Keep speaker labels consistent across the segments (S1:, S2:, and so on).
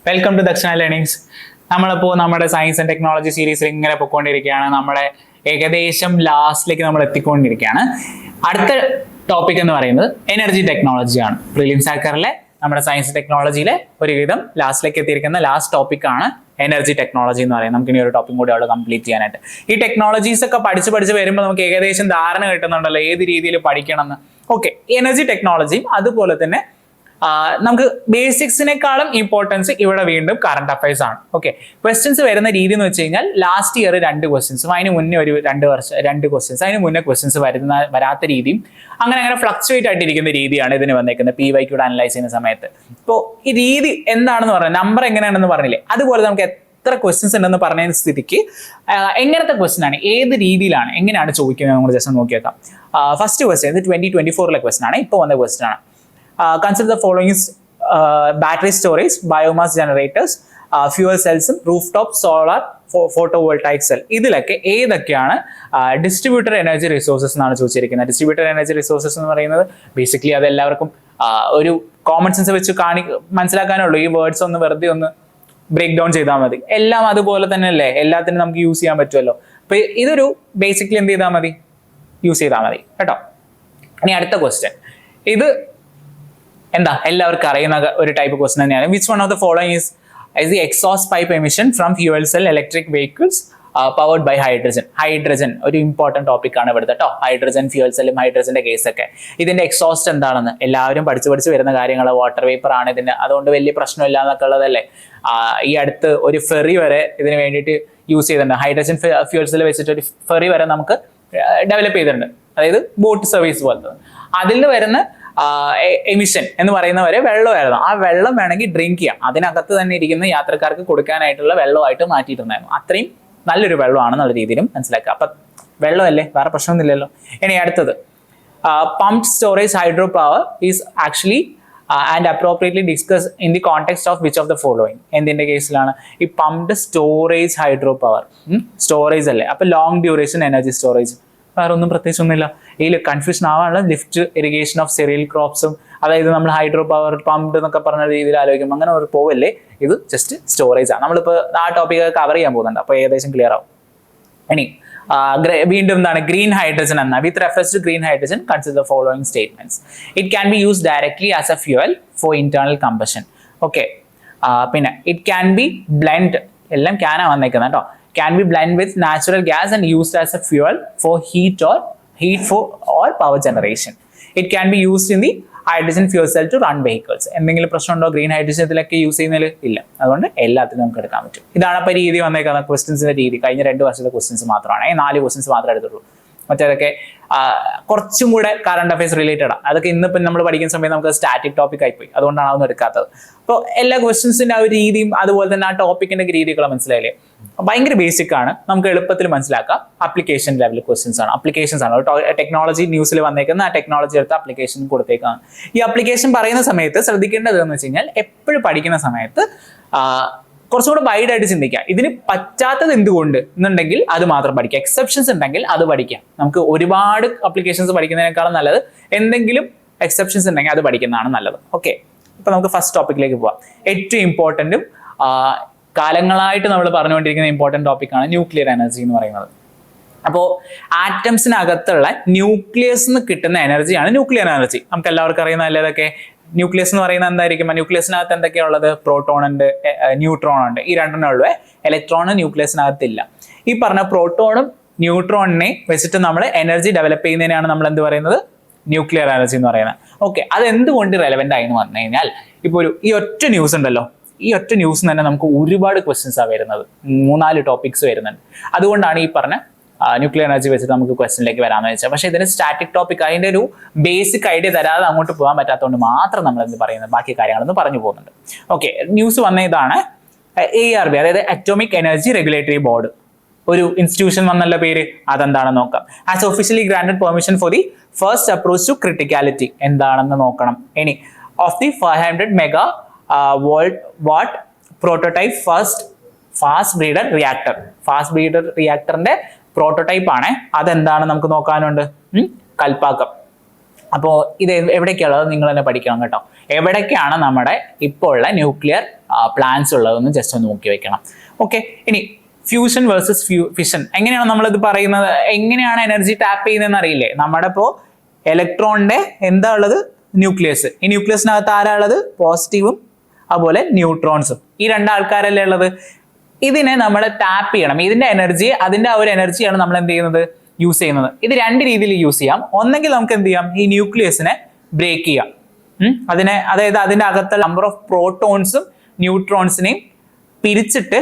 S1: Welcome to ദക്ഷണ learnings. നമ്മളിപ്പോൾ നമ്മുടെ science and technology സീരീസിൽ ഇങ്ങനെ പൊയ്ക്കൊണ്ടിരിക്കുകയാണ്. നമ്മുടെ ഏകദേശം ലാസ്റ്റിലേക്ക് നമ്മൾ എത്തിക്കൊണ്ടിരിക്കുകയാണ്. അടുത്ത ടോപ്പിക് എന്ന് പറയുന്നത് എനർജി ടെക്നോളജിയാണ്. പ്രിലിംസ് ആക്കറിലെ നമ്മുടെ സയൻസ് ടെക്നോളജിയിലെ ഒരുവിധം ലാസ്റ്റിലേക്ക് എത്തിയിരിക്കുന്ന ലാസ്റ്റ് ടോപ്പിക്കാണ് എനർജി ടെക്നോളജി എന്ന് പറയുന്നത്. നമുക്ക് ഇനി ഒരു ടോപ്പിക് കൂടി അവിടെ കംപ്ലീറ്റ് ചെയ്യാനായിട്ട്. ഈ ടെക്നോളജീസ് ഒക്കെ പഠിച്ച് വരുമ്പോൾ നമുക്ക് ഏകദേശം ധാരണ കിട്ടുന്നുണ്ടല്ലോ ഏത് രീതിയിൽ പഠിക്കണം എന്ന്. ഓക്കെ, എനർജി ടെക്നോളജിയും അതുപോലെ തന്നെ നമുക്ക് ബേസിക്സിനേക്കാളും ഇമ്പോർട്ടൻസ് ഇവിടെ വീണ്ടും കറണ്ട് അഫയേഴ്സ് ആണ്. ഓക്കെ, ക്വസ്റ്റ്യൻസ് വരുന്ന രീതി എന്ന് വെച്ച് കഴിഞ്ഞാൽ ലാസ്റ്റ് ഇയർ 2 ക്വസ്റ്റ്യൻസും അതിന് മുന്നേ ഒരു 2 ക്വസ്റ്റ്യൻസ്, അതിന് മുന്നേ ക്വസ്റ്റ്യൻസ് വരാത്ത രീതിയും അങ്ങനെ ഫ്ലക്ച്വേറ്റ് ആയിട്ടിരിക്കുന്ന രീതിയാണ് ഇതിന് വന്നേക്കുന്നത് PYQ അനലൈസ് ചെയ്യുന്ന സമയത്ത്. ഇപ്പോൾ ഈ രീതി എന്താണെന്ന് പറഞ്ഞാൽ നമ്പർ എങ്ങനെയാണെന്ന് പറഞ്ഞില്ലേ, അതുപോലെ നമുക്ക് എത്ര ക്വസ്റ്റ്യൻസ് ഉണ്ടെന്ന് പറഞ്ഞ സ്ഥിതിക്ക് എങ്ങനത്തെ ക്വസ്റ്റ്യൻ ആണ്, ഏത് രീതിയിലാണ്, എങ്ങനെയാണ് ചോദിക്കുന്നത് നമ്മൾ ജസ്റ്റ് നോക്കി വെക്കാം. ഫസ്റ്റ് ക്വസ്റ്റ്യൻ ഇത് 2024 ക്വസ്റ്റ്യൻ ആണ്, ഇപ്പോൾ വന്ന ക്വസ്റ്റ്യൻ ആണ്. Consider the following is battery storage, biomass generators, fuel cells, rooftop solar, photovoltaic cell. ഇതിലൊക്കെ ഏതൊക്കെയാണ് ഡിസ്ട്രിബ്യൂട്ടർ എനർജി റിസോഴ്സസ് എന്നാണ് ചോദിച്ചിരിക്കുന്നത്. ഡിസ്ട്രിബ്യൂട്ടർ എനർജി റിസോഴ്സസ് എന്ന് പറയുന്നത് ബേസിക്കലി അത് എല്ലാവർക്കും ഒരു കോമൺ സെൻസ് വെച്ച് മനസ്സിലാക്കാനുള്ളൂ. ഈ വേർഡ്സ് ഒന്ന് വെറുതെ ഒന്ന് ബ്രേക്ക് ഡൗൺ ചെയ്താൽ മതി. എല്ലാം അതുപോലെ തന്നെ അല്ലേ, എല്ലാത്തിനും നമുക്ക് യൂസ് ചെയ്യാൻ പറ്റുമല്ലോ. അപ്പൊ ഇതൊരു ബേസിക്കലി എന്ത് ചെയ്താൽ മതി, യൂസ് ചെയ്താൽ മതി കേട്ടോ. ഇനി അടുത്ത ക്വസ്റ്റ്യൻ, ഇത് എന്താ എല്ലാവർക്കും അറിയുന്ന ഒരു ടൈപ്പ് ക്വസ്റ്റൻ തന്നെയാണ്. Which one of the following is the exhaust pipe emission from fuel cell electric vehicles powered by hydrogen. Hydrogen ഒരു ഇമ്പോർട്ടന്റ് ടോപ്പിക് ആണ് ഇവിടുത്തെ കേട്ടോ. ഹൈഡ്രജൻ, ഫ്യൂവൽ സെല്ലും ഹൈഡ്രജന്റെ കേസൊക്കെ. ഇതിന്റെ എക്സോസ്റ്റ് എന്താണെന്ന് എല്ലാവരും പഠിച്ചു വരുന്ന കാര്യങ്ങൾ. വാട്ടർ വേപ്പർ ആണ് ഇതിന്, അതുകൊണ്ട് വലിയ പ്രശ്നമില്ല എന്നൊക്കെ ഉള്ളതല്ലേ. ഈ അടുത്ത് ഒരു ഫെറി വരെ ഇതിന് വേണ്ടിയിട്ട് യൂസ് ചെയ്തിട്ടുണ്ട്. ഹൈഡ്രജൻ ഫ്യൂവൽ സെൽ വെച്ചിട്ട് ഒരു ഫെറി വരെ നമുക്ക് ഡെവലപ്പ് ചെയ്തിട്ടുണ്ട്. അതായത് ബോട്ട് സർവീസ് പോലത്തെ. അതിൽ നിന്ന് വരുന്ന എമിഷൻ എന്ന് പറയുന്നവരെ വെള്ളമായിരുന്നു. ആ വെള്ളം വേണമെങ്കിൽ ഡ്രിങ്ക് ചെയ്യാം. അതിനകത്ത് തന്നെ ഇരിക്കുന്ന യാത്രക്കാർക്ക് കൊടുക്കാനായിട്ടുള്ള വെള്ളമായിട്ട് മാറ്റിയിട്ടുണ്ടായിരുന്നു. അത്രയും നല്ലൊരു വെള്ളമാണെന്നുള്ള രീതിയിലും മനസ്സിലാക്കുക. അപ്പൊ വെള്ളമല്ലേ, വേറെ പ്രശ്നമൊന്നുമില്ലല്ലോ. ഇനി അടുത്തത് pumped storage hydro power is actually and appropriately discuss in the context of which of the following. എന്തിന്റെ കേസിലാണ് ഈ pumped storage hydro power? Storage അല്ലേ, അപ്പൊ ലോങ് ഡ്യൂറേഷൻ എനർജി സ്റ്റോറേജ്. വേറെ ഒന്നും പ്രത്യേകിച്ചൊന്നുമില്ല. ഇതിൽ കൺഫ്യൂഷൻ ആവാനുള്ള ലിഫ്റ്റ് ഇറിഗേഷൻ ഓഫ് സെറിയൽ ക്രോപ്സും, അതായത് നമ്മൾ ഹൈഡ്രോ പവർ പമ്പ് എന്നൊക്കെ പറഞ്ഞ രീതിയിൽ ആലോചിക്കും. അങ്ങനെ ഒരു പോവല്ലേ, ഇത് ജസ്റ്റ് സ്റ്റോറേജ് ആണ്. നമ്മളിപ്പോൾ ആ ടോപ്പിക് കവർ ചെയ്യാൻ പോകുന്നുണ്ട്, അപ്പോൾ ഏകദേശം ക്ലിയർ ആവും. ഇനി വീണ്ടും എന്താണ് ഗ്രീൻ ഹൈഡ്രജൻ എന്ന. With reference to green hydrogen consider the following statements. It can be use directly as a fuel for internal combustion. Okay, പിന്നെ ഇറ്റ് ക്യാൻ ബി ബ്ലെൻഡ്, എല്ലാം ക്യാനാ വന്നേക്കുന്നത് കേട്ടോ. Can be blended with natural gas and used as a fuel for heat or power generation. It can be used in the hydrogen fuel cell to run vehicles. എന്തെങ്കിലും പ്രശ്നമുണ്ടോ green hydrogen ഇതിലൊക്കെ use ചെയ്യുന്നതിൽ? ഇല്ല. അതുകൊണ്ട് എല്ലാത്തിനും നമുക്ക് എടുക്കാൻ പറ്റും. ഇതാണ് അപ്പോൾ രീതി വന്നേക്കുന്ന ക്വസ്റ്റ്യൻസിന്റെ രീതി. കഴിഞ്ഞ 2 വർഷത്തെ ക്വസ്റ്റ്യൻസ് മാത്രമാണ്, 4 ക്വസ്റ്റ്യൻസ് മാത്രമേ എടുത്തുള്ളൂ. മറ്റേതൊക്കെ കുറച്ചും കൂടെ കറണ്ട് അഫയേഴ്സ് റിലേറ്റഡ് ആണ്. അതൊക്കെ ഇന്നിപ്പം നമ്മൾ പഠിക്കുന്ന സമയത്ത് നമുക്ക് സ്റ്റാറ്റിക് ടോപ്പിക് ആയിപ്പോയി, അതുകൊണ്ടാണ് അതൊന്നും എടുക്കാത്തത്. അപ്പോൾ എല്ലാ ക്വസ്റ്റ്യൻസിന്റെ ആ ഒരു രീതിയും അതുപോലെ തന്നെ ആ ടോപ്പിക്കിന്റെ രീതികൾ മനസ്സിലായില്ലേ? ഭയങ്കര ബേസിക് ആണ്, നമുക്ക് എളുപ്പത്തിൽ മനസ്സിലാക്കാം. ആപ്ലിക്കേഷൻ ലെവൽ ക്വസ്റ്റ്യൻസ് ആണ്, അപ്ലിക്കേഷൻസ് ആണ്. ടെക്നോളജി ന്യൂസിൽ വന്നേക്കുന്ന ആ ടെക്നോളജി എടുത്ത് ആപ്ലിക്കേഷൻ കൊടുത്തേക്കാണ്. ഈ ആപ്ലിക്കേഷൻ പറയുന്ന സമയത്ത് ശ്രദ്ധിക്കേണ്ടത് എന്ന് വെച്ച് കഴിഞ്ഞാൽ എപ്പോഴും പഠിക്കുന്ന സമയത്ത് കുറച്ചുകൂടെ വൈഡ് ആയിട്ട് ചിന്തിക്കാം. ഇതിന് പറ്റാത്തത് എന്തുകൊണ്ട് എന്നുണ്ടെങ്കിൽ അത് മാത്രം പഠിക്കാം. എക്സെപ്ഷൻസ് ഉണ്ടെങ്കിൽ അത് പഠിക്കാം. നമുക്ക് ഒരുപാട് ആപ്ലിക്കേഷൻസ് പഠിക്കുന്നതിനേക്കാളും നല്ലത് എന്തെങ്കിലും എക്സെപ്ഷൻസ് ഉണ്ടെങ്കിൽ അത് പഠിക്കുന്നതാണ് നല്ലത്. ഓക്കെ, ഇപ്പൊ നമുക്ക് ഫസ്റ്റ് ടോപ്പിക്കിലേക്ക് പോവാം. ഏറ്റവും ഇമ്പോർട്ടൻറ്റും കാലങ്ങളായിട്ട് നമ്മൾ പറഞ്ഞുകൊണ്ടിരിക്കുന്ന ഇമ്പോർട്ടൻറ്റ് ടോപ്പിക്കാണ് ന്യൂക്ലിയർ എനർജി എന്ന് പറയുന്നത്. അപ്പോൾ ആറ്റംസിനകത്തുള്ള ന്യൂക്ലിയസിന് കിട്ടുന്ന എനർജിയാണ് ന്യൂക്ലിയർ എനർജി. നമുക്ക് എല്ലാവർക്കും അറിയുന്ന അല്ലേതൊക്കെ. ന്യൂക്ലിയസ് എന്ന് പറയുന്നത് എന്തായിരിക്കും? ന്യൂക്ലിയസിനകത്ത് എന്തൊക്കെയുള്ളത്? പ്രോട്ടോൺ ഉണ്ട്, ന്യൂട്രോൺ ഉണ്ട്. ഈ 2 ഉള്ളൂ. ഇലക്ട്രോൺ ന്യൂക്ലിയസിനകത്തില്ല. ഈ പറഞ്ഞ പ്രോട്ടോണും ന്യൂട്രോണിനെ വെച്ചിട്ട് നമ്മൾ എനർജി ഡെവലപ്പ് ചെയ്യുന്നതിനാണ് നമ്മൾ എന്ത് പറയുന്നത്? ന്യൂക്ലിയർ എനർജി എന്ന് പറയുന്നത്. ഓക്കെ, അത് എന്തുകൊണ്ട് റെലവെന്റ് ആയി എന്ന് പറഞ്ഞു കഴിഞ്ഞാൽ ഇപ്പോൾ ഈ ഒറ്റ ന്യൂസ് ഉണ്ടല്ലോ, ഈ ഒറ്റ ന്യൂസ് തന്നെ നമുക്ക് ഒരുപാട് ക്വസ്റ്റ്യൻസ് ആണ് വരുന്നത്. 3-4 ടോപ്പിക്സ് വരുന്നുണ്ട്. അതുകൊണ്ടാണ് ഈ പറഞ്ഞ ന്യൂക്ലിയർ എനർജി വെച്ചിട്ട് നമുക്ക് ക്വസ്റ്റ്യനിലേക്ക് വരാമെന്ന് വെച്ചാൽ. പക്ഷേ ഇതിന് സ്റ്റാറ്റിക് ടോപ്പിക്, അതിൻ്റെ ഒരു ബേസിക് ഐഡിയ തരാതെ അങ്ങോട്ട് പോകാൻ പറ്റാത്തതുകൊണ്ട് മാത്രം നമ്മൾ എന്ത് പറയുന്നത് ബാക്കി കാര്യങ്ങളൊന്നും പറഞ്ഞു പോകുന്നുണ്ട്. ഓക്കെ, ന്യൂസ് വന്ന ഇതാണ്. ARB, അതായത് അറ്റോമിക് എനർജി റെഗുലേറ്ററി ബോർഡ്, ഒരു ഇൻസ്റ്റിറ്റ്യൂഷൻ വന്നല്ല പേര്. അതെന്താണെന്ന് നോക്കാം. Has officially granted permission for the first approach to criticality. എന്താണെന്ന് നോക്കണം. ഇനി of the 500 megawatt prototype fast breeder reactor. Fast breeder റിയാക്ടറിന്റെ പ്രോട്ടോടൈപ്പ് ആണ്. അതെന്താണ് നമുക്ക് നോക്കാനുണ്ട്. കൽപ്പാക്കം. അപ്പോൾ ഇത് എവിടേക്കുള്ളത് നിങ്ങൾ തന്നെ പഠിക്കണം കേട്ടോ. എവിടേക്കാണ് നമ്മുടെ ഇപ്പോൾ ഉള്ള ന്യൂക്ലിയർ പ്ലാന്റ്സ് ഉള്ളതെന്ന് ജസ്റ്റ് ഒന്ന് നോക്കി വെക്കണം. ഓക്കെ, ഇനി ഫ്യൂഷൻ വേഴ്സസ് ഫിഷൻ എങ്ങനെയാണ് നമ്മളിത് പറയുന്നത്, എങ്ങനെയാണ് എനർജി ടാപ്പ് ചെയ്യുന്നതെന്ന് അറിയില്ലേ? നമ്മുടെ ഇപ്പോൾ ഇലക്ട്രോണിന്റെ എന്താ ഉള്ളത്? ന്യൂക്ലിയസ്. ഈ ന്യൂക്ലിയസിനകത്ത് ആരാ ഉള്ളത്? പോസിറ്റീവും അതുപോലെ ന്യൂട്രോൺസും. ഈ രണ്ടാൾക്കാരല്ലേ ഉള്ളത്. ഇതിനെ നമ്മൾ ടാപ്പ് ചെയ്യണം. ഇതിന്റെ എനർജി, അതിന്റെ ആ ഒരു എനർജിയാണ് നമ്മൾ എന്ത് ചെയ്യുന്നത്? യൂസ് ചെയ്യുന്നത്. ഇത് രണ്ട് രീതിയിൽ യൂസ് ചെയ്യാം. ഒന്നെങ്കിൽ നമുക്ക് എന്ത് ചെയ്യാം? ഈ ന്യൂക്ലിയസിനെ ബ്രേക്ക് ചെയ്യാം. അതിനെ, അതായത് അതിന്റെ അകത്തുള്ള നമ്പർ ഓഫ് പ്രോട്ടോൺസും ന്യൂട്രോൺസിനെയും പിരിച്ചിട്ട്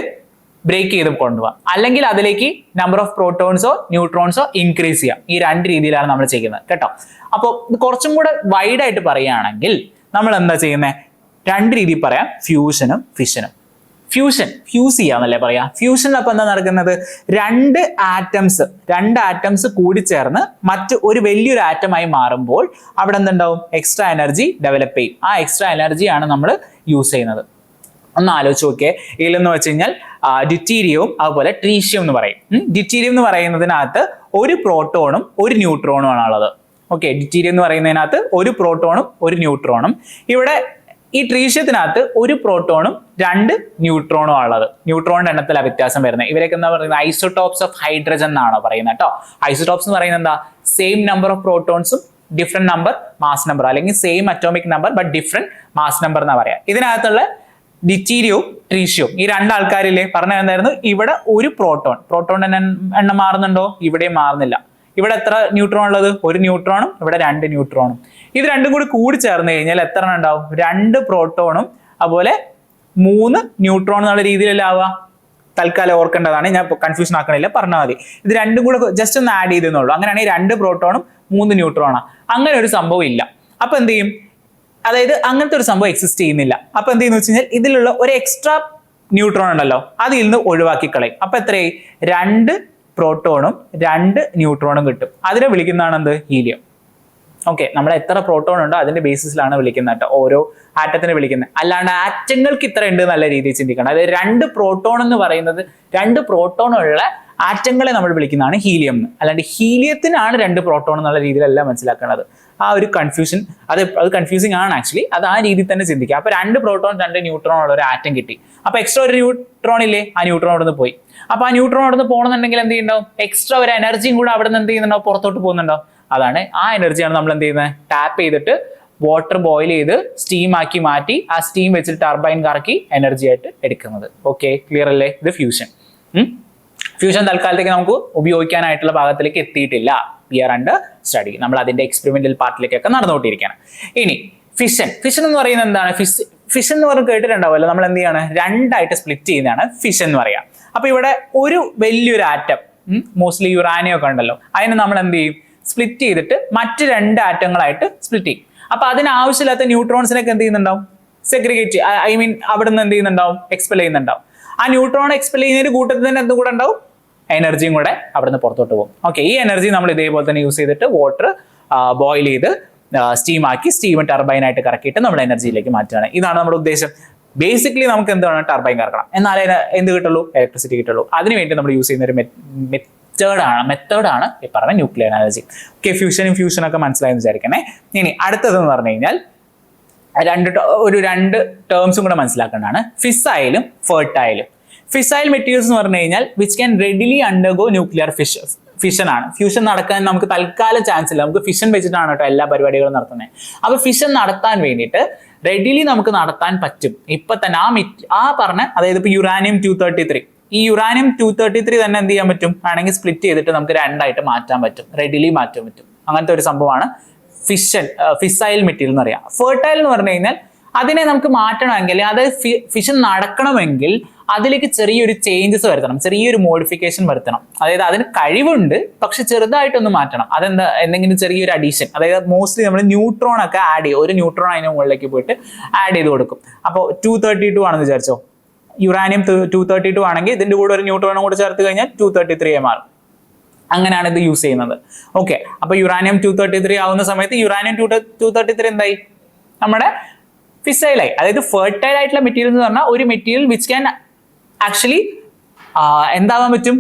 S1: ബ്രേക്ക് ചെയ്ത് കൊണ്ടുപോകാം. അല്ലെങ്കിൽ അതിലേക്ക് നമ്പർ ഓഫ് പ്രോട്ടോൺസോ ന്യൂട്രോൺസോ ഇൻക്രീസ് ചെയ്യാം. ഈ രണ്ട് രീതിയിലാണ് നമ്മൾ ചെയ്യുന്നത് കേട്ടോ. അപ്പോൾ ഇത് കുറച്ചും കൂടെ വൈഡ് ആയിട്ട് പറയുകയാണെങ്കിൽ നമ്മൾ എന്താ ചെയ്യുന്നത്? രണ്ട് രീതിയിൽ പറയാം, ഫ്യൂഷനും ഫിഷനും. ഫ്യൂഷൻ, ഫ്യൂസ് ചെയ്യാന്നല്ലേ പറയാ. ഫ്യൂഷനിൽ അപ്പൊ എന്താ നടക്കുന്നത്? രണ്ട് ആറ്റംസ് കൂടി ചേർന്ന് മറ്റ് ഒരു വലിയൊരു ആറ്റമായി മാറുമ്പോൾ അവിടെ എന്തുണ്ടാവും? എക്സ്ട്രാ എനർജി ഡെവലപ്പ് ചെയ്യും. ആ എക്സ്ട്രാ എനർജിയാണ് നമ്മൾ യൂസ് ചെയ്യുന്നത്. ഒന്ന് ആലോചിച്ച് നോക്കിയേ. ഇതിലെന്ന് വെച്ച് കഴിഞ്ഞാൽ ഡ്യൂറ്റീരിയവും അതുപോലെ ട്രീഷ്യം എന്ന് പറയും. ഡ്യൂറ്റീരിയം എന്ന് പറയുന്നതിനകത്ത് ഒരു പ്രോട്ടോണും ഒരു ന്യൂട്രോണും ആണുള്ളത്. ഓക്കെ, ഡ്യൂറ്റീരിയം എന്ന് പറയുന്നതിനകത്ത് ഒരു പ്രോട്ടോണും ഒരു ന്യൂട്രോണും. ഇവിടെ ഈ ട്രീഷ്യത്തിനകത്ത് ഒരു പ്രോട്ടോണും രണ്ട് ന്യൂട്രോണും ഉള്ളത്. ന്യൂട്രോണിന്റെ എണ്ണത്തിലാണ് വ്യത്യാസം വരുന്നത്. ഇവരൊക്കെ എന്താ പറയുന്നത്? ഐസോടോപ്സ് ഓഫ് ഹൈഡ്രജൻ എന്നാണോ പറയുന്നത് കേട്ടോ. ഐസോടോപ്സ് എന്ന് പറയുന്നത് എന്താ? സെയിം നമ്പർ ഓഫ് പ്രോട്ടോൺസും ഡിഫറെന്റ് നമ്പർ മാസ് നമ്പർ, അല്ലെങ്കിൽ same atomic number but different mass number എന്നാ പറയാ. ഇതിനകത്തുള്ള ഡിറ്റീരിയവും ട്രീഷ്യവും ഈ രണ്ടാൾക്കാരില്ലേ പറഞ്ഞ എന്തായിരുന്നു? ഇവിടെ ഒരു പ്രോട്ടോണിന്റെ എണ്ണം മാറുന്നുണ്ടോ? ഇവിടെയും മാറുന്നില്ല. ഇവിടെ എത്ര ന്യൂട്രോൺ ഉള്ളത്? ഒരു ന്യൂട്രോണും ഇവിടെ രണ്ട് ന്യൂട്രോണും. ഇത് രണ്ടും കൂടി ചേർന്ന് കഴിഞ്ഞാൽ എത്ര എണ്ണം ഉണ്ടാവും? രണ്ട് പ്രോട്ടോണും അതുപോലെ മൂന്ന് ന്യൂട്രോൺ എന്നുള്ള രീതിയിലല്ല ആവുക. തൽക്കാലം ഓർക്കേണ്ടതാണ്, ഞാൻ കൺഫ്യൂഷൻ ആക്കണില്ല, പറഞ്ഞാൽ മതി. ഇത് രണ്ടും കൂടെ ജസ്റ്റ് ഒന്ന് ആഡ് ചെയ്തെന്നുള്ളൂ. അങ്ങനെയാണെങ്കിൽ രണ്ട് പ്രോട്ടോണും മൂന്ന് ന്യൂട്രോണാണ്. അങ്ങനെ ഒരു സംഭവം ഇല്ല. അപ്പൊ എന്ത് ചെയ്യും? അതായത് അങ്ങനത്തെ ഒരു സംഭവം എക്സിസ്റ്റ് ചെയ്യുന്നില്ല. അപ്പൊ എന്ത് ചെയ്യുന്ന വെച്ച് കഴിഞ്ഞാൽ ഇതിലുള്ള ഒരു എക്സ്ട്രാ ന്യൂട്രോൺ ഉണ്ടല്ലോ, അതിൽ നിന്ന് ഒഴിവാക്കി കളയും. അപ്പൊ എത്രയായി? രണ്ട് പ്രോട്ടോണും രണ്ട് ന്യൂട്രോണും കിട്ടും. അതിനെ വിളിക്കുന്നതാണ് എന്ത്? ഹീലിയം. ഓക്കെ, നമ്മൾ എത്ര പ്രോട്ടോൺ ഉണ്ടോ അതിന്റെ ബേസിസിലാണ് വിളിക്കുന്നത് കേട്ടോ, ഓരോ ആറ്റത്തിനെ വിളിക്കുന്നത്. അല്ലാണ്ട് ആറ്റങ്ങൾക്ക് ഇത്ര ഉണ്ട് നല്ല രീതിയിൽ ചിന്തിക്കണം. അതായത് രണ്ട് പ്രോട്ടോൺ എന്ന് പറയുന്നത്, രണ്ട് പ്രോട്ടോൺ ഉള്ള ആറ്റങ്ങളെ നമ്മൾ വിളിക്കുന്നതാണ് ഹീലിയം എന്ന്. അല്ലാണ്ട് ഹീലിയത്തിനാണ് രണ്ട് പ്രോട്ടോൺ എന്നുള്ള രീതിയിലല്ല മനസ്സിലാക്കേണ്ടത്. ആ ഒരു കൺഫ്യൂഷൻ അത് കൺഫ്യൂസിങ് ആണ് ആക്ച്വലി. അത് ആ രീതിയിൽ തന്നെ ചിന്തിക്കുക. അപ്പൊ രണ്ട് പ്രോട്ടോൺ രണ്ട് ന്യൂട്രോൺ ഉള്ള ഒരു ആറ്റം കിട്ടി. അപ്പൊ എക്സ്ട്രാ ഒരു ന്യൂട്രോൺ ഇല്ലേ? ആ ന്യൂട്രോൺ അവിടെ നിന്ന് പോയി. അപ്പൊ ആ ന്യൂട്രോൺ അവിടെ നിന്ന് പോകണമെന്നുണ്ടെങ്കിൽ എന്ത് ചെയ്യുന്നുണ്ടാവും? എക്സ്ട്രാ ഒരു എനർജിയും കൂടെ അവിടെ നിന്ന് എന്ത് ചെയ്യുന്നുണ്ടാവും? പുറത്തോട്ട് പോകുന്നുണ്ടാവും. അതാണ് ആ എനർജിയാണ് നമ്മൾ എന്ത് ചെയ്യുന്നത്? ടാപ്പ് ചെയ്തിട്ട് വാട്ടർ ബോയിൽ ചെയ്ത് സ്റ്റീം ആക്കി മാറ്റി ആ സ്റ്റീം വെച്ചിട്ട് ടർബൈൻ കറക്കി എനർജി ആയിട്ട് എടുക്കുന്നത്. ഓക്കെ, ക്ലിയർ അല്ലേ? ഇത് ഫ്യൂഷൻ. ഫ്യൂഷൻ തൽക്കാലത്തേക്ക് നമുക്ക് ഉപയോഗിക്കാനായിട്ടുള്ള ഭാഗത്തിലേക്ക് എത്തിയിട്ടില്ല. We are under study. നമ്മൾ അതിന്റെ എക്സ്പെരിമെന്റൽ പാർട്ടിലേക്കൊക്കെ നടന്നുകൊണ്ടിരിക്കുകയാണ്. ഇനി ഫിഷൻ. ഫിഷൻ എന്ന് പറയുന്നത് എന്താണ്? ഫിഷൻ എന്ന് പറഞ്ഞ് കേട്ടിട്ടുണ്ടാവുമല്ലോ. നമ്മൾ എന്ത് ചെയ്യാണ്? രണ്ടായിട്ട് സ്പ്ലിറ്റ് ചെയ്യുന്നതാണ് ഫിഷൻ എന്ന് പറയാം. അപ്പൊ ഇവിടെ ഒരു വലിയൊരു ആറ്റം, മോസ്റ്റ്ലി യുറാനിയം ഒക്കെ ഉണ്ടല്ലോ, അതിനെ നമ്മൾ എന്ത് ചെയ്യും? സ്പ്ലിറ്റ് ചെയ്തിട്ട് മറ്റ് രണ്ട് ആറ്റങ്ങളായിട്ട് സ്പ്ലിറ്റ് ചെയ്യും. അപ്പൊ അതിനാവശ്യമില്ലാത്ത ന്യൂട്രോൺസിനൊക്കെ എന്ത് ചെയ്യുന്നുണ്ടാവും? സെഗ്രിഗേറ്റ്, ഐ മീൻ അവിടെ നിന്ന് എന്ത് ചെയ്യുന്നുണ്ടാവും? എക്സ്പെൽ ചെയ്യുന്നുണ്ടാവും. ആ ന്യൂട്രോൺ എക്സ്പെൽ ചെയ്യുന്നതിന് കൂട്ടത്തിൽ തന്നെ എന്തും കൂടെ ഉണ്ടാവും? എനർജിയും കൂടെ അവിടെ നിന്ന് പുറത്തോട്ട് പോകും. ഓക്കെ, ഈ എനർജി നമ്മൾ ഇതേപോലെ തന്നെ യൂസ് ചെയ്തിട്ട് വാട്ടർ ബോയിൽ ചെയ്ത് സ്റ്റീം ആക്കി സ്റ്റീം ടർബൈനായിട്ട് കറക്കിയിട്ട് നമ്മൾ എനർജിയിലേക്ക് മാറ്റുകയാണ്. ഇതാണ് നമ്മുടെ ഉദ്ദേശം. ബേസിക്കലി നമുക്ക് എന്താണ്? ടർബൈൻ കറക്കണം, എന്നാലേ എന്ത് കിട്ടുള്ളൂ? ഇലക്ട്രിസിറ്റി കിട്ടുള്ളൂ. അതിനുവേണ്ടി നമ്മൾ യൂസ് ചെയ്യുന്ന ഒരു മെത്തേഡാണ് ഈ പറഞ്ഞ ന്യൂക്ലിയർ എനർജി. ഓക്കെ, ഫ്യൂഷനൊക്കെ മനസ്സിലായെന്ന് വിചാരിക്കണേ. ഇനി അടുത്തതെന്ന് പറഞ്ഞു കഴിഞ്ഞാൽ രണ്ട് ടേംസും കൂടെ മനസ്സിലാക്കേണ്ടതാണ്, ഫിസൈലും ഫെർട്ടൈലും. ഫിസൈൽ മെറ്റീരിയൽസ് എന്ന് പറഞ്ഞു കഴിഞ്ഞാൽ which can readily undergo nuclear fission ആണ്. ഫ്യൂഷൻ നടക്കാൻ നമുക്ക് തൽക്കാലം ചാൻസ് ഇല്ല. നമുക്ക് ഫിഷൻ വെച്ചിട്ടാണ് കേട്ടോ എല്ലാ പരിപാടികളും നടത്തുന്നത്. അപ്പൊ ഫിഷൻ നടത്താൻ വേണ്ടിയിട്ട് റെഡിലി നമുക്ക് നടത്താൻ പറ്റും. ഇപ്പൊ തന്നെ ആ പറഞ്ഞ, അതായത് ഇപ്പൊ യുറാനിയം 233, ഈ യുറാനിയം 233 തന്നെ എന്ത് ചെയ്യാൻ പറ്റും? ആണെങ്കിൽ സ്പ്ലിറ്റ് ചെയ്തിട്ട് നമുക്ക് രണ്ടായിട്ട് മാറ്റാൻ പറ്റും, റെഡിലി മാറ്റാൻ പറ്റും. അങ്ങനത്തെ ഒരു സംഭവമാണ് ഫിസൈൽ മെറ്റീരിയൽ എന്ന് പറയാം. ഫെർട്ടൈൽ എന്ന് പറഞ്ഞു കഴിഞ്ഞാൽ അതിനെ നമുക്ക് മാറ്റണമെങ്കിൽ, അതായത് ഫിഷൻ നടക്കണമെങ്കിൽ അതിലേക്ക് ചെറിയൊരു ചേഞ്ചസ് വരുത്തണം, ചെറിയൊരു മോഡിഫിക്കേഷൻ വരുത്തണം. അതായത് അതിന് കഴിവുണ്ട്, പക്ഷെ ചെറുതായിട്ടൊന്ന് മാറ്റണം. അതെന്താ? എന്തെങ്കിലും ചെറിയൊരു അഡീഷൻ. അതായത് മോസ്റ്റ്ലി നമ്മൾ ന്യൂട്രോൺ ഒക്കെ ആഡ് ചെയ്യും. ഒരു ന്യൂട്രോൺ അതിന് മുകളിലേക്ക് പോയിട്ട് ആഡ് ചെയ്ത് കൊടുക്കും. അപ്പോൾ 232 ആണെന്ന് വിചാരിച്ചോ, യുറാനിയം 232 ആണെങ്കിൽ ഇതിന്റെ കൂടെ ഒരു ന്യൂട്രോണും കൂടെ ചേർത്ത് കഴിഞ്ഞാൽ 233 മാറും. അങ്ങനെയാണ് ഇത് യൂസ് ചെയ്യുന്നത്. ഓക്കെ, അപ്പൊ യുറാനിയം 233 ആവുന്ന സമയത്ത് യുറാനിയം 233 എന്തായി? നമ്മുടെ ഫിസൈലായി. അതായത് ഫെർട്ടൈൽ ആയിട്ടുള്ള മെറ്റീരിയൽ എന്ന് പറഞ്ഞാൽ ഒരു മെറ്റീരിയൽ വിച്ച് ക്യാൻ ആക്ച്വലി എന്താവാൻ പറ്റും?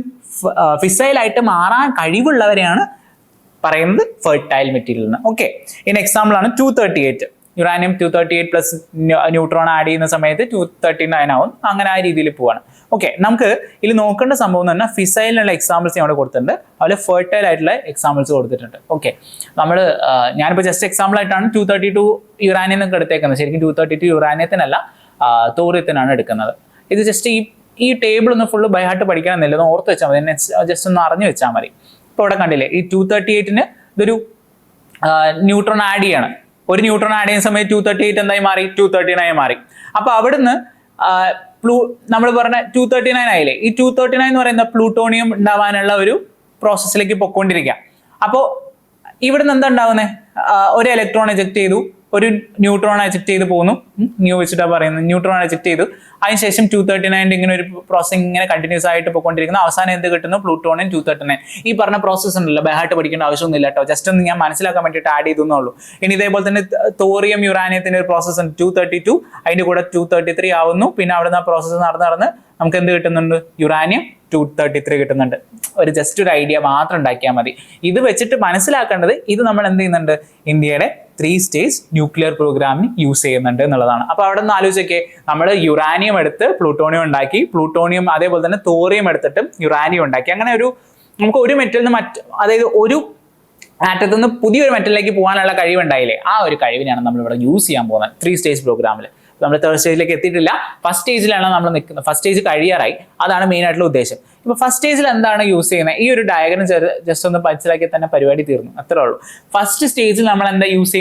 S1: ഫിസൈലായിട്ട് മാറാൻ കഴിവുള്ളവരെയാണ് പറയുന്നത് ഫെർട്ടൈൽ മെറ്റീരിയലിന്. ഓക്കെ, ഇതിന് എക്സാമ്പിൾ ആണ് 238. യുറാനിയം 238 പ്ലസ് ന്യൂട്രോൺ ആഡ് ചെയ്യുന്ന സമയത്ത് 239 ആവും. അങ്ങനെ ആ രീതിയിൽ പോവാണ്. ഓക്കെ, നമുക്ക് ഇതിൽ നോക്കേണ്ട സംഭവം എന്ന് പറഞ്ഞാൽ ഫിസൈലിനുള്ള എക്സാമ്പിൾസ് ഞാൻ ഇവിടെ കൊടുത്തിട്ടുണ്ട്, അതുപോലെ ഫെർട്ടൈൽ ആയിട്ടുള്ള എക്സാമ്പിൾസ് കൊടുത്തിട്ടുണ്ട്. ഓക്കെ, നമ്മൾ ഞാനിപ്പോൾ ജസ്റ്റ് എക്സാമ്പിൾ ആയിട്ടാണ് 232 യുറാനിയം എന്നൊക്കെ എടുത്തേക്കുന്നത്. ശരിക്കും 232 യുറാനിയത്തിനല്ല, തോറിയത്തിനാണ് എടുക്കുന്നത്. ഇത് ജസ്റ്റ് ഈ ടേബിൾ ഒന്ന് ഫുള്ള് ബൈ ഹാർട്ട് പഠിക്കണമെന്നില്ല, ഒന്ന് ഓർത്ത് വെച്ചാൽ മതി, ജസ്റ്റ് ഒന്ന് അറിഞ്ഞു വെച്ചാൽ മതി. ഇപ്പോൾ ഇവിടെ കണ്ടില്ലേ, ഈ 238 ഇതൊരു ന്യൂട്രോൺ ആഡ് ചെയ്യണം. ഒരു ന്യൂട്രോൺ ആഡ് ചെയ്യുന്ന സമയത്ത് 238 എന്തായി മാറി, 239 മാറി. അപ്പൊ അവിടുന്ന് നമ്മൾ പറഞ്ഞ 239 ആയില്ലേ, ഈ 239 എന്ന് പറയുന്ന പ്ലൂട്ടോണിയം ഉണ്ടാവാനുള്ള ഒരു പ്രോസസ്സിലേക്ക് പൊക്കോണ്ടിരിക്കുക. അപ്പോൾ ഇവിടുന്ന് എന്താ ഉണ്ടാവുന്നത്, ഒരു ഇലക്ട്രോൺ എജക്ട് ചെയ്തു, ഒരു ന്യൂട്രോൺ എജക്ട് ചെയ്ത് പോകുന്നു, വെച്ചിട്ടാ പറയുന്നത്, ന്യൂട്രോൺ എജക്ട് ചെയ്തു, അതിനുശേഷം 239 ഇങ്ങനെ ഒരു പ്രോസസ് ഇങ്ങനെ കണ്ടിന്യൂസ് ആയിട്ട് പോയിക്കൊണ്ടിരിക്കുന്നു. അവസാനം എന്ത് കിട്ടുന്നു, പ്ലൂട്ടോണിയം 239. ഈ പറഞ്ഞ പ്രോസസ്സ് ഉണ്ടല്ലോ, ബൈഹാർട്ട് പഠിക്കേണ്ട ആവശ്യമൊന്നുമില്ല കേട്ടോ, ജസ്റ്റ് ഒന്ന് ഞാൻ മനസ്സിലാക്കാൻ വേണ്ടിയിട്ട് ആഡ് ചെയ്തെന്നുള്ളൂ. ഇനി ഇതേപോലെ തന്നെ തോറിയം യുറാനിയത്തിന്റെ ഒരു പ്രോസസ്സ് ഉണ്ട് 232, അതിന്റെ കൂടെ 233 ആവുന്നു. പിന്നെ അവിടെ നിന്ന് ആ പ്രോസസ്സ് നടന്ന് നമുക്ക് എന്ത് കിട്ടുന്നുണ്ട്, യുറാനിയം 233 കിട്ടുന്നുണ്ട്. ജസ്റ്റ് ഒരു ഐഡിയ മാത്രം ഉണ്ടാക്കിയാൽ മതി. ഇത് വെച്ചിട്ട് മനസ്സിലാക്കേണ്ടത് ഇത് നമ്മൾ എന്ത് ചെയ്യുന്നുണ്ട്, ഇന്ത്യയുടെ 3 സ്റ്റേജ് ന്യൂക്ലിയർ പ്രോഗ്രാമിന് യൂസ് ചെയ്യുന്നുണ്ട് എന്നുള്ളതാണ്. അപ്പൊ അവിടെ നിന്ന് ആലോചിച്ചൊക്കെ, നമ്മൾ യുറാനിയം എടുത്ത് പ്ലൂട്ടോണിയം ഉണ്ടാക്കി, പ്ലൂട്ടോണിയം അതേപോലെ തന്നെ തോറിയം എടുത്തിട്ട് യുറാനിയം ഉണ്ടാക്കി. അങ്ങനെ നമുക്ക് ഒരു മെറ്റലിൽ നിന്ന് അതായത് ഒരു ആറ്റത്തിൽ നിന്ന് പുതിയൊരു മെറ്റലിലേക്ക് പോകാനുള്ള കഴിവുണ്ടായില്ലേ, ആ ഒരു കഴിവിനാണ് നമ്മൾ ഇവിടെ യൂസ് ചെയ്യാൻ പോകുന്നത് 3 സ്റ്റേജ് പ്രോഗ്രാമിൽ. നമ്മൾ 3rd സ്റ്റേജിലേക്ക് എത്തിയിട്ടില്ല, ഫസ്റ്റ് സ്റ്റേജിലാണ് നമ്മൾ നിൽക്കുന്നത്. ഫസ്റ്റ് സ്റ്റേജ് കഴിയാറായി, അതാണ് മെയിൻ ആയിട്ടുള്ള ഉദ്ദേശം. ഇപ്പൊ ഫസ്റ്റ് സ്റ്റേജിൽ എന്താണ് യൂസ് ചെയ്യുന്നത്, ഈ ഒരു ഡയഗ്രം ജസ്റ്റ് ഒന്ന് മനസ്സിലാക്കി തന്നെ പരിപാടി തീർന്നു, അത്രേ ഉള്ളൂ. ഫസ്റ്റ് സ്റ്റേജിൽ നമ്മൾ എന്താ യൂസ്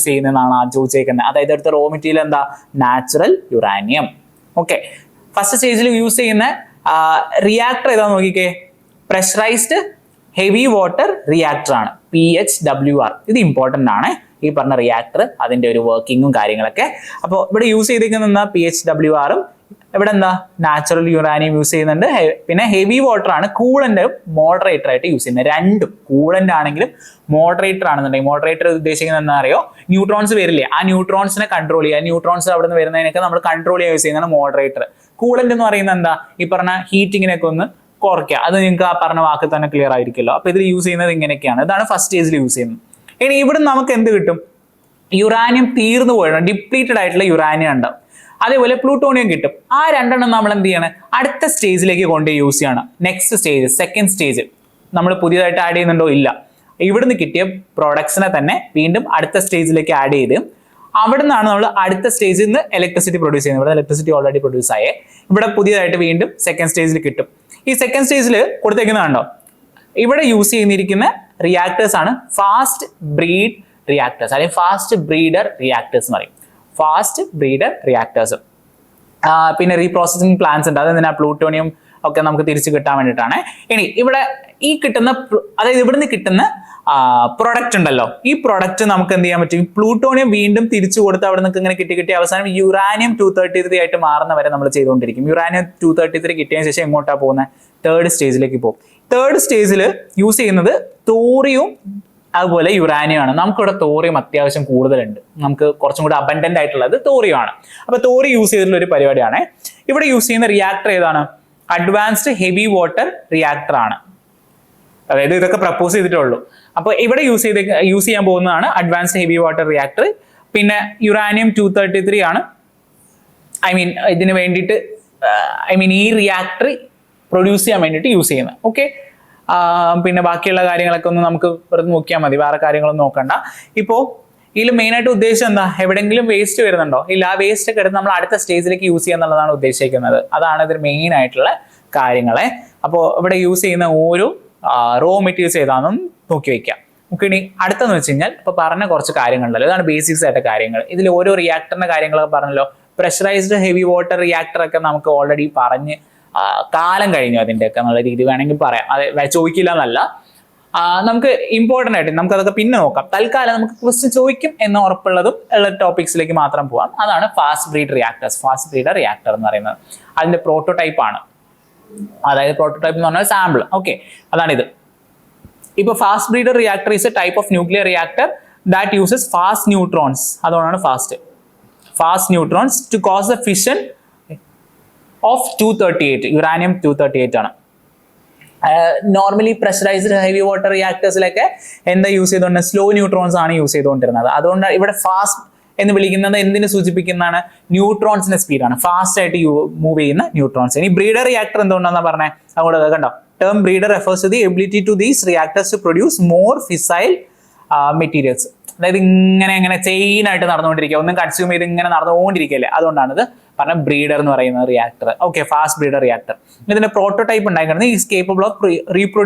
S1: ചെയ്യുന്നതെന്നാണ് ആ ചോദിച്ചേക്കുന്നത്. അതായത് അടുത്ത റോ മെറ്റീരിയൽ എന്താ, നാച്ചുറൽ യുറാനിയം. ഓക്കെ, ഫസ്റ്റ് സ്റ്റേജിൽ യൂസ് ചെയ്യുന്ന റിയാക്ടർ ഏതാ നോക്കിക്കേ, പ്രഷറൈസ്ഡ് ഹെവി വാട്ടർ റിയാക്ടർ ആണ്, PHWR. ഇത് ഇമ്പോർട്ടൻ്റ് ആണ്, ഈ പറഞ്ഞ റിയാക്ടർ, അതിന്റെ ഒരു വർക്കിങ്ങും കാര്യങ്ങളൊക്കെ. അപ്പോൾ ഇവിടെ യൂസ് ചെയ്തിരിക്കുന്ന PHWR-ഉം ഇവിടെ എന്താ നാച്ചുറൽ യുറാനിയം യൂസ് ചെയ്യുന്നുണ്ട്. പിന്നെ ഹെവി വാട്ടർ ആണ്, കൂളന്റ് മോഡറേറ്റർ ആയിട്ട് യൂസ് ചെയ്യുന്നത്. രണ്ടും കൂളന്റ് ആണെങ്കിലും മോഡറേറ്റർ ആണെന്നുണ്ടെങ്കിൽ, മോഡറേറ്റർ ഉദ്ദേശിക്കുന്നത് എന്താ അറിയോ, ന്യൂട്രോൺസ് വരില്ലേ, ആ ന്യൂട്രോൺസിനെ കൺട്രോൾ ചെയ്യുക, ന്യൂട്രോൺസ് അവിടെ നിന്ന് വരുന്നതിനൊക്കെ നമ്മൾ കൺട്രോൾ ചെയ്യാൻ യൂസ് ചെയ്യുന്നതാണ് മോഡറേറ്റർ. കൂളന്റ് എന്ന് പറയുന്നത് എന്താ, ഈ പറഞ്ഞ ഹീറ്റിങ്ങിനൊക്കെ ഒന്ന് കുറയ്ക്കുക. അത് നിങ്ങൾക്ക് ആ പറഞ്ഞ വാക്ക് തന്നെ ക്ലിയർ ആയിരിക്കുമല്ലോ. അപ്പൊ ഇതിൽ യൂസ് ചെയ്യുന്നത് ഇങ്ങനെയൊക്കെയാണ്. ഇതാണ് ഫസ്റ്റ് സ്റ്റേജിൽ യൂസ് ചെയ്യുന്നത്. ഇനി ഇവിടെ നമുക്ക് എന്ത് കിട്ടും, യുറാനിയം തീർന്നു പോയിട്ടുണ്ട്, ഡിപ്ലീറ്റഡ് ആയിട്ടുള്ള യുറാനിയം ഉണ്ടാവും. അതേപോലെ പ്ലൂട്ടോണിയം കിട്ടും. ആ രണ്ടെണ്ണം നമ്മൾ എന്ത് ചെയ്യണം, അടുത്ത സ്റ്റേജിലേക്ക് കൊണ്ട് യൂസ് ചെയ്യണം. നെക്സ്റ്റ് സ്റ്റേജ്, സെക്കൻഡ് സ്റ്റേജ് നമ്മൾ പുതിയതായിട്ട് ആഡ് ചെയ്യുന്നുണ്ടോ, ഇല്ല. ഇവിടുന്ന് കിട്ടിയ പ്രോഡക്ട്സിനെ തന്നെ വീണ്ടും അടുത്ത സ്റ്റേജിലേക്ക് ആഡ് ചെയ്ത് അവിടെ നിന്നാണ് നമ്മൾ അടുത്ത സ്റ്റേജിൽ നിന്ന് ഇലക്ട്രിസിറ്റി പ്രൊഡ്യൂസ് ചെയ്യുന്നത്. ഇവിടെ ഇലക്ട്രിസിറ്റി ഓൾറെഡി പ്രൊഡ്യൂസ് ആയേ, ഇവിടെ പുതിയതായിട്ട് വീണ്ടും സെക്കൻഡ് സ്റ്റേജിൽ കിട്ടും. ഈ സെക്കൻഡ് സ്റ്റേജിൽ കൊടുത്തേക്കുന്നതുണ്ടോ, ഇവിടെ യൂസ് ചെയ്യുന്നിരിക്കുന്ന റിയാക്ടേഴ്സ് ആണ് ഫാസ്റ്റ് ബ്രീഡ് റിയാക്ടേഴ്സ്, അല്ലെങ്കിൽ ഫാസ്റ്റ് ബ്രീഡർ റിയാക്ടേഴ്സ് എന്ന് പറയും. Fast breeder reactors. പിന്നെ റീപ്രോസസിങ് പ്ലാന്റ്സ് ഉണ്ട്, അതെന്തിനാ, പ്ലൂട്ടോണിയം ഒക്കെ നമുക്ക് തിരിച്ചു കിട്ടാൻ വേണ്ടിയിട്ടാണ്. ഇനി ഇവിടെ ഈ കിട്ടുന്ന, അതായത് ഇവിടുന്ന് കിട്ടുന്ന പ്രൊഡക്റ്റ് ഉണ്ടല്ലോ, ഈ പ്രൊഡക്റ്റ് നമുക്ക് എന്ത് ചെയ്യാൻ പറ്റും, പ്ലൂട്ടോണിയം വീണ്ടും തിരിച്ചു കൊടുത്ത് അവിടെ നിന്ന് ഇങ്ങനെ കിട്ടി അവസാനം യുറാനിയം 233 ആയിട്ട് മാറുന്ന വരെ നമ്മൾ ചെയ്തുകൊണ്ടിരിക്കും. യുറാനിയം 233 കിട്ടിയതിന് ശേഷം എങ്ങോട്ടാണ് പോകുന്നത്, 3rd സ്റ്റേജിലേക്ക് പോകും. 3rd സ്റ്റേജിൽ യൂസ് ചെയ്യുന്നത് തോറിയവും അതുപോലെ യുറാനിയം ആണ്. നമുക്കിവിടെ തോറിയം അത്യാവശ്യം കൂടുതലുണ്ട്, നമുക്ക് കുറച്ചും കൂടി അബൻഡന്റ് ആയിട്ടുള്ളത് തോറിയം ആണ്. അപ്പൊ തോറി യൂസ് ചെയ്തിട്ടുള്ള ഒരു പരിപാടിയാണ്. ഇവിടെ യൂസ് ചെയ്യുന്ന റിയാക്ടർ ഏതാണ്, അഡ്വാൻസ്ഡ് ഹെവി വാട്ടർ റിയാക്ടർ ആണ്. അതായത് ഇതൊക്കെ പ്രപ്പോസ് ചെയ്തിട്ടുള്ളൂ. അപ്പൊ ഇവിടെ യൂസ് ചെയ്യാൻ പോകുന്നതാണ് അഡ്വാൻസ്ഡ് ഹെവി വാട്ടർ റിയാക്ടർ. പിന്നെ യുറാനിയം 233 ആണ്, ഇതിന് വേണ്ടിയിട്ട് ഈ റിയാക്ടർ പ്രൊഡ്യൂസ് ചെയ്യാൻ വേണ്ടിയിട്ട് യൂസ് ചെയ്യുന്നത്. ഓക്കെ, പിന്നെ ബാക്കിയുള്ള കാര്യങ്ങളൊക്കെ ഒന്ന് നമുക്ക് വെറുതെ നോക്കിയാൽ മതി, വേറെ കാര്യങ്ങളൊന്നും നോക്കണ്ട. ഇപ്പോൾ ഇതിൽ മെയിനായിട്ട് ഉദ്ദേശം എന്താ, എവിടെയെങ്കിലും വേസ്റ്റ് വരുന്നുണ്ടോ, ഇല്ല, ആ വേസ്റ്റ് ഒക്കെ എടുത്ത് നമ്മൾ അടുത്ത സ്റ്റേജിലേക്ക് യൂസ് ചെയ്യുക എന്നുള്ളതാണ് ഉദ്ദേശിക്കുന്നത്. അതാണ് ഇതിൽ മെയിൻ ആയിട്ടുള്ള കാര്യങ്ങളെ. അപ്പോൾ ഇവിടെ യൂസ് ചെയ്യുന്ന ഓരോ റോ മെറ്റീരിയൽസ് ഏതാണെന്നും നോക്കി വയ്ക്കാം. നമുക്ക് ഇനി അടുത്തെന്ന് വെച്ച് കഴിഞ്ഞാൽ ഇപ്പോൾ പറഞ്ഞ കുറച്ച് കാര്യങ്ങളുണ്ടല്ലോ, ഇതാണ് ബേസിക്സ് ആയിട്ട് കാര്യങ്ങൾ. ഇതിൽ ഓരോ റിയാക്ടറിന്റെ കാര്യങ്ങളൊക്കെ പറഞ്ഞല്ലോ. പ്രഷറൈസ്ഡ് ഹെവി വാട്ടർ റിയാക്ടർ ഒക്കെ നമുക്ക് ഓൾറെഡി പറഞ്ഞ് കാലം കഴിഞ്ഞു അതിൻ്റെയൊക്കെ എന്നുള്ള രീതി വേണമെങ്കിൽ പറയാം. അത് ചോദിക്കില്ല എന്നല്ല, നമുക്ക് ഇമ്പോർട്ടൻ്റ് ആയിട്ട് നമുക്ക് അതൊക്കെ പിന്നെ നോക്കാം. തൽക്കാലം നമുക്ക് ക്വസ്റ്റ്യൻ ചോദിക്കും എന്ന് ഉറപ്പുള്ളതും ഉള്ള ടോപ്പിക്സിലേക്ക് മാത്രം പോകാം. അതാണ് fast breed reactors. Fast breeder reactor എന്ന് പറയുന്നത് അതിന്റെ പ്രോട്ടോടൈപ്പ് ആണ്. അതായത് പ്രോട്ടോടൈപ്പ് എന്ന് പറഞ്ഞാൽ സാമ്പിൾ. ഓക്കെ, അതാണിത്. ഇപ്പൊ fast breeder reactor is a type of nuclear reactor that uses fast neutrons. അതുകൊണ്ടാണ് fast neutrons to cause the fission of 238. Uranium 238 ആണ്. നോർമലി പ്രഷറൈസ്ഡ് ഹെവി വാട്ടർ റിയാക്ടേഴ്സിലൊക്കെ എന്താ യൂസ് ചെയ്തുകൊണ്ട് സ്ലോ ന്യൂട്രോൺസ് ആണ് യൂസ് ചെയ്തുകൊണ്ടിരുന്നത്. അതുകൊണ്ട് ഇവിടെ ഫാസ്റ്റ് എന്ന് വിളിക്കുന്നത് എന്തിനു സൂചിപ്പിക്കുന്നതാണ്? ന്യൂട്രോൺസിന്റെ സ്പീഡാണ്, ഫാസ്റ്റ് ആയിട്ട് മൂവ് ചെയ്യുന്ന ന്യൂട്രോൺസ്. ഇനി ബ്രീഡർ റിയാക്ടർ എന്തുകൊണ്ടാണെന്ന് പറഞ്ഞത് അതുകൊണ്ട് കണ്ടോ, term breeder refers to the ability to these reactors to produce more fissile materials. അതായത് ഇങ്ങനെ ചെയിൻ ആയിട്ട് നടന്നുകൊണ്ടിരിക്കുക, ഒന്നും കൺസ്യൂം ചെയ്ത് ഇങ്ങനെ നടന്നുകൊണ്ടിരിക്കുകയല്ലേ, അതുകൊണ്ടാണ് ഇത് പറഞ്ഞ ബ്രീഡർ എന്ന് പറയുന്ന reactor. Okay, fast breeder reactor. ഇതിന്റെ പ്രോട്ടോടൈപ്പ് ഉണ്ടാക്കുന്നത് is capable of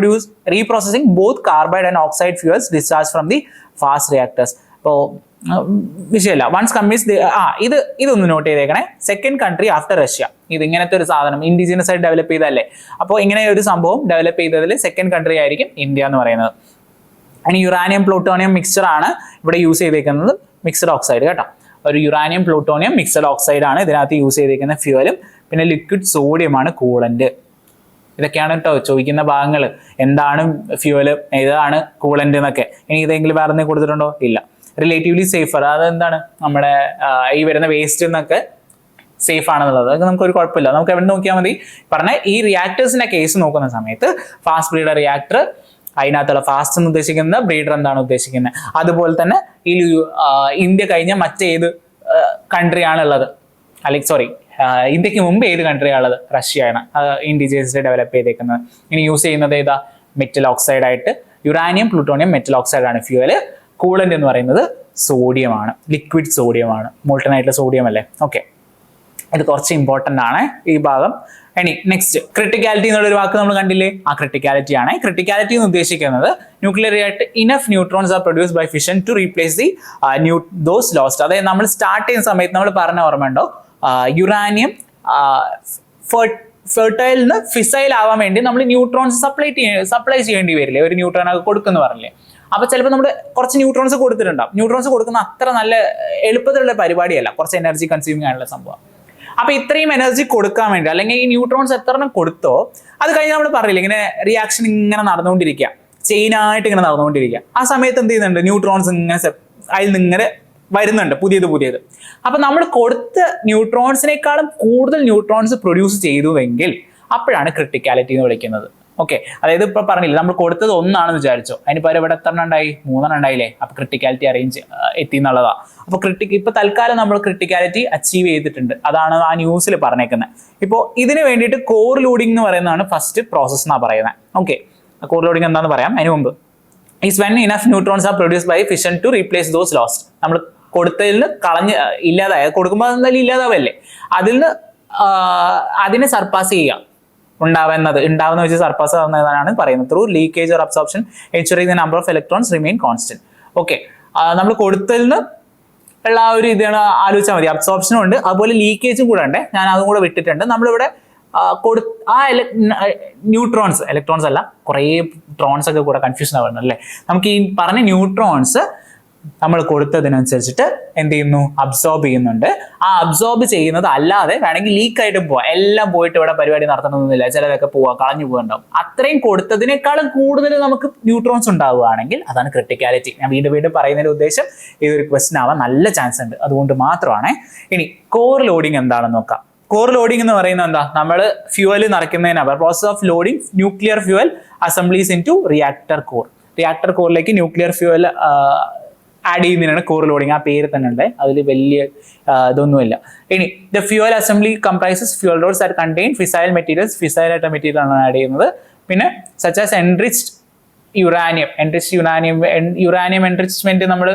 S1: reprocessing both carbide and oxide fuels discharge from the fast reactors. അപ്പോൾ വിഷയമല്ല. വൺസ് കമ്പനീസ് ഇതൊന്ന് നോട്ട് ചെയ്തേക്കണേ. സെക്കൻഡ് കൺട്രി ആഫ്റ്റർ റഷ്യ, ഇത് ഇങ്ങനത്തെ ഒരു സാധനം ഇൻഡിജിനസ് ആയിട്ട് ഡെവലപ്പ് ചെയ്തല്ലേ. അപ്പോൾ ഇങ്ങനെ ഒരു സംഭവം ഡെവലപ്പ് ചെയ്തതിൽ സെക്കൻഡ് കൺട്രി ആയിരിക്കും ഇന്ത്യ എന്ന് പറയുന്നത്. ഇനി യുറാനിയം പ്ലൂട്ടോണിയം മിക്സ്ചർ ആണ് ഇവിടെ യൂസ് ചെയ്തേക്കുന്നത്, മിക്സഡ് ഓക്സൈഡ് കേട്ടോ. ഒരു യുറാനിയം പ്ലൂട്ടോണിയം മിക്സഡ് ഓക്സൈഡ് ആണ് ഇതിനകത്ത് യൂസ് ചെയ്തിരിക്കുന്ന ഫ്യൂവലും. പിന്നെ ലിക്വിഡ് സോഡിയം ആണ് കൂളന്റ്. ഇതൊക്കെയാണ് കേട്ടോ ചോദിക്കുന്ന ഭാഗങ്ങൾ. എന്താണ് ഫ്യൂവല്, ഏതാണ് കൂളന്റ് എന്നൊക്കെ. ഇനി ഇതെങ്കിലും വേറെ എന്തെങ്കിലും കൊടുത്തിട്ടുണ്ടോ? ഇല്ല. റിലേറ്റീവ്ലി സേഫർ, അതെന്താണ് നമ്മുടെ ഈ വരുന്ന വേസ്റ്റ് എന്നൊക്കെ സേഫ് ആണെന്നുള്ളത്, അതൊക്കെ നമുക്കൊരു കുഴപ്പമില്ല. നമുക്ക് എവിടെ നോക്കിയാൽ മതി. പറഞ്ഞ ഈ റിയാക്ടേഴ്സിന്റെ കേസ് നോക്കുന്ന സമയത്ത് ഫാസ്റ്റ് ബ്രീഡർ റിയാക്ടർ, അതിനകത്തുള്ള ഫാസ്റ്റ് എന്ന് ഉദ്ദേശിക്കുന്ന ബ്രീഡർ എന്താണ് ഉദ്ദേശിക്കുന്നത്. അതുപോലെ തന്നെ ഈ ഇന്ത്യ കഴിഞ്ഞ മറ്റേത് കൺട്രി ആണുള്ളത്, അല്ലെങ്കിൽ സോറി ഇന്ത്യക്ക് മുമ്പ് ഏത് കൺട്രിയാണുള്ളത്? റഷ്യയാണ് ഇൻഡിജിനസ് ഡെവലപ്പ് ചെയ്തേക്കുന്നത്. ഇനി യൂസ് ചെയ്യുന്നത് ഏതാ? മെറ്റൽ ഓക്സൈഡ് ആയിട്ട് യുറാനിയം പ്ലൂട്ടോണിയം മെറ്റൽ ഓക്സൈഡ് ആണ് ഫ്യൂവല്. കൂളന്റ് എന്ന് പറയുന്നത് സോഡിയമാണ്, ലിക്വിഡ് സോഡിയമാണ്, മോൾട്ടൺ ആയിട്ടുള്ള സോഡിയം അല്ലേ. ഓക്കെ, ഇത് കുറച്ച് ഇമ്പോർട്ടൻ്റ് ആണ് ഈ ഭാഗം. ഇനി നെക്സ്റ്റ് ക്രിട്ടിക്കാലിറ്റി എന്നുള്ളൊരു വാക്ക് നമ്മൾ കണ്ടില്ലേ, ആ ക്രിട്ടിക്കാലിറ്റി ആണ്. ക്രിട്ടിക്കാലിറ്റി എന്ന് ഉദ്ദേശിക്കുന്നത് nuclear reactor enough neutrons are produce by fission to replace the those lost. അതായത് നമ്മൾ സ്റ്റാർട്ട് ചെയ്യുന്ന സമയത്ത് നമ്മൾ പറഞ്ഞ ഓർമ്മയുണ്ടോ, യുറാനിയം ഫെർട്ടൈലിൽ നിന്ന് ഫിസൈൽ ആവാൻ വേണ്ടി നമ്മൾ ന്യൂട്രോൺസ് സപ്ലൈ ചെയ്യേണ്ടി വരില്ലേ, ഒരു ന്യൂട്രോൺ ഒക്കെ കൊടുക്കുന്നു പറഞ്ഞില്ലേ. അപ്പൊ ചിലപ്പോൾ നമ്മൾ കുറച്ച് ന്യൂട്രോൺസ് കൊടുത്തിട്ടുണ്ടാവും. ന്യൂട്രോൺസ് കൊടുക്കുന്ന അത്ര നല്ല എളുപ്പത്തിലുള്ള പരിപാടിയല്ല, കുറച്ച് എനർജി കൺസ്യൂമിങ് ആയിട്ടുള്ള സംഭവം. അപ്പൊ ഇത്രയും എനർജി കൊടുക്കാൻ വേണ്ടി, അല്ലെങ്കിൽ ഈ ന്യൂട്രോൺസ് എത്രണ്ണം കൊടുത്തോ അത് കഴിഞ്ഞ് നമ്മൾ പറയില്ല, ഇങ്ങനെ റിയാക്ഷൻ ഇങ്ങനെ നടന്നുകൊണ്ടിരിക്കുക, ചെയിനായിട്ട് ഇങ്ങനെ നടന്നുകൊണ്ടിരിക്കുക. ആ സമയത്ത് എന്ത് ചെയ്യുന്നുണ്ട്, ന്യൂട്രോൺസ് ഇങ്ങനെ അതിൽ നിന്ന് ഇങ്ങനെ വരുന്നുണ്ട് പുതിയത്. അപ്പൊ നമ്മൾ കൊടുത്ത ന്യൂട്രോൺസിനേക്കാളും കൂടുതൽ ന്യൂട്രോൺസ് പ്രൊഡ്യൂസ് ചെയ്തുവെങ്കിൽ അപ്പോഴാണ് ക്രിട്ടിക്കാലിറ്റി എന്ന് വിളിക്കുന്നത്. ഓക്കെ, അതായത് ഇപ്പൊ പറഞ്ഞില്ല, നമ്മൾ കൊടുത്തത് ഒന്നാണെന്ന് വിചാരിച്ചോ, അതിന് പകരം ഇവിടെ എത്ര ഉണ്ടായി? 3 ഉണ്ടായില്ലേ. അപ്പൊ ക്രിട്ടിക്കാലിറ്റി എത്തി എന്നുള്ളതാ. അപ്പൊ ഇപ്പൊ തൽക്കാലം നമ്മൾ ക്രിട്ടിക്കാലിറ്റി അച്ചീവ് ചെയ്തിട്ടുണ്ട്, അതാണ് ആ ന്യൂസിൽ പറഞ്ഞേക്കുന്നത്. ഇപ്പോൾ ഇതിന് വേണ്ടിയിട്ട് കോർ ലോഡിംഗ് എന്ന് പറയുന്നതാണ് ഫസ്റ്റ് പ്രോസസ് എന്നാണ് പറയുന്നത്. ഓക്കെ, കോർ ലോഡിംഗ് എന്താണെന്ന് പറയാം. അതിന് മുമ്പ് is when enough neutrons are produce by fission to replace those lost. നമ്മൾ കൊടുത്തതിൽ നിന്ന് ഇല്ലാതായ, കൊടുക്കുമ്പോൾ എന്തായാലും ഇല്ലാതാവല്ലേ, അതിനെ സർപ്പാസ് ചെയ്യുക, ഉണ്ടാവുന്ന വെച്ച് സർപ്പാസ് ആവുന്നതാണ് പറയുന്നത്. Through leakage or absorption ensuring the number of electrons remain constant. Okay, നമ്മൾ കൊടുത്തതിൽ നിന്ന് ഉള്ള ആ ഒരു ഇതാണ് ആലോചിച്ചാൽ മതി. അബ്സോർപ്ഷനും ഉണ്ട്, അതുപോലെ ലീക്കേജും കൂടെ ഉണ്ട്. ഞാൻ അതും കൂടെ വിട്ടിട്ടുണ്ട്. നമ്മളിവിടെ ഇലക്ട്രോൺസ് അല്ല, കുറേ ട്രോൺസ് ഒക്കെ കൂടെ കൺഫ്യൂഷൻ ആവുന്നുണ്ട് അല്ലേ. നമുക്ക് ഈ പറഞ്ഞ ന്യൂട്രോൺസ് നമ്മൾ കൊടുത്തതിനനുസരിച്ചിട്ട് എന്ത് ചെയ്യുന്നു, അബ്സോർബ് ചെയ്യുന്നുണ്ട്. ആ അബ്സോർബ് ചെയ്യുന്നത് അല്ലാതെ വേണമെങ്കിൽ ലീക്ക് ആയിട്ട് പോവാം, എല്ലാം പോയിട്ട് ഇവിടെ പരിപാടി നടത്തണമെന്നില്ല, ചിലതൊക്കെ പോവാം, കളഞ്ഞു പോകാണ്ടാവും. അത്രയും കൊടുത്തതിനേക്കാളും കൂടുതൽ നമുക്ക് ന്യൂട്രോൺസ് ഉണ്ടാവുകയാണെങ്കിൽ അതാണ് ക്രിട്ടിക്കാലിറ്റി. ഞാൻ വീണ്ടും പറയുന്നതിന്റെ ഉദ്ദേശം ഇതൊരു ക്വസ്റ്റ്യൻ ആവാൻ നല്ല ചാൻസ് ഉണ്ട്, അതുകൊണ്ട് മാത്രമാണ്. ഇനി കോർ ലോഡിംഗ് എന്താണെന്ന് നോക്കാം. കോർ ലോഡിംഗ് എന്ന് പറയുന്നത് എന്താ, നമ്മൾ ഫ്യൂവൽ നിറയ്ക്കുന്നതിനാണ് process of loading nuclear fuel assemblies into reactor core. Reactor കോറിലേക്ക് ന്യൂക്ലിയർ ഫ്യൂവൽ ആഡ് ചെയ്യുന്നതിനാണ് കോർ ലോഡിംഗ്. ആ പേര് തന്നെ ഉണ്ട്, അതിൽ വലിയ ഇതൊന്നുമില്ല. ഇനി the fuel assembly comprises fuel rods are contain fissile materials. Fissile ആയിട്ട് മെറ്റീരിയൽ ആണ് ആഡ് ചെയ്യുന്നത്. പിന്നെ such as enriched uranium enrichment നമ്മൾ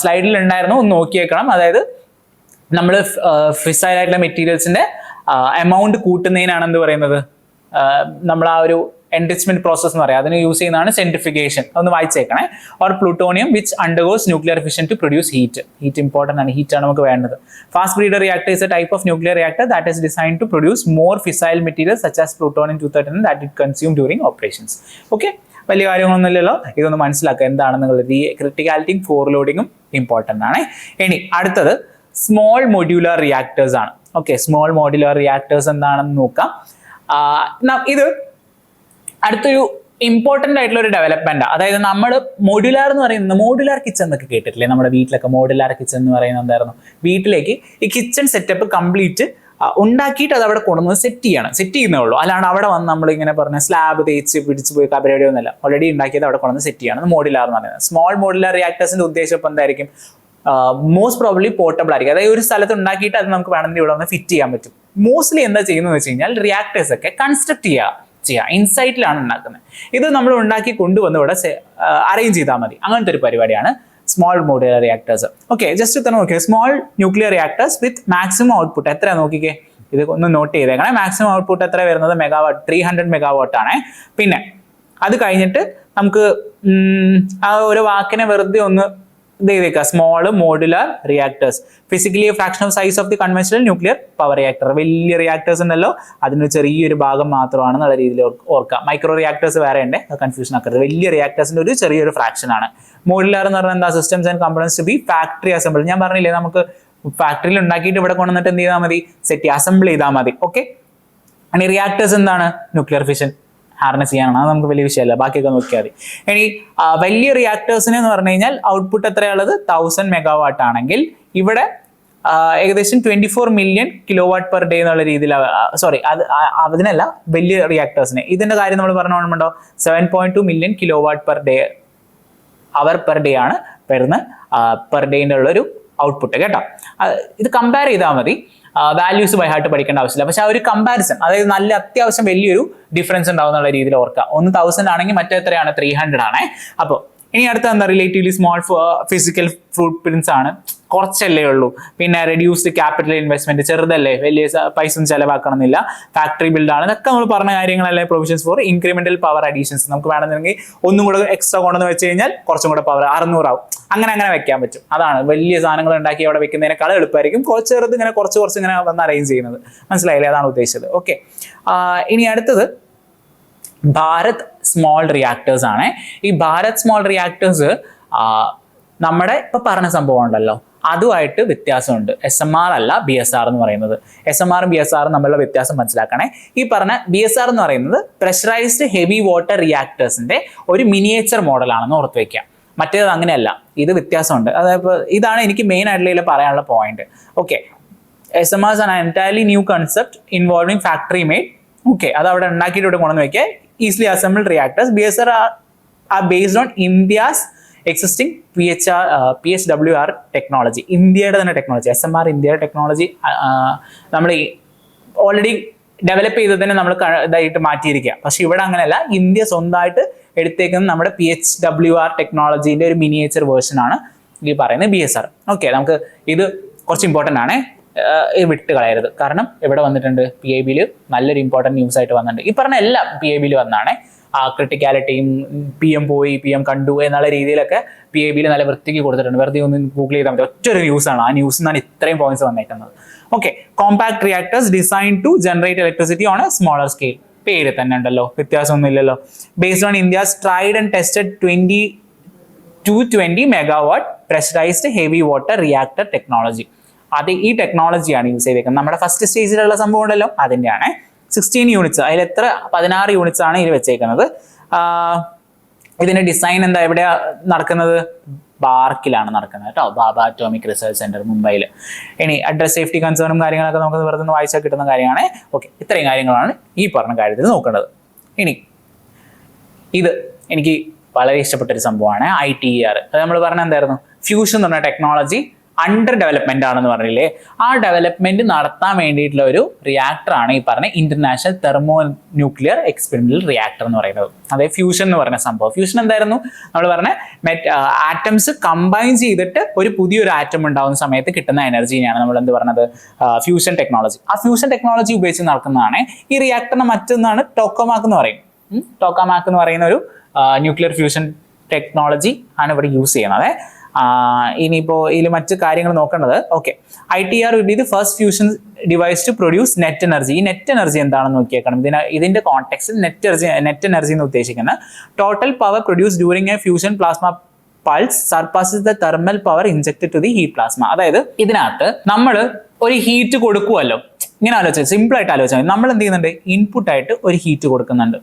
S1: സ്ലൈഡിൽ ഉണ്ടായിരുന്നു, ഒന്ന് നോക്കിയേക്കണം. അതായത് നമ്മൾ ഫിസൈൽ ആയിട്ടുള്ള മെറ്റീരിയൽസിന്റെ എമൗണ്ട് കൂട്ടുന്നതിനാണ് എന്ത് പറയുന്നത്, നമ്മൾ ആ ഒരു എൻറിച്ച്മെന്റ് പ്രോസസ് എന്ന് പറയാം. അതിന് യൂസ് ചെയ്യുന്നതാണ് സെൻട്രിഫിക്കേഷൻ. അതൊന്ന് വായിച്ചേക്കണേ. Or plutonium which undergoes nuclear fission to produce heat. Heat important ആണ്, ഹീറ്റ് ആണ് നമുക്ക് വേണ്ടത്. Fast breeder reactor is a type of nuclear reactor that is design to produce more fissile material such as plutonium 239 that it consume during operations. Okay, വലിയ കാര്യങ്ങളൊന്നുമില്ലല്ലോ, ഇതൊന്ന് മനസ്സിലാക്കുക എന്താണെന്നുള്ളത്. ക്രിട്ടിക്കാലിറ്റിയും four ലോഡിങ്ങും important ആണ്. ഇനി അടുത്തത് സ്മോൾ മൊഡ്യൂലർ റിയാക്ടേഴ്സ് ആണ്. ഓക്കെ, സ്മോൾ മോഡുലാർ റിയാക്ടേഴ്സ് എന്താണെന്ന് നോക്കാം. ഇത് അടുത്തൊരു ഇമ്പോർട്ടൻ്റ് ആയിട്ടുള്ള ഒരു ഡെവലപ്മെന്റ്. അതായത് നമ്മൾ മോഡുലാർ എന്ന് പറയുന്നത്, മോഡുലാർ കിച്ചൺ എന്നൊക്കെ കേട്ടിട്ടില്ലേ നമ്മുടെ വീട്ടിലൊക്കെ. മോഡുലാർ കിച്ചൺ എന്ന് പറയുന്നത് എന്തായിരുന്നു, വീട്ടിലേക്ക് ഈ കിച്ചൺ സെറ്റപ്പ് കംപ്ലീറ്റ് ഉണ്ടാക്കിയിട്ട് അത് അവിടെ കൊണ്ടുവന്ന് സെറ്റ് ചെയ്യുന്നേ ഉള്ളൂ. അല്ലാണ്ട് അവിടെ വന്ന് നമ്മൾ ഇങ്ങനെ പറഞ്ഞ സ്ലാബ് തേച്ച് പിടിച്ച് പോയി പരിപാടിയൊന്നുമില്ല. ഓൾറെഡി ഉണ്ടാക്കിയത് അവിടെ കൊണ്ടുവന്ന് സെറ്റ് ചെയ്യണം. മോഡുലാർ എന്ന് പറയുന്നത് സ്മോൾ മോഡുലാർ റിയാക്ടേഴ്സിന്റെ ഉദ്ദേശം ഇപ്പം എന്തായിരിക്കും? മോസ്റ്റ് പ്രോബ്ലി പോർട്ടബിൾ ആയിരിക്കും. അതായത് ഒരു സ്ഥലത്ത് ഉണ്ടാക്കിയിട്ട് അത് നമുക്ക് വേണമെങ്കിൽ ഇവിടെ വന്ന് ഫിറ്റ് ചെയ്യാൻ പറ്റും. മോസ്റ്റ്ലി എന്താ ചെയ്യുന്നത് വെച്ച് കഴിഞ്ഞാൽ റിയാക്ടേഴ്സ് ഒക്കെ കൺസ്ട്രക്ട് ചെയ്യുക ഇൻസൈറ്റിലാണ് ഉണ്ടാക്കുന്നത്. ഇത് നമ്മൾ ഉണ്ടാക്കി കൊണ്ടുവന്ന് ഇവിടെ അറേഞ്ച് ചെയ്താൽ മതി. അങ്ങനത്തെ ഒരു പരിപാടിയാണ് small modular reactors. Okay, just തന്നെ നോക്കിയേ. സ്മോൾ ന്യൂക്ലിയർ റിയാക്ടേഴ്സ് വിത്ത് മാക്സിമം ഔട്ട്പുട്ട് എത്ര നോക്കിക്കേ. ഇത് ഒന്ന് നോട്ട് ചെയ്തേക്കണേ. മാക്സിമം ഔട്ട്പുട്ട് എത്ര വരുന്നത്? മെഗാവാട്ട്, 300 മെഗാവാട്ട് ആണ്. പിന്നെ അത് കഴിഞ്ഞിട്ട് നമുക്ക് ആ ഒരു വാക്കിനെ വെറുതെ ഒന്ന് ഇതേക്കാം. Small modular reactors physically fraction of size of the conventional nuclear power reactor. വലിയ റിയാക്ടേഴ്സ് ഉണ്ടല്ലോ, അതിന് ചെറിയൊരു ഭാഗം മാത്രമാണെന്നുള്ള രീതിയിൽ ഓർക്കാം. മൈക്രോ റിയാക്ടേഴ്സ് വേറെ ഉണ്ട്, കൺഫ്യൂഷൻ ആക്കരുത്. വലിയ റിയാക്ടേഴ്സിന്റെ ഒരു ചെറിയൊരു ഫ്രാക്ഷൻ ആണ്. മോഡുലാർ എന്ന് പറഞ്ഞാൽ എന്താ? Systems and components to be factory assemble. ഞാൻ പറഞ്ഞില്ലേ, നമുക്ക് ഫാക്ടറിയിൽ ഉണ്ടാക്കിയിട്ട് ഇവിടെ കൊണ്ടുവന്നിട്ട് എന്ത് ചെയ്താൽ മതി? സെറ്റ് അസംബിൾ ചെയ്താൽ മതി. ഓക്കെ, ഇനി റിയാക്ടേഴ്സ് എന്താണ്? ന്യൂക്ലിയർ ഫിഷൻ ഹാർനസ് ചെയ്യാനാണ്. അത് നമുക്ക് വലിയ വിഷയമല്ല, ബാക്കിയൊക്കെ നോക്കിയാൽ മതി. ഇനി വലിയ റിയാക്ടേഴ്സിന് എന്ന് പറഞ്ഞു കഴിഞ്ഞാൽ ഔട്ട്പുട്ട് എത്രയുള്ളത്? 1000 മെഗാവാട്ട് ആണെങ്കിൽ ഇവിടെ ഏകദേശം 24 million kilo watt per day എന്നുള്ള രീതിയിൽ, സോറി അതിനല്ല, വലിയ റിയാക്ടേഴ്സിന്. ഇതിന്റെ കാര്യം നമ്മൾ പറഞ്ഞ ഓർമ്മയുണ്ടോ? 7.2 million kilo watt per day per day ആണ് വരുന്ന പെർ ഡേന്റെ ഉള്ളൊരു ഔട്ട്പുട്ട് കേട്ടോ. ഇത് കമ്പയർ ചെയ്താൽ മതി. വാല്യൂസ് ബൈ ഹാർട്ട് പഠിക്കേണ്ട ആവശ്യമില്ല. പക്ഷെ ആ ഒരു കമ്പാരിസൺ, അതായത് നല്ല അത്യാവശ്യം വലിയൊരു ഡിഫറൻസ് ഉണ്ടാവുന്നുള്ള രീതിയിൽ ഓർക്കുക. ഒന്ന് 1000 ആണെങ്കിൽ മറ്റെത്രയാണ്? 300 ആണ്. അപ്പോൾ ഇനി അടുത്ത എന്താ? റിലേറ്റീവ്ലി സ്മോൾ ഫിസിക്കൽ ഫുട് പ്രിന്റ്സ് ആണ്. കുറച്ചല്ലേ ഉള്ളൂ. പിന്നെ റെഡ്യൂസ്ഡ് ക്യാപിറ്റൽ ഇൻവെസ്റ്റ്മെന്റ്, ചെറുതല്ലേ, വലിയ പൈസ ഒന്നും ചെലവാക്കണമെന്നില്ല. ഫാക്ടറി ബിൽഡ് ആണ്. ഇതൊക്കെ നമ്മൾ പറഞ്ഞ കാര്യങ്ങളല്ലേ. Provisions for incremental power additions. നമുക്ക് വേണമെന്നുണ്ടെങ്കിൽ ഒന്നും കൂടെ എക്സ്ട്രാ കൊണ്ടുവന്ന് വെച്ച് കഴിഞ്ഞാൽ കുറച്ചും കൂടെ പവർ 600 ആവും. അങ്ങനെ വെക്കാൻ പറ്റും. അതാണ് വലിയ സാധനങ്ങൾ ഉണ്ടാക്കി അവിടെ വെക്കുന്നതിനേക്കാൾ എളുപ്പമായിരിക്കും ചെറുത് ഇങ്ങനെ കുറച്ച് ഇങ്ങനെ വന്ന് അറേഞ്ച് ചെയ്യുന്നത്. മനസ്സിലായില്ലേ? അതാണ് ഉദ്ദേശിച്ചത്. ഓക്കെ, ഇനി അടുത്തത് ഭാരത് സ്മോൾ റിയാക്ടേഴ്സ് ആണ്. ഈ ഭാരത് സ്മോൾ റിയാക്ടേഴ്സ് നമ്മുടെ ഇപ്പൊ പറഞ്ഞ സംഭവം ഉണ്ടല്ലോ, അതുമായിട്ട് വ്യത്യാസമുണ്ട്. SMR അല്ല, BSR എന്ന് പറയുന്നത്. SMR BSR തമ്മിലുള്ള വ്യത്യാസം മനസ്സിലാക്കണേ. ഈ പറഞ്ഞ BSR എന്ന് പറയുന്നത് പ്രഷറൈസ്ഡ് ഹെവി വാട്ടർ റിയാക്ടേഴ്സിന്റെ ഒരു മിനിയേച്ചർ മോഡലാണെന്ന് ഓർത്ത് വെക്കാം. മറ്റേത് അങ്ങനെയല്ല, ഇത് വ്യത്യാസമുണ്ട്. അതായത് ഇതാണ് എനിക്ക് മെയിൻ ആയിട്ടുള്ള പറയാനുള്ള point. Okay, SMR is an entirely new concept involving factory made. Okay, അത് അവിടെ ഉണ്ടാക്കിയിട്ട് ഇവിടെ കൊണ്ടുവന്ന് വെക്കുക. Easily assembled reactors. BSR are based on India's existing PHWR technology. ഇന്ത്യയുടെ തന്നെ ടെക്നോളജി. SMR ഇന്ത്യയുടെ ടെക്നോളജി നമ്മൾ ഓൾറെഡി ഡെവലപ്പ് ചെയ്തതിനെ നമ്മൾ ഇതായിട്ട് മാറ്റിയിരിക്കുക. പക്ഷെ ഇവിടെ അങ്ങനെയല്ല, ഇന്ത്യ സ്വന്തമായിട്ട് എടുത്തേക്കുന്ന നമ്മുടെ PHWR ടെക്നോളജീൻ്റെ ഒരു മിനിയേച്ചർ വേർഷൻ ആണ് ഈ പറയുന്നത് BSR. ഓക്കെ, നമുക്ക് ഇത് കുറച്ച് ഇമ്പോർട്ടൻ്റ് ആണ്, വിട്ട് കളയരുത്. കാരണം ഇവിടെ വന്നിട്ടുണ്ട് PIBയിൽ നല്ലൊരു ഇമ്പോർട്ടൻറ്റ് ന്യൂസ് ആയിട്ട് വന്നിട്ടുണ്ട്. ഈ പറഞ്ഞ എല്ലാം PIBയിൽ വന്നാണ്. ക്രിട്ടിക്കാലിറ്റിയും PM പോയി PM കണ്ടു എന്നുള്ള രീതിയിലൊക്കെ PIBയിൽ നല്ല വൃത്തിക്ക് കൊടുത്തിട്ടുണ്ട്. വെറുതെ ഒന്ന് ഗൂഗിൾ ചെയ്താൽ മതി. ഒറ്റൊരു ന്യൂസാണ്. ആ ന്യൂസിൽ നിന്നാണ് ഇത്രയും പോയിന്റ്സ് വന്നേക്കുന്നത്. Okay, compact reactors design to generate electricity on a smaller scale. പേര് തന്നെ ഉണ്ടല്ലോ, വ്യത്യാസമൊന്നും ഇല്ലല്ലോ. Based on India's tried and tested 220 megawatt pressurised heavy water reactor technology. അത് ഈ ടെക്നോളജിയാണ് യൂസ് ചെയ്തേക്കുന്നത്. നമ്മുടെ ഫസ്റ്റ് സ്റ്റേജിലുള്ള സംഭവം ഉണ്ടല്ലോ, അതിൻ്റെയാണ്. 16 യൂണിറ്റ്സ്, അതിൽ എത്ര 16 യൂണിറ്റ്സ് ആണ് ഇതിൽ വെച്ചേക്കുന്നത്. ഇതിന്റെ ഡിസൈൻ എന്താ എവിടെയാ നടക്കുന്നത്? ബാർക്കിലാണ് നടക്കുന്നത് കേട്ടോ. ബാബ അറ്റോമിക് റിസർച്ച് സെന്റർ, മുംബൈയിൽ. ഇനി അഡ്രസ് സേഫ്റ്റി കൺസേണും കാര്യങ്ങളൊക്കെ നമുക്ക് വെറുതെ ഒന്ന് വായിച്ചാൽ കിട്ടുന്ന കാര്യമാണ്. ഓക്കെ, ഇത്രയും കാര്യങ്ങളാണ് ഈ പറഞ്ഞ കാര്യത്തിൽ നോക്കേണ്ടത്. ഇനി ഇത് എനിക്ക് വളരെ ഇഷ്ടപ്പെട്ടൊരു സംഭവമാണ് ITER. അത് നമ്മൾ പറഞ്ഞ എന്തായിരുന്നു? ഫ്യൂഷൻ എന്ന് പറഞ്ഞ ടെക്നോളജി അണ്ടർ ഡെവലപ്മെന്റ് ആണെന്ന് പറഞ്ഞില്ലേ. ആ ഡെവലപ്മെന്റ് നടത്താൻ വേണ്ടിയിട്ടുള്ള ഒരു റിയാക്ടറാണ് ഈ പറഞ്ഞ international thermo nuclear experimental reactor എന്ന് പറയുന്നത്. അതായത് ഫ്യൂഷൻ എന്ന് പറഞ്ഞ സംഭവം. ഫ്യൂഷൻ എന്തായിരുന്നു? നമ്മൾ പറഞ്ഞ ആറ്റംസ് കമ്പൈൻ ചെയ്തിട്ട് ഒരു പുതിയൊരു ആറ്റം ഉണ്ടാകുന്ന സമയത്ത് കിട്ടുന്ന എനർജീനെയാണ് നമ്മൾ എന്ത് പറഞ്ഞത്? Fusion technology. ആ ഫ്യൂഷൻ ടെക്നോളജി ഉപയോഗിച്ച് നടക്കുന്നതാണ് ഈ റിയാക്ടറിന്. മറ്റൊന്നാണ് ടോക്കമാക്ക് എന്ന് പറയും. ടോക്കമാക്ക് എന്ന് പറയുന്ന ഒരു ന്യൂക്ലിയർ ഫ്യൂഷൻ ടെക്നോളജി ആണ് ഇവിടെ യൂസ് ചെയ്യുന്നത്. ഇനിയിപ്പോൾ ഇതിൽ മറ്റു കാര്യങ്ങൾ നോക്കേണ്ടത്. Okay, ITER will be the first fusion device to produce net energy. ഈ നെറ്റ് എനർജി എന്താണെന്ന് നോക്കിയേക്കണം. ഇതിന്റെ കോണ്ടെക്സ്റ്റിൽ നെറ്റ് എനർജി എന്ന് ഉദ്ദേശിക്കുന്ന total power produce during a fusion plasma pulse surpasses the thermal power injected to the heat plasma. അതായത് ഇതിനകത്ത് നമ്മൾ ഒരു ഹീറ്റ് കൊടുക്കുമല്ലോ. ഇങ്ങനെ ആലോചിച്ചാൽ, സിമ്പിൾ ആയിട്ട് ആലോചിച്ചാൽ നമ്മൾ എന്ത് ചെയ്യുന്നുണ്ട്? ഇൻപുട്ടായിട്ട് ഒരു ഹീറ്റ് കൊടുക്കുന്നുണ്ട്.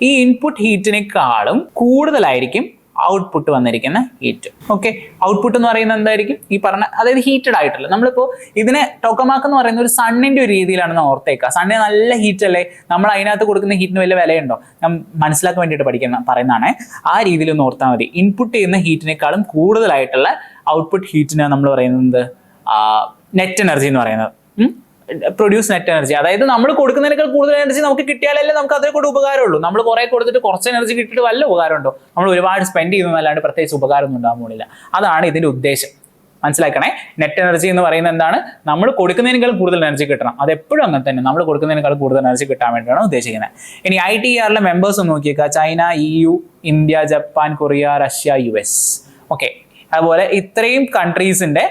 S1: ഈ ഇൻപുട്ട് ഹീറ്റിനേക്കാളും കൂടുതലായിരിക്കും ഔട്ട്പുട്ട് വന്നിരിക്കുന്ന ഹീറ്റ്. ഓക്കെ, ഔട്ട്പുട്ട് എന്ന് പറയുന്നത് എന്തായിരിക്കും? ഈ പറഞ്ഞ അതായത് ഹീറ്റഡ് ആയിട്ടുള്ള, നമ്മളിപ്പോൾ ഇതിനെ ടോക്കമാക്ക് എന്ന് പറയുന്ന ഒരു സണ്ണിന്റെ ഒരു രീതിയിലാണെന്ന് ഓർത്തേക്കുക. സണ്ണിന് നല്ല ഹീറ്റ് അല്ലേ, നമ്മൾ അതിനകത്ത് കൊടുക്കുന്ന ഹീറ്റിന് വലിയ വിലയുണ്ടോ? ഞാൻ മനസ്സിലാക്കാൻ വേണ്ടിയിട്ട് പറയുന്നതാണ്. ആ രീതിയിൽ ഒന്ന് ഓർത്താൽ മതി. ഇൻപുട്ട് ചെയ്യുന്ന ഹീറ്റിനേക്കാളും കൂടുതലായിട്ടുള്ള ഔട്ട്പുട്ട് ഹീറ്റിനെ നമ്മൾ പറയുന്നത് നെറ്റ് എനർജി എന്ന് പറയുന്നത്. പ്രൊഡ്യൂസ് നെറ്റ് എനർജി, അതായത് നമ്മൾ കൊടുക്കുന്നതിനേക്കാൾ കൂടുതൽ എനർജി നമുക്ക് കിട്ടിയാലല്ലേ നമുക്ക് അതിനെ കൂടെ ഉപകാരമുള്ളൂ. നമ്മൾ കുറെ കൊടുത്തിട്ട് കുറച്ച് എനർജി കിട്ടിയിട്ട് വല്ല ഉപകാരമുണ്ടോ? നമ്മൾ ഒരുപാട് സ്പെൻഡ് ചെയ്യുന്നതല്ലാണ്ട് പ്രത്യേകിച്ച് ഉപകാരമൊന്നും ഉണ്ടാകാൻ പോകുന്നില്ല. അതാണ് ഇതിന്റെ ഉദ്ദേശം. മനസ്സിലാക്കണേ. നെറ്റ് എനർജി എന്ന് പറയുന്നത് എന്താണ്? നമ്മൾ കൊടുക്കുന്നതിനേക്കാൾ കൂടുതൽ എനർജി കിട്ടണം. അത് എപ്പോഴും അങ്ങനെ തന്നെ, നമ്മൾ കൊടുക്കുന്നതിനേക്കാൾ കൂടുതൽ എനർജി കിട്ടാൻ വേണ്ടിയാണ് ഉദ്ദേശിക്കുന്നത്. ഇനി ITERലെ മെമ്പേഴ്സ് ഒന്ന് നോക്കിയേക്കുക. China, EU, India, Japan, Korea, Russia, US. Okay, അതുപോലെ ഇത്രയും കൺട്രീസിന്റെ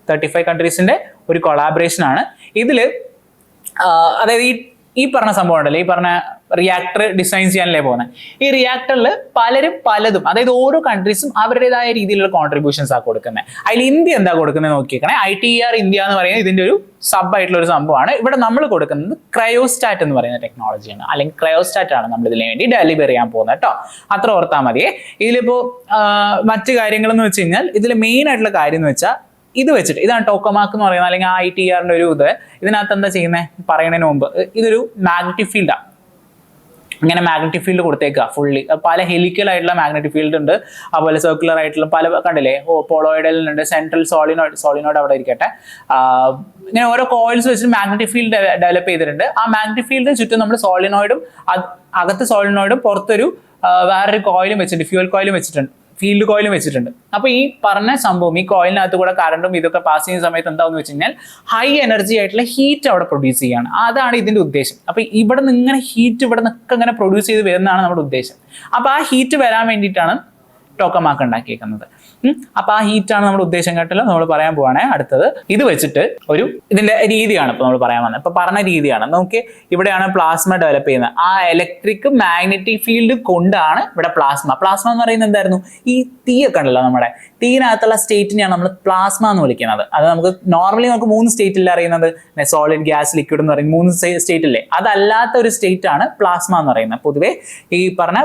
S1: 35 കൺട്രീസിന്റെ ഒരു കൊളാബറേഷൻ ആണ് ഇതില്. അതായത് ഈ പറഞ്ഞ സംഭവം ഉണ്ടല്ലോ, ഈ പറഞ്ഞ റിയാക്ടർ ഡിസൈൻ ചെയ്യാനല്ലേ പോകുന്നത്. ഈ റിയാക്ടറിൽ പലതും, അതായത് ഓരോ കൺട്രീസും അവരുടേതായ രീതിയിലുള്ള കോൺട്രിബ്യൂഷൻസ് ആ കൊടുക്കുന്നത്. അതിൽ ഇന്ത്യ എന്താ കൊടുക്കുന്നത് നോക്കിയേക്കണേ. ITER ഇന്ത്യ എന്ന് പറയുന്നത് ഇതിന്റെ ഒരു സബ് ആയിട്ടുള്ള ഒരു സംഭവമാണ്. ഇവിടെ നമ്മൾ കൊടുക്കുന്നത് ക്രയോസ്റ്റാറ്റ് എന്ന് പറയുന്ന ടെക്നോളജിയാണ്, അല്ലെങ്കിൽ ക്രയോസ്റ്റാറ്റ് ആണ് നമ്മൾ ഇതിനു വേണ്ടി ഡെലിവർ ചെയ്യാൻ പോകുന്നത് കേട്ടോ. അത്ര ഓർത്താൽ മതിയേ. ഇതിലിപ്പോ മറ്റു കാര്യങ്ങൾ എന്ന് വെച്ച് കഴിഞ്ഞാൽ ഇതിൽ മെയിൻ ആയിട്ടുള്ള കാര്യം എന്ന് വെച്ചാൽ ഇത് വെച്ചിട്ട്, ഇതാണ് ടോക്കമാക്ക് എന്ന് പറയുന്നത്, അല്ലെങ്കിൽ ITERന്റെ ഒരു ഇതിനകത്ത് എന്താ ചെയ്യുന്നത് പറയണതിന് മുമ്പ്, ഇതൊരു മാഗ്നറ്റിക് ഫീൽഡാണ്. ഇങ്ങനെ മാഗ്നറ്റിക് ഫീൽഡ് കൊടുത്തേക്കുക ഫുള്ളി. പല ഹെലിക്കൽ ആയിട്ടുള്ള മാഗ്നറ്റിക് ഫീൽഡ് ഉണ്ട്, അതുപോലെ സർക്കുലർ ആയിട്ടുള്ള പല കണ്ടില്ലേ, പോളോയിഡലുണ്ട്, സെൻട്രൽ സോളിനോയിഡ് അവിടെ ഇരിക്കട്ടെ. ഇങ്ങനെ ഓരോ കോയിൽസ് വെച്ചിട്ട് മാഗ്നറ്റിക് ഫീൽഡ് ഡെവലപ്പ് ചെയ്തിട്ടുണ്ട്. ആ മാഗ്നറ്റിക് ഫീൽഡിന് ചുറ്റും നമ്മൾ സോളിനോയിഡും അകത്ത് സോളിനോയിഡും പുറത്തൊരു വേറൊരു കോയിലും വെച്ചിട്ടുണ്ട്, ഫ്യൂൽ കോയിലും വെച്ചിട്ടുണ്ട്, ഫീൽഡ് കോയിലും വെച്ചിട്ടുണ്ട്. അപ്പൊ ഈ പറഞ്ഞ സംഭവം, ഈ കോയിലിനകത്ത് കൂടെ കറണ്ടും ഇതൊക്കെ പാസ് ചെയ്യുന്ന സമയത്ത് എന്താണെന്ന് വെച്ച് കഴിഞ്ഞാൽ ഹൈ എനർജി ആയിട്ടുള്ള ഹീറ്റ് അവിടെ പ്രൊഡ്യൂസ് ചെയ്യാണ്. അതാണ് ഇതിന്റെ ഉദ്ദേശം. അപ്പൊ ഇവിടെ നിന്ന് ഇങ്ങനെ ഹീറ്റ് ഇവിടെ നിന്നൊക്കെ ഇങ്ങനെ പ്രൊഡ്യൂസ് ചെയ്ത് വരുന്നതാണ് നമ്മുടെ ഉദ്ദേശം. അപ്പൊ ആ ഹീറ്റ് വരാൻ വേണ്ടിയിട്ടാണ് ടോക്കമാക്ക് ഉണ്ടാക്കിയേക്കുന്നത്. അപ്പൊ ആ ഹീറ്റാണ് നമ്മുടെ ഉദ്ദേശം കേട്ടല്ലോ. നമ്മൾ പറയാൻ പോവാണേ അടുത്തത്. ഇത് വെച്ചിട്ട് ഇതിന്റെ രീതിയാണ് ഇപ്പൊ നമ്മൾ പറയാൻ വന്നത്. ഇപ്പൊ പറഞ്ഞ രീതിയാണ്. നോക്കി, ഇവിടെയാണ് പ്ലാസ്മ ഡെവലപ്പ് ചെയ്യുന്നത്. ആ ഇലക്ട്രിക് മാഗ്നറ്റിക് ഫീൽഡ് കൊണ്ടാണ് ഇവിടെ പ്ലാസ്മ എന്ന് പറയുന്നത് എന്തായിരുന്നു? ഈ തീയൊക്കെ ഉണ്ടല്ലോ, നമ്മുടെ തീയിനകത്തുള്ള സ്റ്റേറ്റിനെയാണ് നമ്മൾ പ്ലാസ്മ എന്ന് വിളിക്കുന്നത്. അത് നമുക്ക് നോർമലി നമുക്ക് 3 സ്റ്റേറ്റിൽ അറിയുന്നത്, സോളിഡ്, ഗ്യാസ്, ലിക്വിഡ് എന്ന് പറയും 3 സ്റ്റേറ്റ് അല്ലേ. അതല്ലാത്ത ഒരു സ്റ്റേറ്റ് ആണ് പ്ലാസ്മ എന്ന് പറയുന്നത്. പൊതുവെ ഈ പറഞ്ഞ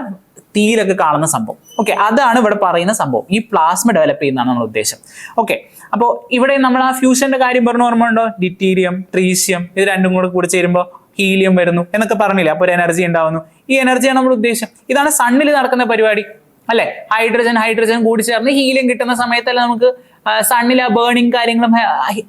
S1: തീയിലൊക്കെ കാണുന്ന സംഭവം. ഓക്കെ, അതാണ് ഇവിടെ പറയുന്ന സംഭവം. ഈ പ്ലാസ്മ ഡെവലപ്പ് ചെയ്യുന്നതാണ് നമ്മുടെ ഉദ്ദേശം. ഓക്കെ, അപ്പോൾ ഇവിടെ നമ്മൾ ആ ഫ്യൂഷന്റെ കാര്യം പറഞ്ഞ ഓർമ്മ ഉണ്ടോ? ഡ്യൂട്ടീരിയം, ട്രീഷ്യം, ഇത് രണ്ടും കൂടെ ചേരുമ്പോൾ ഹീലിയം വരുന്നു എന്നൊക്കെ പറഞ്ഞില്ലേ. അപ്പോൾ ഒരു എനർജി ഉണ്ടാവുന്നു. ഈ എനർജിയാണ് നമ്മുടെ ഉദ്ദേശം. ഇതാണ് സണ്ണിൽ നടക്കുന്ന പരിപാടി അല്ലെ. ഹൈഡ്രജൻ കൂടി ചേർന്ന് ഹീലിയം കിട്ടുന്ന സമയത്തല്ല നമുക്ക് സണ്ണിൽ ആ ബേണിങ് കാര്യങ്ങളും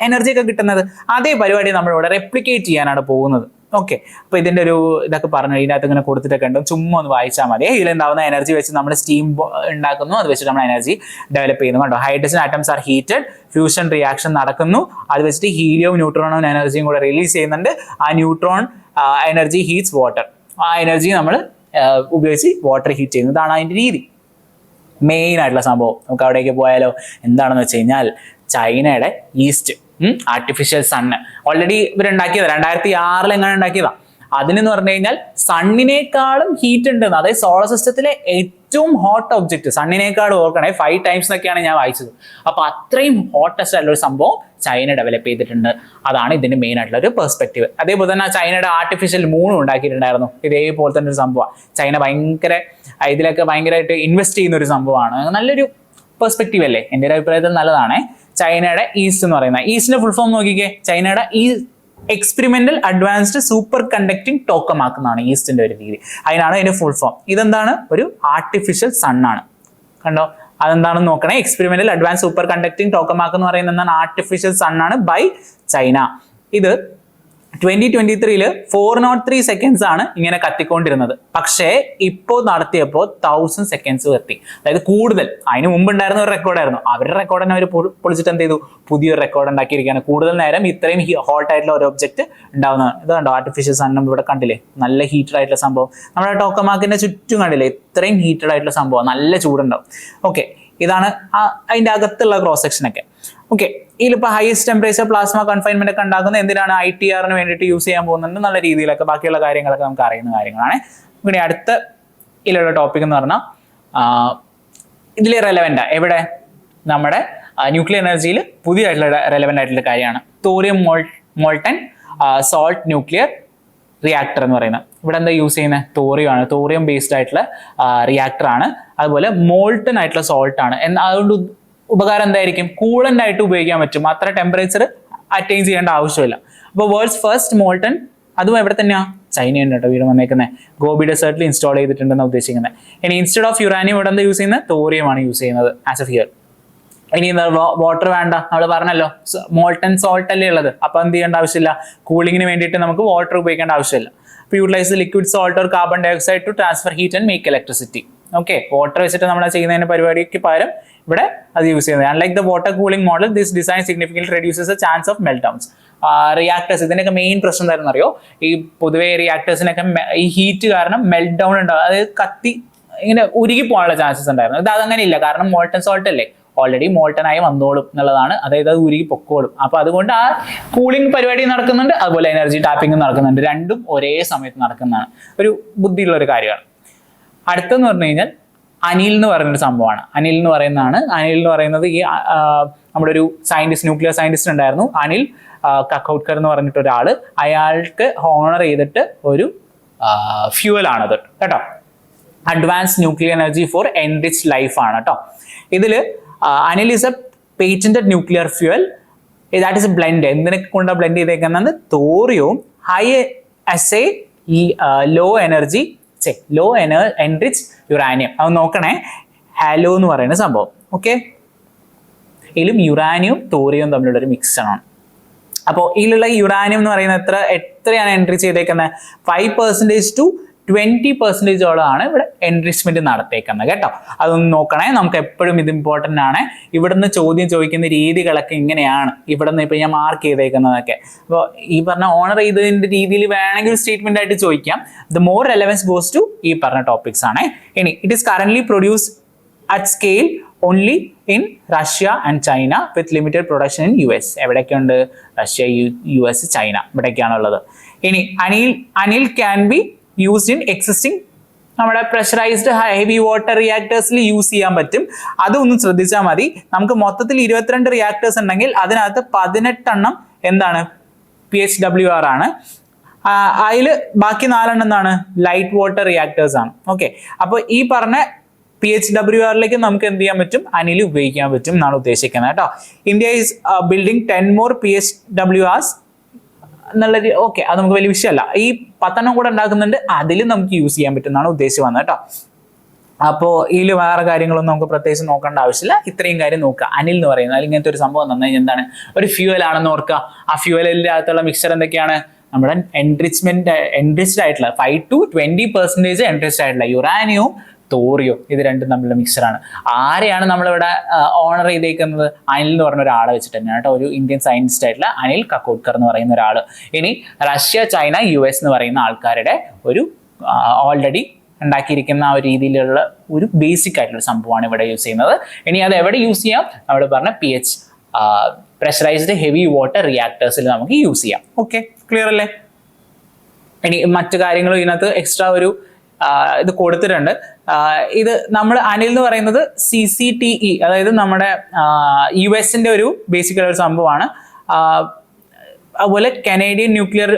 S1: എനർജി ഒക്കെ കിട്ടുന്നത്. അതേ പരിപാടി നമ്മളിവിടെ റെപ്ലിക്കേറ്റ് ചെയ്യാനാണ് പോകുന്നത്. ഓക്കെ, അപ്പൊ ഇതിന്റെ ഒരു ഇതൊക്കെ പറഞ്ഞു ഇതിനകത്ത് ഇങ്ങനെ കൊടുത്തിട്ടൊക്കെ ഉണ്ട്. ചുമ്മാ ഒന്ന് വായിച്ചാൽ മതി. ഇതിലുണ്ടാവുന്ന എനർജി വെച്ച് നമ്മൾ സ്റ്റീം ഉണ്ടാക്കുന്നു, അത് വെച്ചിട്ട് നമ്മൾ എനർജി ഡെവലപ്പ് ചെയ്യുന്നു. കണ്ടോ, hydrogen atoms are heated, fusion reaction നടക്കുന്നു, അത് വെച്ചിട്ട് ഹീലിയവും ന്യൂട്രോണും എനർജിയും കൂടെ റിലീസ് ചെയ്യുന്നുണ്ട്. ആ ന്യൂട്രോൺ എനർജി ഹീറ്റ്സ് വാട്ടർ. ആ എനർജി നമ്മൾ ഉപയോഗിച്ച് വാട്ടർ ഹീറ്റ് ചെയ്യുന്നു. ഇതാണ് അതിന്റെ രീതി. മെയിൻ ആയിട്ടുള്ള സംഭവം നമുക്ക് അവിടേക്ക് പോയാലോ. എന്താണെന്ന് വെച്ച് കഴിഞ്ഞാൽ ചൈനയുടെ ഈസ്റ്റ് ആർട്ടിഫിഷ്യൽ സണ്ണ് ഓൾറെഡി ഇവരുണ്ടാക്കിയതാണ്. 2006 എങ്ങനെ ഉണ്ടാക്കിയതാ. അതിനെന്ന് പറഞ്ഞു കഴിഞ്ഞാൽ സണ്ണിനേക്കാളും ഹീറ്റ് ഉണ്ടെന്ന്, അതായത് സോളർ സിസ്റ്റത്തിലെ ഏറ്റവും ഹോട്ട് ഒബ്ജക്റ്റ് സണ്ണിനേക്കാളും ഓർക്കണേ 5 ടൈംസ് എന്നൊക്കെയാണ് ഞാൻ വായിച്ചത്. അപ്പൊ അത്രയും ഹോട്ടസ്റ്റ് ആയിട്ടുള്ള ഒരു സംഭവം ചൈന ഡെവലപ്പ് ചെയ്തിട്ടുണ്ട്. അതാണ് ഇതിന്റെ മെയിൻ ആയിട്ടുള്ള ഒരു പെർസ്പെക്റ്റീവ്. അതേപോലെ തന്നെ ചൈനയുടെ ആർട്ടിഫിഷ്യൽ മൂണും ഉണ്ടാക്കിയിട്ടുണ്ടായിരുന്നു. ഇതേപോലെ തന്നെ ഒരു സംഭവമാണ്. ചൈന ഇതിലൊക്കെ ഭയങ്കരമായിട്ട് ഇൻവെസ്റ്റ് ചെയ്യുന്ന ഒരു സംഭവമാണ്. നല്ലൊരു പെർസ്പെക്റ്റീവ് അല്ലേ? എൻ്റെ ഒരു അഭിപ്രായത്തിൽ നല്ലതാണ്. ചൈനയുടെ ഈസ്റ്റ് എന്ന് പറയുന്നത്, ഈസ്റ്റിന്റെ ഫുൾ ഫോം നോക്കിക്കേ. ചൈനയുടെ എക്സ്പെരിമെന്റൽ അഡ്വാൻസ്ഡ് സൂപ്പർ കണ്ടക്ടിങ് ടോക്കമാക്ക് എന്നാണ് ഈസ്റ്റിന്റെ ഒരു രീതി. അതിനാണ് അതിന്റെ ഫുൾ ഫോം. ഇതെന്താണ്? ഒരു ആർട്ടിഫിഷ്യൽ സണ്ണാണ്. കണ്ടോ, അതെന്താണെന്ന് നോക്കണേ. Experimental advance super conducting tokamak എന്ന് പറയുന്നത് എന്താണ്? ആർട്ടിഫിഷ്യൽ സണ്ണാണ് ബൈ ചൈന. ഇത് 2023 403 സെക്കൻഡ്സ് ആണ് ഇങ്ങനെ കത്തിക്കൊണ്ടിരുന്നത്. പക്ഷേ ഇപ്പോൾ നടത്തിയപ്പോൾ 1000 സെക്കൻഡ്സ് എത്തി. അതായത് കൂടുതൽ. അതിന് മുമ്പ് ഉണ്ടായിരുന്ന ഒരു റെക്കോർഡായിരുന്നു. അവരുടെ റെക്കോർഡ് തന്നെ അവർ പൊളിച്ചിട്ട് എന്ത് ചെയ്തു? പുതിയൊരു റെക്കോർഡ് ഉണ്ടാക്കിയിരിക്കുകയാണ്. കൂടുതൽ നേരം ഇത്രയും ഹോട്ട് ആയിട്ടുള്ള ഒരു ഒബ്ജക്റ്റ് ഉണ്ടാവുന്നതാണ്. ഇത് കണ്ടോ, ആർട്ടിഫിഷ്യൽ സണ്ണും ഇവിടെ കണ്ടില്ലേ, നല്ല ഹീറ്റഡ് ആയിട്ടുള്ള സംഭവം. നമ്മുടെ ടോക്കമാക്കിന്റെ ചുറ്റും കണ്ടില്ലേ, ഇത്രയും ഹീറ്റഡ് ആയിട്ടുള്ള സംഭവം, നല്ല ചൂടുണ്ടാവും. ഓക്കെ, ഇതാണ് അതിന്റെ അകത്തുള്ള ക്രോസ് സെക്ഷൻ ഒക്കെ. ഓക്കെ, ഇതിലിപ്പോൾ ഹയസ്റ്റ് ടെമ്പറേച്ചർ പ്ലാസ്മ കൺഫൈൻമെന്റ് ഒക്കെ ഉണ്ടാക്കുന്നത് എന്തിനാണ്? ITERന് വേണ്ടിയിട്ട് യൂസ് ചെയ്യാൻ പോകുന്നുണ്ട്. നല്ല രീതിയിലൊക്കെ ബാക്കിയുള്ള കാര്യങ്ങളൊക്കെ നമുക്ക് അറിയുന്ന കാര്യങ്ങളാണ്. ഇങ്ങനെ അടുത്ത ഇതിലുള്ള ടോപ്പിക് എന്ന് പറഞ്ഞാൽ ഇതിൽ റെലവെന്റ് എവിടെ? നമ്മുടെ ന്യൂക്ലിയർ എനർജിയിൽ പുതിയതായിട്ടുള്ള റെലവെന്റ് ആയിട്ടുള്ള കാര്യമാണ് thorium molten salt nuclear reactor എന്ന് പറയുന്നത്. ഇവിടെ എന്താ യൂസ് ചെയ്യുന്നത്? തോറിയം ആണ്. തോറിയം ബേസ്ഡ് ആയിട്ടുള്ള റിയാക്ടർ ആണ്. അതുപോലെ മോൾട്ടൺ ആയിട്ടുള്ള സോൾട്ട് ആണ്. അതുകൊണ്ട് ഉപകാരം എന്തായിരിക്കും? കൂളൻ്റ് ആയിട്ട് ഉപയോഗിക്കാൻ പറ്റും, അത്ര ടെമ്പറേച്ചർ അറ്റൈൻ ചെയ്യേണ്ട ആവശ്യമില്ല. അപ്പോൾ വേൾഡ്സ് ഫസ്റ്റ് മോൾട്ടൺ, അതും എവിടെ തന്നെയാ? ചൈനയുണ്ട് കേട്ടോ വീട് വന്നേക്കുന്നത്. ഗോബി ഡെസേർട്ടിൽ ഇൻസ്റ്റാൾ ചെയ്തിട്ടുണ്ടെന്ന് ഉദ്ദേശിക്കുന്നത്. ഇനി ഇൻസ്റ്റെഡ് ഓഫ് യുറാനിയം ഇവിടെ എന്താ യൂസ് ചെയ്യുന്നത്? തോറിയമാണ് യൂസ് ചെയ്യുന്നത് ആസ് എ ഫ്യൂവൽ. ഇനി എന്താ, വാട്ടർ വേണ്ട, നമ്മൾ പറഞ്ഞല്ലോ മോൾട്ടൺ സോൾട്ട് അല്ലേ ഉള്ളത്, അപ്പൊ എന്ത് ചെയ്യേണ്ട ആവശ്യമില്ല, കൂളിങ്ങിന് വേണ്ടിയിട്ട് നമുക്ക് വാട്ടർ ഉപയോഗിക്കേണ്ട ആവശ്യമില്ല. അപ്പോൾ utilise liquid salt or carbon dioxide to transfer heat and make electricity. Okay, water വെച്ചിട്ട് നമ്മൾ ചെയ്യുന്നതിന് പരിപാടിക്ക് പകരം ഇവിടെ അത് യൂസ് ചെയ്യുന്നത്. Unlike the water cooling model, this design significantly reduces the chance of meltdowns. Reactors, ഇതിനൊക്കെ main പ്രശ്നം എന്താണെന്ന് അറിയോ? ഈ പൊതുവേ റിയാക്ടേഴ്സിനൊക്കെ ഈ ഹീറ്റ് കാരണം മെൽറ്റ് ഡൗൺ ഉണ്ടാവും, അതായത് കത്തി ഇങ്ങനെ ഉരുകി പോകാനുള്ള ചാൻസസ് ഉണ്ടായിരുന്നു. ഇത് അതങ്ങനെ ഇല്ല, കാരണം മോൾട്ടൺ സോൾട്ട് അല്ലേ, ഓൾറെഡി മോൾട്ടൺ ആയി വന്നോളും എന്നുള്ളതാണ്, അതായത് അത് ഉരുകി പൊക്കോളും. അപ്പൊ അതുകൊണ്ട് ആ കൂളിംഗ് പരിപാടി നടക്കുന്നുണ്ട്, അതുപോലെ എനർജി ടാപ്പിംഗ് നടക്കുന്നുണ്ട്, രണ്ടും ഒരേ സമയത്ത് നടക്കുന്നതാണ്. ഒരു ബുദ്ധിയുള്ള ഒരു കാര്യമാണ്. അടുത്തെന്ന് പറഞ്ഞു കഴിഞ്ഞാൽ അനിൽ എന്ന് പറയുന്നൊരു സംഭവമാണ്. അനിൽ എന്ന് പറയുന്നത് ഈ നമ്മുടെ ഒരു സയന്റിസ്റ്റ്, ന്യൂക്ലിയർ സയന്റിസ്റ്റ് ഉണ്ടായിരുന്നു, അനിൽ കക്കൗട്ട്കർ എന്ന് പറഞ്ഞിട്ട് ഒരാള്. അയാൾക്ക് ഹോണർ ചെയ്തിട്ട് ഒരു ഫ്യൂവൽ ആണത് കേട്ടോ. Advanced nuclear energy for enriched life ആണ് കേട്ടോ. ഇതില് ANEEL is a patented nuclear fuel. That is blend. എന്തിനൊക്കെ കൊണ്ടാണ് ബ്ലെൻഡ് ചെയ്തേക്കുന്നത്? തോറിയവും high assay low enrich uranium. അത് നോക്കണേ, ഹാലോ എന്ന് പറയുന്ന സംഭവം. ഓക്കെ, ഇതിലും യുറാനിയവും തോറിയവും തമ്മിലുള്ള ഒരു മിക്സറാണ്. അപ്പോൾ ഇതിലുള്ള യുറാനിയം എന്ന് പറയുന്നത് എത്രയാണ് എൻട്രി ചെയ്തേക്കുന്നത്? 5% to 20% ഇവിടെ എൻറിച്ച്മെന്റ് നടത്തേക്കുന്നത് കേട്ടോ. അതൊന്ന് നോക്കണേ, നമുക്ക് എപ്പോഴും ഇത് ഇമ്പോർട്ടൻ്റ് ആണ്. ഇവിടുന്ന് ചോദ്യം ചോദിക്കുന്ന രീതികളൊക്കെ ഇങ്ങനെയാണ്, ഇവിടുന്ന് ഇപ്പൊ ഞാൻ മാർക്ക് ചെയ്തേക്കുന്നതൊക്കെ. അപ്പോൾ ഈ പറഞ്ഞ ഓണർ ചെയ്തതിന്റെ രീതിയിൽ വേണമെങ്കിൽ സ്റ്റേറ്റ്മെന്റ് ആയിട്ട് ചോദിക്കാം. The more relevance goes to ഈ പറഞ്ഞ ടോപ്പിക്സ് ആണ്. ഇനി it is currently produce at scale only in Russia and China with limited production in US. എവിടെയൊക്കെയുണ്ട്? റഷ്യ, US, ചൈന, ഇവിടേക്കാണുള്ളത്. ഇനി ANEEL can be used in existing നമ്മുടെ pressurised heavy water റിയാക്ടേഴ്സിൽ use ചെയ്യാൻ പറ്റും. അതൊന്നും ശ്രദ്ധിച്ചാൽ മതി. നമുക്ക് മൊത്തത്തിൽ 22 റിയാക്ടേഴ്സ് ഉണ്ടെങ്കിൽ അതിനകത്ത് 18 എണ്ണം എന്താണ്? PHWR ആണ്. അതിൽ ബാക്കി 4 എണ്ണം എന്താണ്? ലൈറ്റ് വാട്ടർ റിയാക്ടേഴ്സ് ആണ്. ഓക്കെ, അപ്പോൾ ഈ പറഞ്ഞ PHWRലേക്ക് നമുക്ക് എന്ത് ചെയ്യാൻ പറ്റും? അനിൽ ഉപയോഗിക്കാൻ പറ്റും എന്നാണ് ഉദ്ദേശിക്കുന്നത് കേട്ടോ. India is building 10 more PHWRs എന്നുള്ളത്. ഓക്കെ, അത് നമുക്ക് വലിയ വിഷയമല്ല. ഈ 10 എണ്ണം കൂടെ ഉണ്ടാക്കുന്നുണ്ട്, അതിലും നമുക്ക് യൂസ് ചെയ്യാൻ പറ്റും എന്നാണ് ഉദ്ദേശിച്ച് വന്നത് കേട്ടോ. അപ്പോൾ ഇതിൽ വേറെ കാര്യങ്ങളൊന്നും നമുക്ക് പ്രത്യേകിച്ച് നോക്കേണ്ട ആവശ്യമില്ല. ഇത്രയും കാര്യം നോക്കുക. അനിൽ എന്ന് പറയുന്നത് ഇങ്ങനത്തെ ഒരു സംഭവം തന്നു കഴിഞ്ഞാൽ എന്താണ്? ഒരു ഫ്യൂവൽ ആണെന്ന് ഓർക്കുക. ആ ഫ്യൂവലിൻ്റെ അകത്തുള്ള മിക്സർ എന്തൊക്കെയാണ്? നമ്മുടെ എൻറിച്ച്ഡ് ആയിട്ടുള്ള 5 to 20% എൻറിച്ച്ഡ് ആയിട്ടുള്ള യുറാനിയവും തോറിയോ, ഇത് രണ്ടും തമ്മിലുള്ള മിക്സറാണ്. ആരെയാണ് നമ്മളിവിടെ ഓണർ ചെയ്തേക്കുന്നത്? അനിൽ എന്ന് പറഞ്ഞ ഒരാളെ വെച്ചിട്ട് തന്നെയാണ് കേട്ടോ. ഒരു ഇന്ത്യൻ സയന്റിസ്റ്റ് ആയിട്ടുള്ള അനിൽ കക്കോട്ട്കർ എന്ന് പറയുന്ന ഒരാൾ. ഇനി റഷ്യ, ചൈന, US എന്ന് പറയുന്ന ആൾക്കാരുടെ ഒരു ഓൾറെഡി ഉണ്ടാക്കിയിരിക്കുന്ന ആ ഒരു രീതിയിലുള്ള ഒരു ബേസിക് ആയിട്ടുള്ള സംഭവമാണ് ഇവിടെ യൂസ് ചെയ്യുന്നത്. ഇനി അത് എവിടെ യൂസ് ചെയ്യാം? അവിടെ പറഞ്ഞ പ്രഷറൈസ്ഡ് ഹെവി വാട്ടർ റിയാക്ടേഴ്സിൽ നമുക്ക് യൂസ് ചെയ്യാം. ഓക്കെ, ക്ലിയർ അല്ലേ? ഇനി മറ്റു കാര്യങ്ങളും ഇതിനകത്ത് എക്സ്ട്രാ ഒരു ഇത് കൊടുത്തിട്ടുണ്ട്. ഇത് നമ്മൾ അനിൽ എന്ന് പറയുന്നത് CCTE, അതായത് നമ്മുടെ US-ന്റെ ഒരു ബേസിക് ഒരു സംഭവമാണ്. അതുപോലെ കനേഡിയൻ ന്യൂക്ലിയർ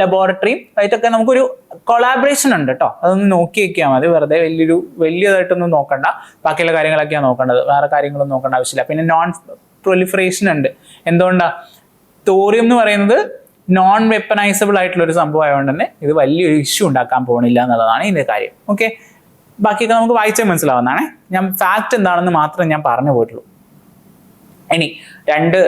S1: ലബോറട്ടറിയും ആയിട്ടൊക്കെ നമുക്കൊരു കൊളാബറേഷൻ ഉണ്ട് കേട്ടോ. അതൊന്ന് നോക്കി വെക്കാൻ മതി. വെറുതെ വലിയതായിട്ടൊന്നും നോക്കണ്ട, ബാക്കിയുള്ള കാര്യങ്ങളൊക്കെയാണ് നോക്കേണ്ടത്, വേറെ കാര്യങ്ങളൊന്നും നോക്കേണ്ട ആവശ്യമില്ല. പിന്നെ നോൺ പ്രൊലിഫറേഷൻ ഉണ്ട്. എന്തുകൊണ്ടാ? തോറിയം എന്ന് പറയുന്നത് നോൺ വെപ്പനൈസബിൾ ആയിട്ടുള്ള ഒരു സംഭവം ആയതുകൊണ്ട് തന്നെ ഇത് വലിയൊരു ഇഷ്യൂ ഉണ്ടാക്കാൻ പോകുന്നില്ല എന്നുള്ളതാണ് ഇതിന്റെ കാര്യം. ഓക്കെ, ബാക്കിയൊക്കെ നമുക്ക് വായിച്ചാൽ മനസ്സിലാവുന്നതാണ്. ഞാൻ ഫാക്ട് എന്താണെന്ന് മാത്രം ഞാൻ പറഞ്ഞു പോയിട്ടുള്ളൂ. ഇനി 2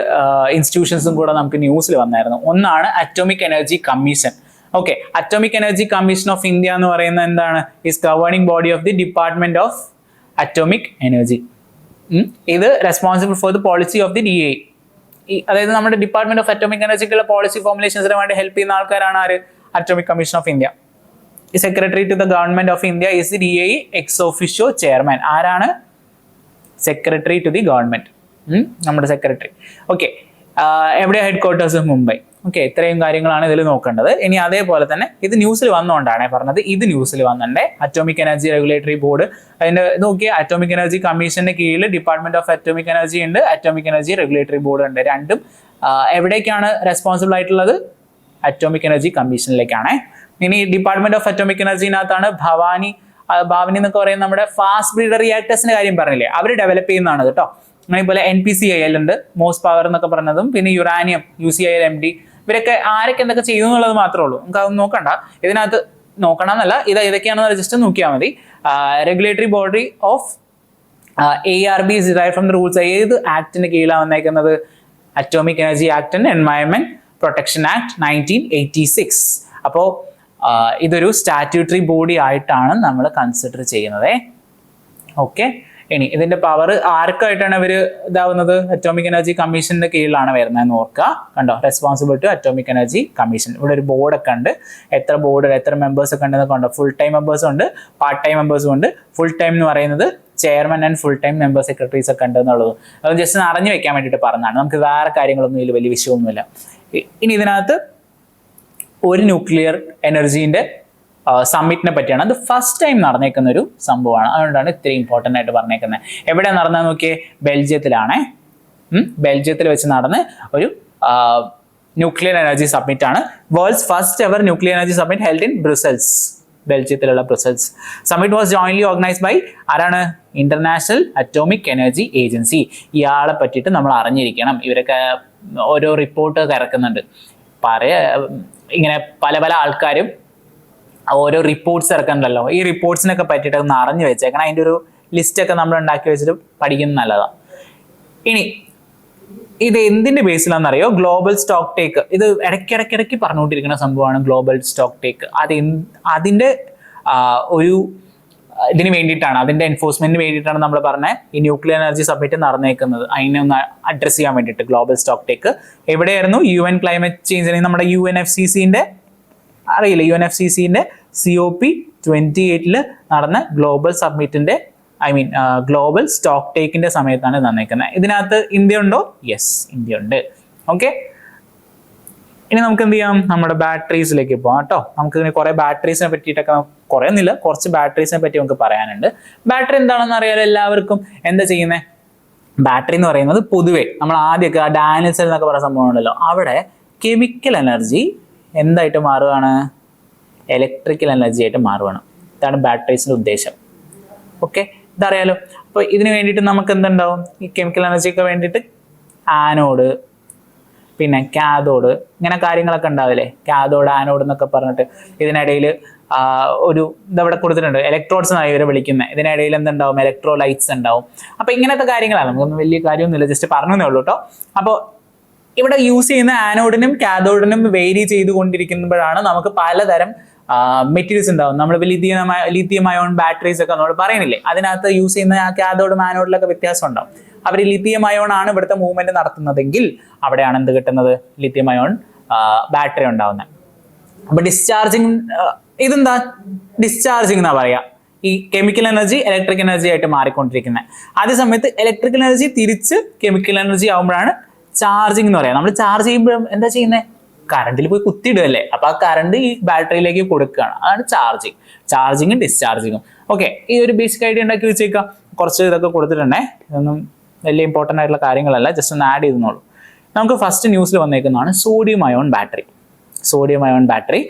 S1: ഇൻസ്റ്റിറ്റ്യൂഷൻസും കൂടെ നമുക്ക് ന്യൂസിൽ വന്നായിരുന്നു. ഒന്നാണ് atomic energy commission. Okay, atomic energy commission of India എന്ന് പറയുന്നത് എന്താണ്? Is governing body of the department of atomic energy. ഇത് responsible for the policy of the DAE. അതായത് നമ്മുടെ ഡിപ്പാർട്ട്മെന്റ് ഓഫ് അറ്റോമിക് എനർജിക്കുള്ള പോളിസി ഫോർമുലേഷൻസിന് വേണ്ടി ഹെൽപ്പ് ചെയ്യുന്ന ആൾക്കാരാണ് ആര്? Atomic commission of India. Secretary to the government of India is the DAE ex officio chairman. ആരാണ്? സെക്രട്ടറി ടു ദി ഗവൺമെന്റ്, നമ്മുടെ സെക്രട്ടറി. ഓക്കെ, എവിടെയാ ഹെഡ് ക്വാർട്ടേഴ്സ്? മുംബൈ. ഓക്കെ, ഇത്രയും കാര്യങ്ങളാണ് ഇതിൽ നോക്കേണ്ടത്. ഇനി അതേപോലെ തന്നെ ഇത് ന്യൂസിൽ വന്നുകൊണ്ടാണ് പറഞ്ഞത്. ഇത് ന്യൂസിൽ വന്നിട്ടുണ്ട്. അറ്റോമിക് എനർജി റെഗുലേറ്ററി ബോർഡ്, അതിന്റെ നോക്കിയാൽ അറ്റോമിക് എനർജി കമ്മീഷന്റെ കീഴിൽ ഡിപ്പാർട്ട്മെന്റ് ഓഫ് അറ്റോമിക് എനർജി ഉണ്ട്, അറ്റോമിക് എനർജി റെഗുലേറ്ററി ബോർഡ് ഉണ്ട്. രണ്ടും എവിടേക്കാണ് റെസ്പോൺസിബിൾ ആയിട്ടുള്ളത്? അറ്റോമിക് എനർജി കമ്മീഷനിലേക്കാണ്. ഇനി ഡിപ്പാർട്ട്മെന്റ് ഓഫ് അറ്റോമിക് എനർജിനകത്താണ് ഭവാനി ഭാവനി എന്നൊക്കെ പറയുന്നത് നമ്മുടെ ഫാസ്റ്റ് ബ്രീഡർ റിയാക്ടേഴ്സിന്റെ കാര്യം പറഞ്ഞില്ലേ, അവർ ഡെവലപ്പ് ചെയ്യുന്നതാണ് കേട്ടോ. അതേപോലെ NPCIL ഉണ്ട്, മോസ്റ്റ് പവർ എന്നൊക്കെ പറഞ്ഞതും, പിന്നെ യുറാനിയം UCIL-MD, ഇവരൊക്കെ ആരൊക്കെ എന്തൊക്കെ ചെയ്യുന്നു എന്നുള്ളത് മാത്രമേ ഉള്ളൂ. നമുക്ക് അതൊന്നും നോക്കണ്ട. ഇതിനകത്ത് നോക്കണം എന്നല്ല, ഇതൊക്കെയാണെന്ന് ജസ്റ്റ് നോക്കിയാൽ മതി. Regulatory body of ARB is derived from the rules. ഏത് ആക്ടിന്റെ കീഴിലാണ് വന്നേക്കുന്നത്? Atomic energy act and environment protection act 1986. അപ്പോൾ ഇതൊരു സ്റ്റാറ്റ്യൂട്ടറി ബോഡി ആയിട്ടാണ് നമ്മൾ കൺസിഡർ ചെയ്യുന്നത്. ഓക്കെ, ഇനി ഇതിന്റെ പവർ ആർക്കായിട്ടാണ് ഇവർ ഇതാവുന്നത്? അറ്റോമിക് എനർജി കമ്മീഷന്റെ കീഴിലാണ് വരുന്നതെന്ന് ഓർക്കുക. കണ്ടോ, responsible to atomic energy commission. ഇവിടെ ഒരു ബോർഡൊക്കെ ഉണ്ട്. എത്ര മെമ്പേഴ്സ് ഒക്കെ ഉണ്ടെന്ന് കണ്ടോ. ഫുൾ ടൈം മെമ്പേഴ്സും ഉണ്ട്, പാർട്ട് ടൈം മെമ്പേഴ്സും ഉണ്ട്. ഫുൾ ടൈം എന്ന് പറയുന്നത് chairman and full time member secretaries ഒക്കെ ഉണ്ടെന്നുള്ളത് അത് ജസ്റ്റ് അറിഞ്ഞു വെക്കാൻ വേണ്ടിയിട്ട് പറഞ്ഞതാണ്. നമുക്ക് വേറെ കാര്യങ്ങളൊന്നും ഇതിൽ വലിയ വിഷയമൊന്നുമില്ല. ഇനി ഇതിനകത്ത് ഒരു ന്യൂക്ലിയർ എനർജീൻ്റെ സമ്മിറ്റിനെ പറ്റിയാണ്. അത് ഫസ്റ്റ് ടൈം നടന്നേക്കുന്ന ഒരു സംഭവമാണ്. അതുകൊണ്ടാണ് ഇത്രയും ഇമ്പോർട്ടൻ്റ് ആയിട്ട് പറഞ്ഞേക്കുന്നത്. എവിടെയാണ് നടന്നത് നോക്കിയേ? ബെൽജിയത്തിലാണേ. ബെൽജിയത്തിൽ വെച്ച് നടന്ന് ഒരു ന്യൂക്ലിയർ എനർജി സബ്മിറ്റ് ആണ്. World's first ever nuclear energy summit held in Brussels. ബെൽജിയത്തിലുള്ള Brussels. Summit was jointly organised by ആരാണ്? International atomic energy agency. ഇയാളെ പറ്റിയിട്ട് നമ്മൾ അറിഞ്ഞിരിക്കണം. ഇവരൊക്കെ ഓരോ റിപ്പോർട്ട് ഇറക്കുന്നുണ്ട്. ഇങ്ങനെ പല ആൾക്കാരും ഓരോ റിപ്പോർട്ട്സ് ഇറക്കുന്നുണ്ടല്ലോ. ഈ റിപ്പോർട്ട്സിനൊക്കെ പറ്റിയിട്ട് ഒന്ന് അറിഞ്ഞു വെച്ചേക്കണം. അതിൻ്റെ ഒരു ലിസ്റ്റൊക്കെ നമ്മൾ ഉണ്ടാക്കി വെച്ചിട്ട് പഠിക്കുന്നത് നല്ലതാണ്. ഇനി ഇത് എന്തിന്റെ ബേസിലാണെന്നറിയോ? Global stock take. ഇത് ഇടയ്ക്കിടയ്ക്ക് പറഞ്ഞുകൊണ്ടിരിക്കുന്ന സംഭവമാണ് ഗ്ലോബൽ സ്റ്റോക്ക് ടേക്ക്. അതിന്റെ ഒരു ഇതിന് വേണ്ടിയിട്ടാണ്, അതിന്റെ എൻഫോഴ്സ്മെന്റിന് വേണ്ടിയിട്ടാണ് നമ്മൾ പറഞ്ഞ ഈ ന്യൂക്ലിയർ എനർജി സബ്മിറ്റ് നടന്നേക്കുന്നത്. അതിനെ ഒന്ന് അഡ്രസ് ചെയ്യാൻ വേണ്ടിയിട്ട് ഗ്ലോബൽ സ്റ്റോക്ക് ടേക്ക് എവിടെയായിരുന്നു? UN ക്ലൈമറ്റ് ചേഞ്ചിന് നമ്മുടെ UNFCCന്റെ അറിയില്ല, UNFCCന്റെ COP28 നടന്ന ഗ്ലോബൽ സബ്മിറ്റിന്റെ ഗ്ലോബൽ സ്റ്റോക്ക് ടേക്കിന്റെ സമയത്താണ് തന്നേക്കുന്നത്. ഇതിനകത്ത് ഇന്ത്യ ഉണ്ടോ? യെസ്, ഇന്ത്യ ഉണ്ട്. ഓക്കെ, ഇനി നമുക്ക് എന്ത് ചെയ്യാം? നമ്മുടെ ബാറ്ററീസിലേക്ക് പോകാം കേട്ടോ. നമുക്ക് ഇങ്ങനെ കുറെ ബാറ്ററീസിനെ പറ്റിയിട്ടൊക്കെ, കുറേ ഒന്നുമില്ല, കുറച്ച് ബാറ്ററീസിനെ പറ്റി നമുക്ക് പറയാനുണ്ട്. ബാറ്ററി എന്താണെന്ന് അറിയാലോ എല്ലാവർക്കും. എന്താ ചെയ്യുന്നത്? ബാറ്ററി എന്ന് പറയുന്നത് പൊതുവെ നമ്മൾ ആദ്യമൊക്കെ ഡാനിൽസൺ എന്നൊക്കെ പറയുന്ന സംഭവം ഉണ്ടല്ലോ, അവിടെ കെമിക്കൽ എനർജി എന്തായിട്ട് മാറുകയാണ്? ഇലക്ട്രിക്കൽ എനർജി ആയിട്ട് മാറുകയാണ്. ഇതാണ് ബാറ്ററീസിന്റെ ഉദ്ദേശം. ഓക്കെ, ഇതറിയാലോ. അപ്പോൾ ഇതിന് വേണ്ടിയിട്ട് നമുക്ക് എന്തുണ്ടാവും? ഈ കെമിക്കൽ എനർജിക്ക് വേണ്ടിയിട്ട് ആനോഡ്, പിന്നെ കാഥോഡ്, ഇങ്ങനെ കാര്യങ്ങളൊക്കെ ഉണ്ടാവില്ലേ? കാഥോഡ്, ആനോഡ് എന്നൊക്കെ പറഞ്ഞിട്ട് ഇതിനിടയിൽ ഒരു ഇതവിടെ കൊടുത്തിട്ടുണ്ട്, ഇലക്ട്രോഡ്സ് എന്നാണ് ഇവരെ വിളിക്കുന്നത്. ഇതിനിടയിൽ എന്തുണ്ടാവും? ഇലക്ട്രോലൈറ്റ്സ് ഉണ്ടാവും. അപ്പോൾ ഇങ്ങനത്തെ കാര്യങ്ങളാണ്. നമുക്കൊന്നും വലിയ കാര്യമൊന്നുമില്ല, ജസ്റ്റ് പറഞ്ഞതേ ഉള്ളൂ കേട്ടോ. അപ്പോൾ ഇവിടെ യൂസ് ചെയ്യുന്ന ആനോഡിനും കാഥോഡിനും വേരി ചെയ്തുകൊണ്ടിരിക്കുമ്പോഴാണ് നമുക്ക് പലതരം മെറ്റീരിയൽസ് ഉണ്ടാവും. നമ്മളിപ്പോൾ ലിഥിയം അയോൺ ബാറ്ററീസ് ഒക്കെ നമ്മൾ പറയുന്നില്ലേ, അതിനകത്ത് യൂസ് ചെയ്യുന്ന കാഥോഡും ആനോഡിലൊക്കെ വ്യത്യാസം ഉണ്ടാവും. അവർ ലിഥിയം അയോൺ ആണ് ഇവിടുത്തെ മൂവ്മെന്റ് നടത്തുന്നതെങ്കിൽ അവിടെയാണ് എന്ത് കിട്ടുന്നത്? ലിഥിയം അയോൺ ബാറ്ററി ഉണ്ടാവുന്നത്. അപ്പൊ ഡിസ്ചാർജിങ്, ഇതെന്താ? ഡിസ്ചാർജിങ് എന്നാ പറയാ. ഈ കെമിക്കൽ എനർജി ഇലക്ട്രിക് എനർജി ആയിട്ട് മാറിക്കൊണ്ടിരിക്കുന്നത്. അതേ സമയത്ത് ഇലക്ട്രിക്കൽ എനർജി തിരിച്ച് കെമിക്കൽ എനർജി ആകുമ്പോഴാണ് ചാർജിങ് എന്ന് പറയാം. നമ്മൾ ചാർജ് ചെയ്യുമ്പോഴും എന്താ ചെയ്യുന്നത്? കറണ്ടിൽ പോയി കുത്തിയിടുകയല്ലേ. അപ്പൊ ആ കറണ്ട് ഈ ബാറ്ററിയിലേക്ക് കൊടുക്കുകയാണ്. അതാണ് ചാർജിങ്ങും ഡിസ്ചാർജിങ്ങും. ഓക്കെ, ഈ ഒരു ബേസിക് ഐഡിയ ഉണ്ടാക്കി വെച്ചേക്കാം. കുറച്ച് ഇതൊക്കെ കൊടുത്തിട്ടുണ്ടേ, ഇതൊന്നും വലിയ ഇമ്പോർട്ടൻ്റ് ആയിട്ടുള്ള കാര്യങ്ങളല്ല, ജസ്റ്റ് ഒന്ന് ആഡ് ചെയ്തെന്നുള്ളൂ. നമുക്ക് ഫസ്റ്റ് ന്യൂസിൽ വന്നേക്കുന്നതാണ് sodium ion battery. Sodium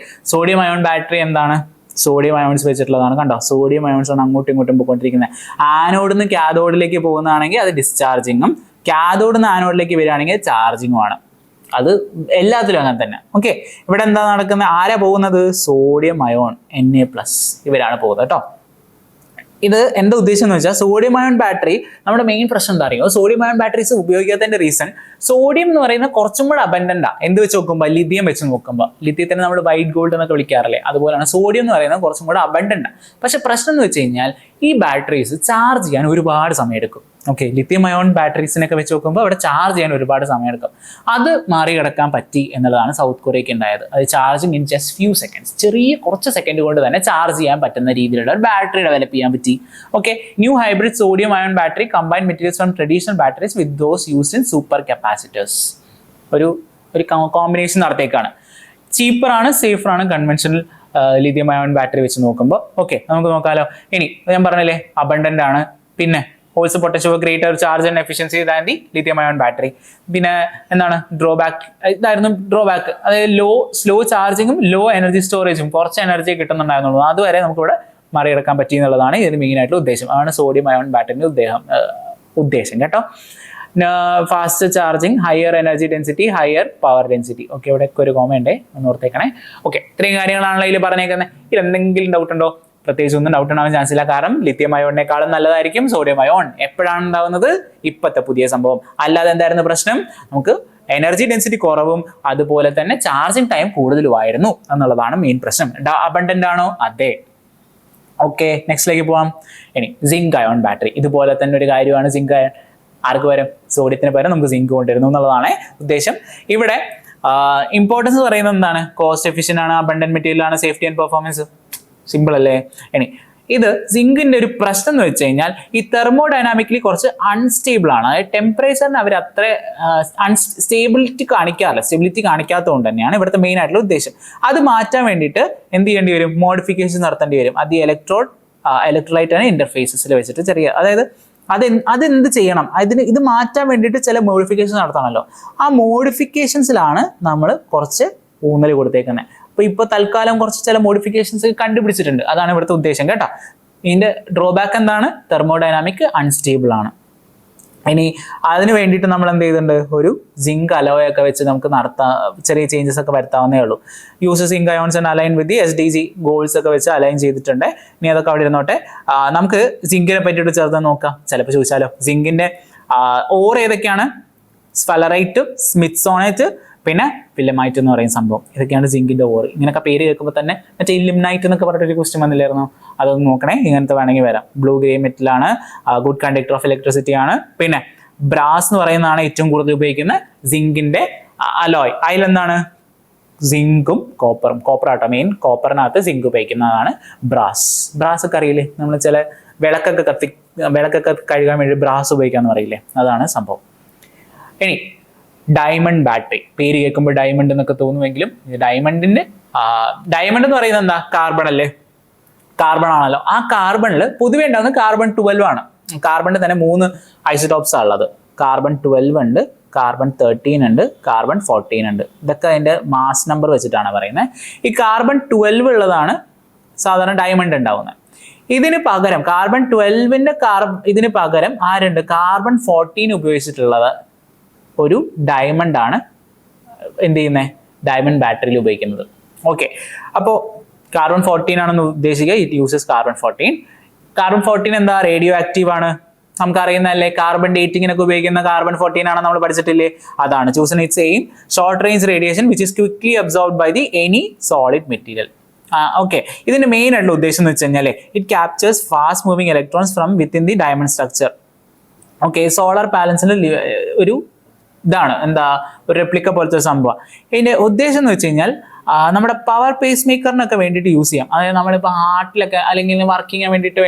S1: ion battery എന്താണ്? സോഡിയം അയോൺസ് വെച്ചിട്ടുള്ളതാണ്. കണ്ടോ, സോഡിയം അയോൺസ് ആണ് അങ്ങോട്ടും ഇങ്ങോട്ടും പോയിക്കൊണ്ടിരിക്കുന്നത്. ആനോഡിൽ നിന്ന് കാഥോഡിലേക്ക് പോകുന്നതാണെങ്കിൽ അത് ഡിസ്ചാർജിങ്ങും, കാഥോഡിൽ നിന്ന് ആനോഡിലേക്ക് വരികയാണെങ്കിൽ ചാർജിങ്ങും ആണ്. അത് എല്ലാത്തിലും അങ്ങനെ തന്നെ. ഓക്കെ, ഇവിടെ എന്താ നടക്കുന്നത്? ആരാ പോകുന്നത്? സോഡിയം അയോൺ Na+, ഇവരാണ് പോകുന്നത് കേട്ടോ. ഇത് എന്താ ഉദ്ദേശം എന്ന് വെച്ചാൽ, സോഡിയം അയോൺ ബാറ്ററി നമ്മുടെ മെയിൻ പ്രശ്നം എന്താ അറിയോ? സോഡിയം അയോൺ ബാറ്ററീസ് ഉപയോഗിക്കാത്തതിന്റെ റീസൺ, സോഡിയം എന്ന് പറയുന്നത് കുറച്ചും കൂടെ അബൻഡന്റാ. എന്ത് വെച്ച് നോക്കുമ്പോൾ? ലിഥിയം വെച്ച് നോക്കുമ്പോൾ. ലിഥിയത്തിന് നമ്മൾ വൈറ്റ് ഗോൾഡ് എന്നൊക്കെ വിളിക്കാറില്ലേ, അതുപോലെയാണ് സോഡിയം എന്ന് പറയുന്നത് കുറച്ചും കൂടെ അബൻഡന്റാ. പക്ഷെ പ്രശ്നം എന്ന് വെച്ച് കഴിഞ്ഞാൽ ഈ ബാറ്ററീസ് ചാർജ് ചെയ്യാൻ ഒരുപാട് സമയം എടുക്കും. ഓക്കെ, ലിഥിയം അയോൺ ബാറ്ററീസിനൊക്കെ വെച്ച് നോക്കുമ്പോൾ അവിടെ ചാർജ് ചെയ്യാൻ ഒരുപാട് സമയം എടുക്കും. അത് മറികടക്കാൻ പറ്റി എന്നുള്ളതാണ് സൗത്ത് കൊറിയയ്ക്ക് ഉണ്ടായത്. അത് charging in just few seconds, ചെറിയ കുറച്ച് സെക്കൻഡ് കൊണ്ട് തന്നെ ചാർജ് ചെയ്യാൻ പറ്റുന്ന രീതിയിലുള്ള ഒരു ബാറ്ററി ഡെവലപ്പ് ചെയ്യാൻ പറ്റി. Okay, new hybrid sodium ion battery combine materials from traditional batteries with those used in super capacitors. ഒരു കോമ്പിനേഷൻ നടത്തിയേക്കാണ്. ചീപ്പറാണ്, സേഫറാണ് കൺവെൻഷണൽ ലിഥിയം അയോൺ ബാറ്ററി വെച്ച് നോക്കുമ്പോൾ. ഓക്കെ, നമുക്ക് നോക്കാമല്ലോ. ഇനി ഞാൻ പറഞ്ഞില്ലേ അബണ്ടന്റ് ആണ്, പിന്നെ also potential greater charge and efficiency than the lithium ion battery. പിന്നെ എന്താണ് ഡ്രോബാക്ക്? ഇതായിരുന്നു ഡ്രോബാക്ക്. അതായത് സ്ലോ ചാർജിങ്ങും ലോ എനർജി സ്റ്റോറേജും, കുറച്ച് എനർജി കിട്ടുന്നുണ്ടായിരുന്നുള്ളൂ. അതുവരെ നമുക്കിവിടെ മറികടക്കാൻ പറ്റി എന്നുള്ളതാണ് ഇതിന് മെയിൻ ആയിട്ടുള്ള ഉദ്ദേശം. അതാണ് സോഡിയം അയോൺ ബാറ്ററിന്റെ ഉദ്ദേശം കേട്ടോ. Fast charging, higher energy density, higher power density. Okay, ഇവിടെ ഒരു കോമ ഉണ്ടേ, ഒന്ന് ഓർത്തേക്കണേ. ഓക്കെ, ഇത്രയും കാര്യങ്ങളാണല്ലോ ഇതിൽ പറഞ്ഞേക്കുന്നത്. ഇതിൽ എന്തെങ്കിലും ഡൗട്ട് ഉണ്ടോ? പ്രത്യേകിച്ച് ഒന്നും ഡൗട്ട് ഉണ്ടാവാൻ ചാൻസ് ഇല്ല. കാരണം ലിഥിയം അയോണിനേക്കാളും നല്ലതായിരിക്കും സോഡിയം അയോൺ. എപ്പോഴാണ് ഉണ്ടാവുന്നത്? ഇപ്പോഴത്തെ പുതിയ സംഭവം. അല്ലാതെ എന്തായിരുന്നു പ്രശ്നം? നമുക്ക് എനർജി ഡെൻസിറ്റി കുറവും അതുപോലെ തന്നെ ചാർജിങ് ടൈം കൂടുതലുമായിരുന്നു എന്നുള്ളതാണ് മെയിൻ പ്രശ്നം. അബണ്ടന്റ് ആണോ? അതെ. ഓക്കെ, നെക്സ്റ്റിലേക്ക് പോവാം. ഇനി സിങ്ക് അയോൺ ബാറ്ററി. ഇതുപോലെ തന്നെ ഒരു കാര്യമാണ് സിങ്ക് അയോൺ. ആർക്ക് പകരം? സോഡിയത്തിന് പകരം നമുക്ക് സിങ്ക് കൊണ്ടുവരുന്നു എന്നുള്ളതാണ് ഉദ്ദേശം. ഇവിടെ ഇമ്പോർട്ടൻസ് പറയുന്നത് എന്താണ്? കോസ്റ്റ് എഫിഷ്യന്റ് ആണ്, അബണ്ടന്റ് മെറ്റീരിയൽ ആണ്, സേഫ്റ്റി ആൻഡ് പെർഫോമൻസ്. സിമ്പിൾ അല്ലേ? ഇനി ഇത് സിങ്കിന്റെ ഒരു പ്രശ്നം എന്ന് വെച്ച് കഴിഞ്ഞാൽ ഈ തെർമോഡൈനാമിക്കലി കുറച്ച് അൺസ്റ്റേബിൾ ആണ്. അതായത് ടെമ്പറേച്ചറിന് അവർ അത്ര സ്റ്റെബിലിറ്റി കാണിക്കാത്തതുകൊണ്ട് തന്നെയാണ് ഇവിടുത്തെ മെയിൻ ആയിട്ടുള്ള ഉദ്ദേശം. അത് മാറ്റാൻ വേണ്ടിയിട്ട് എന്ത് ചെയ്യേണ്ടി വരും? മോഡിഫിക്കേഷൻ നടത്തേണ്ടി വരും. അത് ഈ ഇലക്ട്രോലൈറ്റ് ആണ് ഇന്റർഫേസസിൽ വെച്ചിട്ട് ചെറിയ, അതായത് അതെന്ത് ചെയ്യണം? ഇത് മാറ്റാൻ വേണ്ടിയിട്ട് ചില മോഡിഫിക്കേഷൻ നടത്തണമല്ലോ. ആ മോഡിഫിക്കേഷൻസിലാണ് നമ്മൾ കുറച്ച് ഊന്നൽ കൊടുത്തേക്കുന്നത്. ഇപ്പൊ തൽക്കാലം കുറച്ച് ചില മോഡിഫിക്കേഷൻസ് കണ്ടുപിടിച്ചിട്ടുണ്ട്. അതാണ് ഇവിടുത്തെ ഉദ്ദേശം കേട്ടോ. ഇതിന്റെ ഡ്രോബാക്ക് എന്താണ്? തെർമോഡൈനാമിക് അൺസ്റ്റേബിൾ ആണ്. ഇനി അതിന് വേണ്ടിയിട്ട് നമ്മൾ എന്ത് ചെയ്തിട്ടുണ്ട്? ഒരു സിങ്ക് അലോയ് ഒക്കെ വെച്ച് നമുക്ക് ചെറിയ ചേഞ്ചസ് ഒക്കെ വരുത്താവുന്നേ ഉള്ളൂ. Use zinc ions and align with SDG goals ഒക്കെ വെച്ച് അലൈൻ ചെയ്തിട്ടുണ്ട്. ഇനി അതൊക്കെ അവിടെ ഇരുന്നോട്ടെ. നമുക്ക് സിങ്കിനെ പറ്റിയിട്ട് ചേർത്ത് നോക്കാം. ചിലപ്പോൾ ചോദിച്ചാലോ, സിങ്കിന്റെ ഓർ ഏതൊക്കെയാണ്? സ്ഫലറൈറ്റ്, സ്മിത്സോണൈറ്റ്, പിന്നെ ഫിലമൈറ്റ് എന്ന് പറയുന്ന സംഭവം. ഇതൊക്കെയാണ് സിങ്കിന്റെ ഓർ. ഇങ്ങനെയൊക്കെ പേര് കേൾക്കുമ്പോൾ തന്നെ മറ്റേ ഇലിംനൈറ്റ് എന്നൊക്കെ പറഞ്ഞിട്ടൊരു ക്വസ്റ്റ്യൻ വന്നില്ലായിരുന്നു? അതൊന്ന് നോക്കണേ. ഇങ്ങനത്തെ വേണമെങ്കിൽ വരാം. ബ്ലൂ ഗ്രേ മെറ്റലാണ്, ഗുഡ് കണ്ടക്ടർ ഓഫ് ഇലക്ട്രിസിറ്റി ആണ്. പിന്നെ ബ്രാസ് എന്ന് പറയുന്നതാണ് ഏറ്റവും കൂടുതൽ ഉപയോഗിക്കുന്ന സിങ്കിന്റെ അലോയ്. അതിലെന്താണ്? സിങ്കും കോപ്പറും. കോപ്പർ ആട്ടോ മെയിൻ. കോപ്പറിനകത്ത് സിങ്ക് ഉപയോഗിക്കുന്നതാണ് ബ്രാസ് ഒക്കെ അറിയില്ലേ? നമ്മൾ ചില വിളക്കൊക്കെ കഴുകാൻ വേണ്ടി ബ്രാസ് ഉപയോഗിക്കാന്ന് പറയില്ലേ? അതാണ് സംഭവം. ഇനി ഡയമണ്ട് ബാറ്ററി. പേര് കേൾക്കുമ്പോൾ ഡയമണ്ട് എന്നൊക്കെ തോന്നുമെങ്കിലും ഡയമണ്ട് എന്ന് പറയുന്നത് എന്താ? കാർബൺ അല്ലേ? കാർബൺ ആണല്ലോ. ആ കാർബണിൽ പൊതുവെ ഉണ്ടാകുന്നത് കാർബൺ 12 ആണ്. കാർബണിൽ തന്നെ 3 ഐസോടോപ്സ് ആണ് ഉള്ളത്. കാർബൺ 12 ഉണ്ട്, കാർബൺ 13 ഉണ്ട്, കാർബൺ 14 ഉണ്ട്. ഇതൊക്കെ അതിന്റെ മാസ് നമ്പർ വെച്ചിട്ടാണ് പറയുന്നത്. ഈ കാർബൺ 12 ഉള്ളതാണ് സാധാരണ ഡയമണ്ട് ഉണ്ടാവുന്നത്. ഇതിന് പകരം കാർബൺ 12ന്റെ ഇതിന് പകരം ആരുണ്ട്? കാർബൺ 14 ഉപയോഗിച്ചിട്ടുള്ളത് ഒരു ഡയമണ്ട് ആണ് എന്ത് ചെയ്യുന്നത്? ഡയമണ്ട് ബാറ്ററിയിൽ ഉപയോഗിക്കുന്നത്. ഓക്കെ, അപ്പോൾ കാർബൺ 14 ആണെന്ന് ഉദ്ദേശിക്കുക. It uses carbon 14. കാർബൺ 14 എന്താ? റേഡിയോ ആക്റ്റീവ് ആണ്. നമുക്കറിയുന്നതല്ലേ? കാർബൺ ഡേറ്റിങ്ങിനൊക്കെ ഉപയോഗിക്കുന്ന കാർബൺ 14 ആണ്, നമ്മൾ പഠിച്ചിട്ടില്ലേ? അതാണ്. Chosen its aim short range radiation which is quickly absorbed by the any solid material. Okay, ഇതിന്റെ മെയിൻ ആയിട്ടുള്ള ഉദ്ദേശം എന്ന് വെച്ച് കഴിഞ്ഞാൽ it captures fast moving electrons from within the diamond structure. Okay, solar പാനൽസിന്റെ ഒരു ഇതാണ് എന്താ? ഒരു റെപ്ലിക്ക പോലത്തെ സംഭവം. ഇതിന്റെ ഉദ്ദേശം എന്ന് വെച്ച് കഴിഞ്ഞാൽ നമ്മുടെ പവർ പേസ് മേക്കറിനൊക്കെ വേണ്ടിയിട്ട് യൂസ് ചെയ്യാം. അതായത് നമ്മളിപ്പോൾ ഹാർട്ടിലൊക്കെ അല്ലെങ്കിൽ വർക്കിങ്ങിന് വേണ്ടിയിട്ട്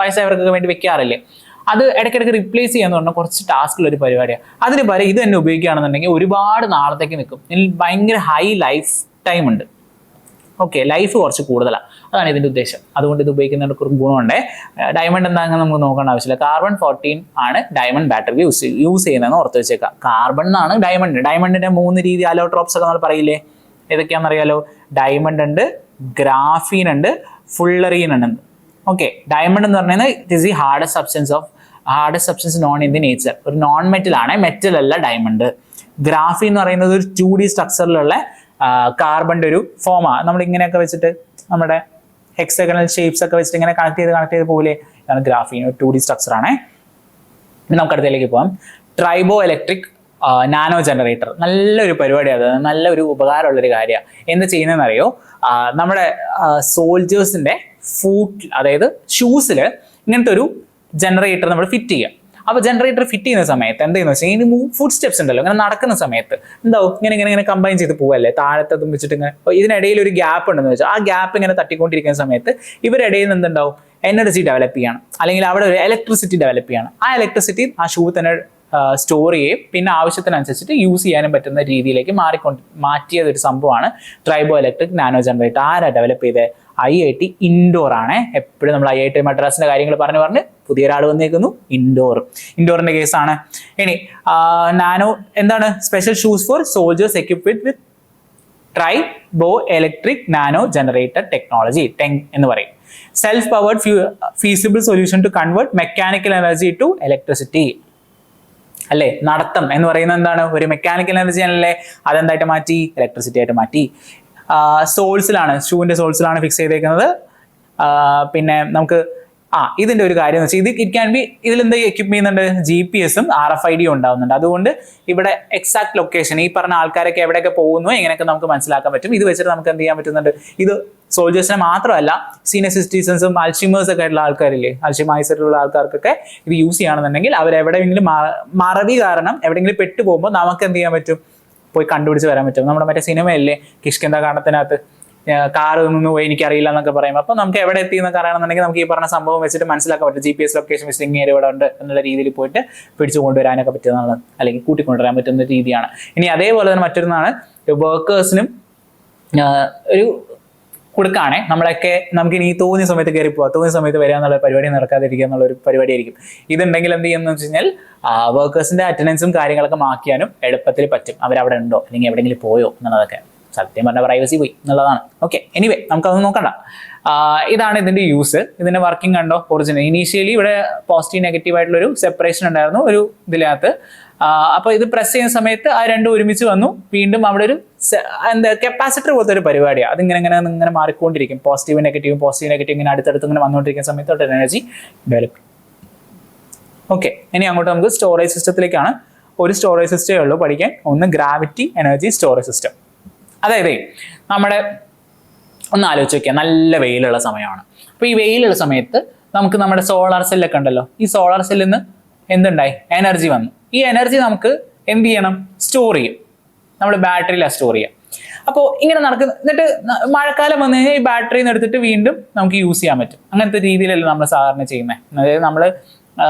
S1: വയസ്സായവർക്കൊക്കെ വേണ്ടി വെക്കാറില്ലേ? അത് ഇടയ്ക്കിടയ്ക്ക് റീപ്ലേസ് ചെയ്യാന്ന് പറഞ്ഞാൽ കുറച്ച് ടാസ്കുള്ള ഒരു പരിപാടിയാണ്. അതിന് പകരം ഇത് തന്നെ ഉപയോഗിക്കുകയാണെന്നുണ്ടെങ്കിൽ ഒരുപാട് നാളത്തേക്ക് നിൽക്കും. ഇതിൽ ഭയങ്കര ഹൈ ലൈഫ് ടൈം ഉണ്ട്. ഓക്കെ, ലൈഫ് കുറച്ച് കൂടുതലാണ്. അതാണ് ഇതിന്റെ ഉദ്ദേശം. അതുകൊണ്ട് ഇത് ഉപയോഗിക്കുന്നതിന് ഒരു ഗുണമുണ്ട്. ഡയമണ്ട് എന്താണെന്ന് നമുക്ക് നോക്കേണ്ട ആവശ്യമില്ല. കാർബൺ 14 ആണ് ഡയമണ്ട് ബാറ്ററി യൂസ് ചെയ്യുന്നതെന്ന് ഓർത്ത് വെച്ചേക്കാം. കാർബൺ എന്നാണ് ഡയമണ്ടിന്റെ 3 രീതി അലോട്രോപ്സ് ഒക്കെ നമ്മൾ പറയില്ലേ? ഏതൊക്കെയാണെന്ന് അറിയാലോ? ഡയമണ്ട് ഉണ്ട്, ഗ്രാഫീൻ ഉണ്ട്, ഫുള്ളറീൻ ഉണ്ട്. ഓക്കെ, ഡയമണ്ട് എന്ന് പറഞ്ഞാൽ it is the hardest substance non in the nature. ഒരു നോൺ മെറ്റൽ ആണ്, മെറ്റൽ അല്ല ഡയമണ്ട്. ഗ്രാഫീൻ എന്ന് പറയുന്നത് ഒരു 2D സ്ട്രക്ചറിലുള്ള കാർബണിന്റെ ഒരു ഫോമാണ്. നമ്മൾ ഇങ്ങനെയൊക്കെ വെച്ചിട്ട് നമ്മുടെ ഹെക്സഗണൽ ഷേപ്സ് ഒക്കെ വെച്ചിട്ട് ഇങ്ങനെ കണക്ട് ചെയ്ത് പോലെ ഇതാണ് ഗ്രാഫീൻ. ഒരു 2D സ്ട്രക്ചർ ആണ്. നമുക്ക് അടുത്തേക്ക് പോകാം. ട്രൈബോ ഇലക്ട്രിക് നാനോ ജനറേറ്റർ. നല്ലൊരു പരിപാടിയാണ്, നല്ലൊരു ഉപകാരമുള്ളൊരു കാര്യമാണ്. എന്ത് ചെയ്യുന്നതെന്ന് അറിയോ? നമ്മുടെ സോൾജേഴ്സിന്റെ അതായത് ഷൂസിൽ ഇങ്ങനത്തെ ഒരു ജനറേറ്റർ നമ്മൾ ഫിറ്റ് ചെയ്യുക. അപ്പോൾ ജനറേറ്റർ ഫിറ്റ് ചെയ്യുന്ന സമയത്ത് എന്തെന്ന് വെച്ചാൽ ഇതിന് ഫുഡ് സ്റ്റെപ്സ് ഉണ്ടല്ലോ, ഇങ്ങനെ നടക്കുന്ന സമയത്ത് എന്താവും? ഇങ്ങനെ കമ്പൈൻ ചെയ്ത് പോവല്ലേ? താഴത്തതും വെച്ചിട്ട് ഇങ്ങനെ ഇതിനിടയിൽ ഒരു ഗ്യാപ്പ് ഉണ്ടെന്ന് വെച്ചാൽ ആ ഗ്യാപ്പ് ഇങ്ങനെ തട്ടിക്കൊണ്ടിരിക്കുന്ന സമയത്ത് ഇവരിടയിൽ നിന്ന് എന്തുണ്ടാവും? എനർജി ഡെവലപ്പ് ചെയ്യണം, അല്ലെങ്കിൽ അവിടെ ഒരു ഇലക്ട്രിസിറ്റി ഡെവലപ്പ് ചെയ്യണം. ആ ഇലക്ട്രിസിറ്റി ആ ഷൂ തന്നെ സ്റ്റോർ ചെയ്യുകയും പിന്നെ ആവശ്യത്തിനനുസരിച്ചിട്ട് യൂസ് ചെയ്യാനും പറ്റുന്ന രീതിയിലേക്ക് മാറ്റിയതൊരു സംഭവമാണ് ട്രൈബോ ഇലക്ട്രിക് നാനോ ജനറേറ്റർ. ആരാ ഡെവലപ്പ് ചെയ്തത്? IIT ഇൻഡോർ ആണ്. എപ്പോഴും നമ്മൾ IIT മദ്രാസിന്റെ കാര്യങ്ങൾ പറഞ്ഞ് പുതിയൊരാൾ വന്നേക്കുന്നു. ഇൻഡോറിന്റെ കേസാണ്. ഇനി നാനോ എന്താണ്? Special shoes for soldiers equipped with triboelectric nano generator technology, TENG എന്ന് പറയും. Self powered feasible solution to convert mechanical energy to electricity. അല്ലേ, നടത്തം എന്ന് പറയുന്നത് എന്താണ്? ഒരു മെക്കാനിക്കൽ എനർജി അല്ലേ, അതെന്തായിട്ട് മാറ്റി? ഇലക്ട്രിസിറ്റി ആയിട്ട് മാറ്റി. സോൾസിലാണ്, ഷൂവിന്റെ സോൾസിലാണ് ഫിക്സ് ചെയ്തേക്കുന്നത്. പിന്നെ നമുക്ക് ഇതിന്റെ ഒരു കാര്യം എന്ന് വെച്ചാൽ ഇറ്റ് ക്യാൻ ബി, ഇതിലെന്ത് എക്യുപ്പ് ചെയ്യുന്നുണ്ട്? GPS-ഉം RFID ഉണ്ടാവുന്നുണ്ട്. അതുകൊണ്ട് ഇവിടെ എക്സാക്ട് ലൊക്കേഷൻ, ഈ പറഞ്ഞ ആൾക്കാരൊക്കെ എവിടെയൊക്കെ പോകുന്നു എങ്ങനെയൊക്കെ നമുക്ക് മനസ്സിലാക്കാൻ പറ്റും. ഇത് വെച്ചിട്ട് നമുക്ക് എന്ത് ചെയ്യാൻ പറ്റുന്നുണ്ട്? ഇത് സോൾജേഴ്സിനെ മാത്രമല്ല, സീനിയർ സിറ്റിസൺസും അൽഷിമേഴ്സ് ഒക്കെ ആയിട്ടുള്ള ആൾക്കാരില്ലേ, അൽഷിമൈസറുള്ള ആൾക്കാർക്കൊക്കെ ഇത് യൂസ് ചെയ്യുകയാണെന്നുണ്ടെങ്കിൽ അവരെവിടെയെങ്കിലും മറവി കാരണം എവിടെയെങ്കിലും പെട്ടു പോകുമ്പോൾ നമുക്ക് എന്ത് ചെയ്യാൻ പറ്റും? പോയി കണ്ടുപിടിച്ച് വരാൻ പറ്റും. നമ്മുടെ മറ്റേ സിനിമയല്ലേ കിഷ്കിന്ദ കാണത്തിനകത്ത് കാറ് നിന്ന് പോയി എനിക്കറിയില്ല എന്നൊക്കെ പറയുമ്പോൾ അപ്പോൾ നമുക്ക് എവിടെ എത്തി എന്നൊക്കെ അറിയണമെന്നുണ്ടെങ്കിൽ നമുക്ക് ഈ പറഞ്ഞ സംഭവം വെച്ചിട്ട് മനസ്സിലാക്കാൻ പറ്റും. GPS ലൊക്കേഷൻ വെച്ചിട്ട് ഇങ്ങനെ ഇവിടെ ഉണ്ട് എന്നുള്ള രീതിയിൽ പോയിട്ട് പിടിച്ചു കൊണ്ടുവരാനൊക്കെ പറ്റുന്നതാണ്, അല്ലെങ്കിൽ കൂട്ടിക്കൊണ്ടുവരാൻ പറ്റുന്ന രീതിയാണ്. ഇനി അതേപോലെ തന്നെ മറ്റൊന്നാണ് വർക്കേഴ്സിനും ഒരു കൊടുക്കുകയാണെ, നമ്മളൊക്കെ നമുക്ക് ഇനി തോന്നിയ സമയത്ത് കയറി പോവാം, തോന്നിയ സമയത്ത് വരിക എന്നുള്ള പരിപാടി നടക്കാതിരിക്കുക എന്നുള്ളൊരു പരിപാടിയായിരിക്കും. ഇതുണ്ടെങ്കിൽ എന്ത് ചെയ്യുന്നത് വെച്ച് കഴിഞ്ഞാൽ വർക്കേഴ്സിന്റെ അറ്റൻഡൻസും കാര്യങ്ങളൊക്കെ മാക്കിയാനും എളുപ്പത്തിൽ പറ്റും. അവരവിടെ ഉണ്ടോ അല്ലെങ്കിൽ എവിടെയെങ്കിലും പോയോ എന്നുള്ളതൊക്കെ. സത്യം പറഞ്ഞ പ്രൈവസി പോയി എന്നുള്ളതാണ്. ഓക്കെ, എനിവേ നമുക്കതൊന്നും നോക്കണ്ട. ഇതാണ് ഇതിന്റെ യൂസ്. ഇതിന്റെ വർക്കിംഗ് കണ്ടോ? ഒറിജിനൽ ഇനീഷ്യലി ഇവിടെ പോസിറ്റീവ് നെഗറ്റീവ് ആയിട്ടുള്ളൊരു സെപ്പറേഷൻ ഉണ്ടായിരുന്നു ഒരു ഇതിനകത്ത്. അപ്പോൾ ഇത് പ്രസ് ചെയ്യുന്ന സമയത്ത് ആ രണ്ടും ഒരുമിച്ച് വന്നു. വീണ്ടും അവിടെ ഒരു കപ്പാസിറ്റർ പോലത്തെ ഒരു പരിപാടിയാണ്. അതിങ്ങനെ മാറിക്കൊണ്ടിരിക്കും. പോസിറ്റീവ് നെഗറ്റീവ് ഇങ്ങനെ അടുത്തടുത്ത് ഇങ്ങനെ വന്നുകൊണ്ടിരിക്കുന്ന സമയത്ത് എനർജി ഡെവലപ്പ്. ഓക്കെ, ഇനി അങ്ങോട്ട് നമുക്ക് സ്റ്റോറേജ് സിസ്റ്റത്തിലേക്കാണ്. ഒരു സ്റ്റോറേജ് സിസ്റ്റമേ ഉള്ളൂ പഠിക്കാൻ. ഒന്ന് ഗ്രാവിറ്റി എനർജി സ്റ്റോറേജ് സിസ്റ്റം. അതായത് നമ്മുടെ ഒന്ന് ആലോചിച്ച് നോക്കിയാൽ നല്ല വെയിലുള്ള സമയമാണ്. അപ്പോൾ ഈ വെയിലുള്ള സമയത്ത് നമുക്ക് നമ്മുടെ സോളാർ സെല്ലൊക്കെ ഉണ്ടല്ലോ, ഈ സോളാർ സെല്ലിൽ നിന്ന് എന്തുണ്ടായി? എനർജി വന്നു. ഈ എനർജി നമുക്ക് എന്ത് ചെയ്യണം? സ്റ്റോർ ചെയ്യും. നമ്മൾ ബാറ്ററിയിലാണ് സ്റ്റോർ ചെയ്യുക. അപ്പോൾ ഇങ്ങനെ എന്നിട്ട് മഴക്കാലം വന്നു കഴിഞ്ഞാൽ ഈ ബാറ്ററിയിൽ നിന്ന് എടുത്തിട്ട് വീണ്ടും നമുക്ക് യൂസ് ചെയ്യാൻ പറ്റും. അങ്ങനത്തെ രീതിയിലല്ല നമ്മൾ സാധാരണ ചെയ്യുന്നത്. അതായത് നമ്മൾ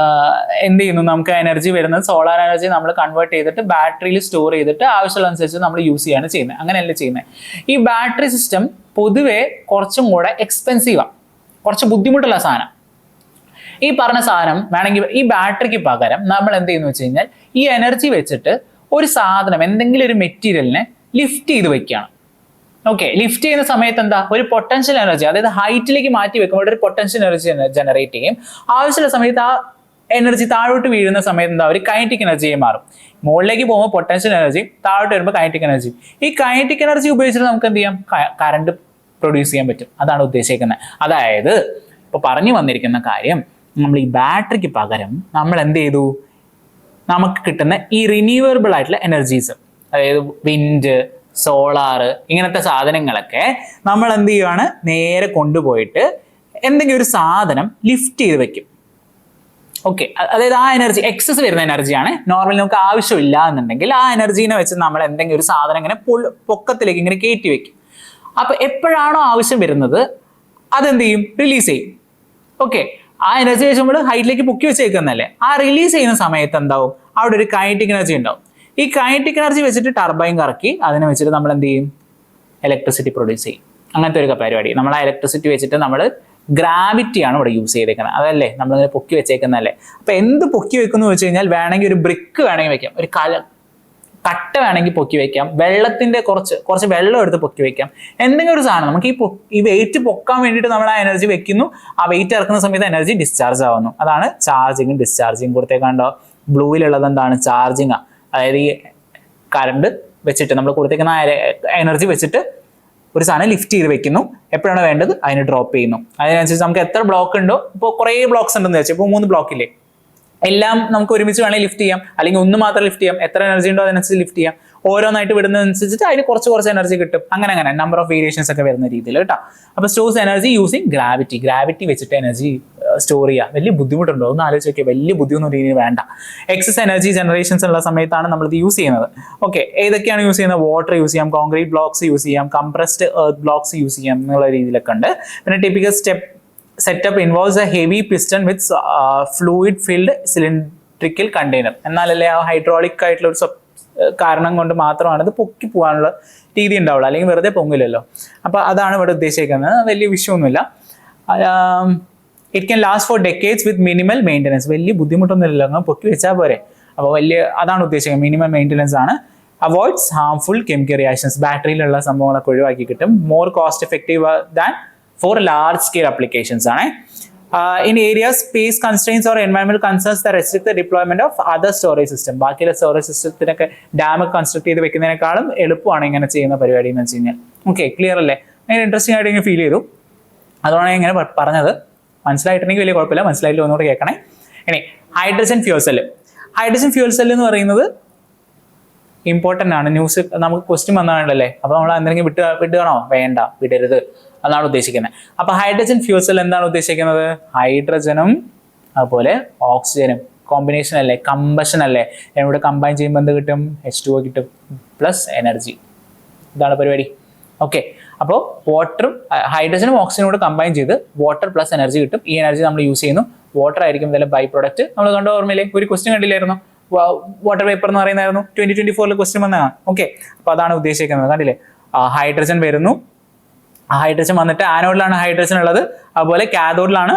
S1: എന്ത് ചെയ്യുന്നു? നമുക്ക് എനർജി വരുന്നത് സോളാർ എനർജി നമ്മൾ കൺവേർട്ട് ചെയ്തിട്ട് ബാറ്ററിയിൽ സ്റ്റോർ ചെയ്തിട്ട് ആവശ്യമുള്ളതനുസരിച്ച് നമ്മൾ യൂസ് ചെയ്യാണ് ചെയ്യുന്നത്. അങ്ങനെയല്ല ചെയ്യുന്നത്. ഈ ബാറ്ററി സിസ്റ്റം പൊതുവെ കുറച്ചും കൂടെ എക്സ്പെൻസീവാണ്, കുറച്ച് ബുദ്ധിമുട്ടുള്ള സാധനം. ഈ പറഞ്ഞ സാധനം വേണമെങ്കിൽ ഈ ബാറ്ററിക്ക് പകരം നമ്മൾ എന്ത് ചെയ്യുന്നു വെച്ച് കഴിഞ്ഞാൽ ഈ എനർജി വെച്ചിട്ട് ഒരു സാധനം, എന്തെങ്കിലും ഒരു മെറ്റീരിയലിനെ ലിഫ്റ്റ് ചെയ്ത് വെക്കുകയാണ്. ഓക്കെ, ലിഫ്റ്റ് ചെയ്യുന്ന സമയത്ത് എന്താ? ഒരു പൊട്ടൻഷ്യൽ എനർജി, അതായത് ഹൈറ്റിലേക്ക് മാറ്റി വെക്കുമ്പോൾ ഒരു പൊട്ടൻഷ്യൽ എനർജി ജനറേറ്റ് ചെയ്യും. ആവശ്യമുള്ള സമയത്ത് ആ എനർജി താഴോട്ട് വീഴുന്ന സമയത്ത് എന്താ? ഒരു കൈനറ്റിക് എനർജിയായി മാറും. മുകളിലേക്ക് പോകുമ്പോൾ പൊട്ടൻഷ്യൽ എനർജി, താഴോട്ട് വരുമ്പോൾ കൈനറ്റിക് എനർജി. ഈ കൈനറ്റിക് എനർജി ഉപയോഗിച്ചിട്ട് നമുക്ക് എന്ത് ചെയ്യാം? കറണ്ട് പ്രൊഡ്യൂസ് ചെയ്യാൻ പറ്റും. അതാണ് ഉദ്ദേശിക്കുന്നത്. അതായത് ഇപ്പൊ പറഞ്ഞു വന്നിരിക്കുന്ന കാര്യം, നമ്മൾ ഈ ബാറ്ററിക്ക് പകരം നമ്മൾ എന്ത് ചെയ്തു? നമുക്ക് കിട്ടുന്ന ഈ റിന്യൂവബിൾ ആയിട്ടുള്ള എനർജീസ്, അതായത് വിൻഡ്, സോളാർ, ഇങ്ങനത്തെ സാധനങ്ങളൊക്കെ നമ്മൾ എന്ത് ചെയ്യുകയാണ്? നേരെ കൊണ്ടുപോയിട്ട് എന്തെങ്കിലും ഒരു സാധനം ലിഫ്റ്റ് ചെയ്ത് വെക്കും. ഓക്കെ, അതായത് ആ എനർജി എക്സസ് വരുന്ന എനർജിയാണ്. നോർമലി നമുക്ക് ആവശ്യമില്ല എന്നുണ്ടെങ്കിൽ ആ എനർജീനെ വെച്ച് നമ്മൾ എന്തെങ്കിലും ഒരു സാധനം ഇങ്ങനെ പൊക്കത്തിലേക്ക് ഇങ്ങനെ കയറ്റി വെക്കും. അപ്പൊ എപ്പോഴാണോ ആവശ്യം വരുന്നത് അതെന്ത് ചെയ്യും? റിലീസ് ചെയ്യും. ഓക്കെ, ആ എനർജി വെച്ച് നമ്മൾ ഹൈറ്റിലേക്ക് പൊക്കി വെച്ചേക്കുന്നല്ലേ, ആ റിലീസ് ചെയ്യുന്ന സമയത്ത് എന്താവും? അവിടെ ഒരു കൈനറ്റിക് എനർജി ഉണ്ടാവും. ഈ കൈനറ്റിക് എനർജി വെച്ചിട്ട് ടർബൈൻ കറക്കി അതിനെ വെച്ചിട്ട് നമ്മൾ എന്ത് ചെയ്യും? ഇലക്ട്രിസിറ്റി പ്രൊഡ്യൂസ് ചെയ്യും. അങ്ങനത്തെ ഒരു പരിപാടി. നമ്മൾ ആ ഇലക്ട്രിസിറ്റി വെച്ചിട്ട് നമ്മൾ ഗ്രാവിറ്റിയാണ് ഇവിടെ യൂസ് ചെയ്തേക്കുന്നത്. അതല്ലേ നമ്മളിങ്ങനെ പൊക്കി വെച്ചേക്കുന്നതല്ലേ. അപ്പൊ എന്ത് പൊക്കി വെക്കുന്നു വെച്ച് കഴിഞ്ഞാൽ വേണമെങ്കിൽ ഒരു ബ്രിക്ക് വേണമെങ്കിൽ വെക്കാം, ഒരു കട്ട വേണമെങ്കിൽ പൊക്കി വെക്കാം, വെള്ളത്തിന്റെ കുറച്ച് വെള്ളം എടുത്ത് പൊക്കി വെക്കാം, എന്തെങ്കിലും ഒരു സാധനം. നമുക്ക് ഈ വെയിറ്റ് പൊക്കാൻ വേണ്ടിയിട്ട് നമ്മൾ ആ എനർജി വെക്കുന്നു. ആ വെയിറ്റ് ഇറക്കുന്ന സമയത്ത് എനർജി ഡിസ്ചാർജ് ആവുന്നു. അതാണ് ചാർജിങ്ങും ഡിസ്ചാർജിങ്. കൊടുത്തേക്കാണ്ടോ ബ്ലൂവിലുള്ളത് എന്താണ്? ചാർജിങ്. അതായത് ഈ കറണ്ട് വെച്ചിട്ട് നമ്മൾ കൊടുത്തേക്കുന്ന എനർജി വെച്ചിട്ട് ഒരു സാധനം ലിഫ്റ്റ് ചെയ്ത് വെക്കുന്നു. എപ്പോഴാണ് വേണ്ടത് അതിന് ഡ്രോപ്പ് ചെയ്യുന്നു. അതിനനുസരിച്ച് നമുക്ക് എത്ര ബ്ലോക്ക് ഉണ്ടോ, ഇപ്പോൾ കുറേ ബ്ലോക്സ് ഉണ്ടെന്ന് വെച്ചാൽ, ഇപ്പോൾ 3 ബ്ലോക്കില്ലേ, എല്ലാം നമുക്ക് ഒരുമിച്ച് വേണമെങ്കിൽ ലിഫ്റ്റ് ചെയ്യാം, അല്ലെങ്കിൽ ഒന്ന് മാത്രം ലിഫ്റ്റ് ചെയ്യാം. എത്ര എനർജി ഉണ്ടോ അതിനനുസരിച്ച് ലിഫ്റ്റ് ചെയ്യാം. ഓരോന്നായിട്ട് വിടുന്നതനുസരിച്ചിട്ട് അതിന് കുറച്ച് എനർജി കിട്ടും. അങ്ങനെ നമ്പർ ഓഫ് വേരിയേഷൻസ് ഒക്കെ വരുന്ന രീതിയിൽ കേട്ടോ. അപ്പോൾ സ്റ്റോർസ് എനർജി യൂസിങ് ഗ്രാവിറ്റി വെച്ചിട്ട് എനർജി സ്റ്റോർ ചെയ്യുക. വലിയ ബുദ്ധിമുട്ടുണ്ടോ? ഒന്ന് ആലോചിച്ച് നോക്കിയാൽ വലിയ ബുദ്ധിയൊന്നും രീതിയിൽ വേണ്ട. എക്സസ് എനർജി ജനറേഷൻസ് ഉള്ള സമയത്താണ് നമ്മളിത് യൂസ് ചെയ്യുന്നത്. ഓക്കെ, ഏതൊക്കെയാണ് യൂസ് ചെയ്യുന്നത്? വാട്ടർ യൂസ് ചെയ്യാം, കോൺക്രീറ്റ് ബ്ലോക്സ് യൂസ് ചെയ്യാം, കംപ്രസ്ഡ് എർത്ത് ബ്ലോക്സ് യൂസ് ചെയ്യാം എന്നുള്ള രീതിയിലൊക്കെ ഉണ്ട്. പിന്നെ typical setup involves A heavy piston with fluid filled cylindrical container. എന്നാലല്ലേ ആ ഹൈഡ്രോളിക് ആയിട്ടുള്ള ഒരു കാരണം കൊണ്ട് മാത്രമാണ് ഇത് പൊക്കി പോകാനുള്ള രീതി ഉണ്ടാവുള്ളൂ, അല്ലെങ്കിൽ വെറുതെ പൊങ്ങില്ലല്ലോ. അപ്പോൾ അതാണ് ഇവിടെ ഉദ്ദേശിക്കുന്നത്. വലിയ വിഷയമൊന്നുമില്ല. It can last for decades with minimal maintenance. വലിയ ബുദ്ധിമുട്ടൊന്നുമില്ലല്ലോ, അങ്ങ് പൊക്കി വെച്ചാൽ പോരെ. അപ്പോൾ അതാണ് ഉദ്ദേശിക്കുന്നത്, മിനിമം മെയിൻ്റനൻസ് ആണ്. അവോയ്ഡ്സ് ഹാംഫുൾ കെമിക്കൽ റിയാക്ഷൻസ്, ബാറ്ററിയിലുള്ള സംഭവങ്ങളൊക്കെ ഒഴിവാക്കി കിട്ടും. More cost effective than for large scale applications ആണ്. In area space constraints or environmental concerns that restrict the deployment of other storage system. ബാക്കിയുള്ള സ്റ്റോറേജ് സിസ്റ്റത്തിനൊക്കെ ഡാം കൺസ്ട്രക്ട് ചെയ്ത് വെക്കുന്നതിനേക്കാളും എളുപ്പമാണ് ഇങ്ങനെ ചെയ്യുന്ന പരിപാടി എന്ന് വെച്ച് കഴിഞ്ഞാൽ. ഓക്കെ, ക്ലിയർ അല്ലേ? ഭയങ്കര ഇൻട്രസ്റ്റിംഗ് ആയിട്ട് ഇങ്ങനെ ഫീൽ ചെയ്തു, അതുകൊണ്ടാണ് ഇങ്ങനെ പറഞ്ഞത്. മനസ്സിലായിട്ടുണ്ടെങ്കിൽ വലിയ കുഴപ്പമില്ല, മനസ്സിലായില്ല ഒന്നുകൂടെ കേൾക്കണേ. ഇനി hydrogen fuel cell. Hydrogen fuel cell എന്ന് പറയുന്നത് ഇമ്പോർട്ടൻ്റ് ആണ്. ന്യൂസ് നമുക്ക് ക്വസ്റ്റ്യൻ വന്നാണല്ലേ, അപ്പോൾ നമ്മൾ എന്തെങ്കിലും വിട്ടുകണോ? വേണ്ട, വിടരുത് എന്നാണ് ഉദ്ദേശിക്കുന്നത്. അപ്പോൾ ഹൈഡ്രജൻ ഫ്യൂൽ സെൽ എന്താണ് ഉദ്ദേശിക്കുന്നത്? ഹൈഡ്രജനും അതുപോലെ ഓക്സിജനും കോമ്പിനേഷൻ അല്ലേ, കമ്പഷൻ അല്ലേ. എന്നോട് കമ്പൈൻ ചെയ്യുമ്പോൾ എന്ത് കിട്ടും? H2O കിട്ടും പ്ലസ് എനർജി. ഇതാണ് പരിപാടി. ഓക്കെ, അപ്പോൾ വാട്ടറും ഹൈഡ്രജനും ഓക്സിജനും കൂടെ കമ്പൈൻ ചെയ്ത് വാട്ടർ പ്ലസ് എനർജി കിട്ടും. ഈ എനർജി നമ്മൾ യൂസ് ചെയ്യുന്നു. വാട്ടർ ആയിരിക്കും ഇതിലെ ബൈ പ്രൊഡക്റ്റ്. നമ്മൾ കണ്ട ഓർമ്മയില്ലേ, ഒരു ക്വസ്റ്റ്യൻ കണ്ടില്ലായിരുന്നു? വാട്ടർ വേപ്പർ എന്ന് പറയുന്നതായിരുന്നു 2024 ക്വസ്റ്റ്യൻ വന്നതാണ്. ഓക്കെ, അപ്പോൾ അതാണ് ഉദ്ദേശിക്കുന്നത്. കണ്ടില്ലേ, ഹൈഡ്രജൻ വരുന്നു, ഹൈഡ്രജൻ വന്നിട്ട് ആനോഡിലാണ് ഹൈഡ്രജൻ ഉള്ളത്, അതുപോലെ കാഥോഡിലാണ്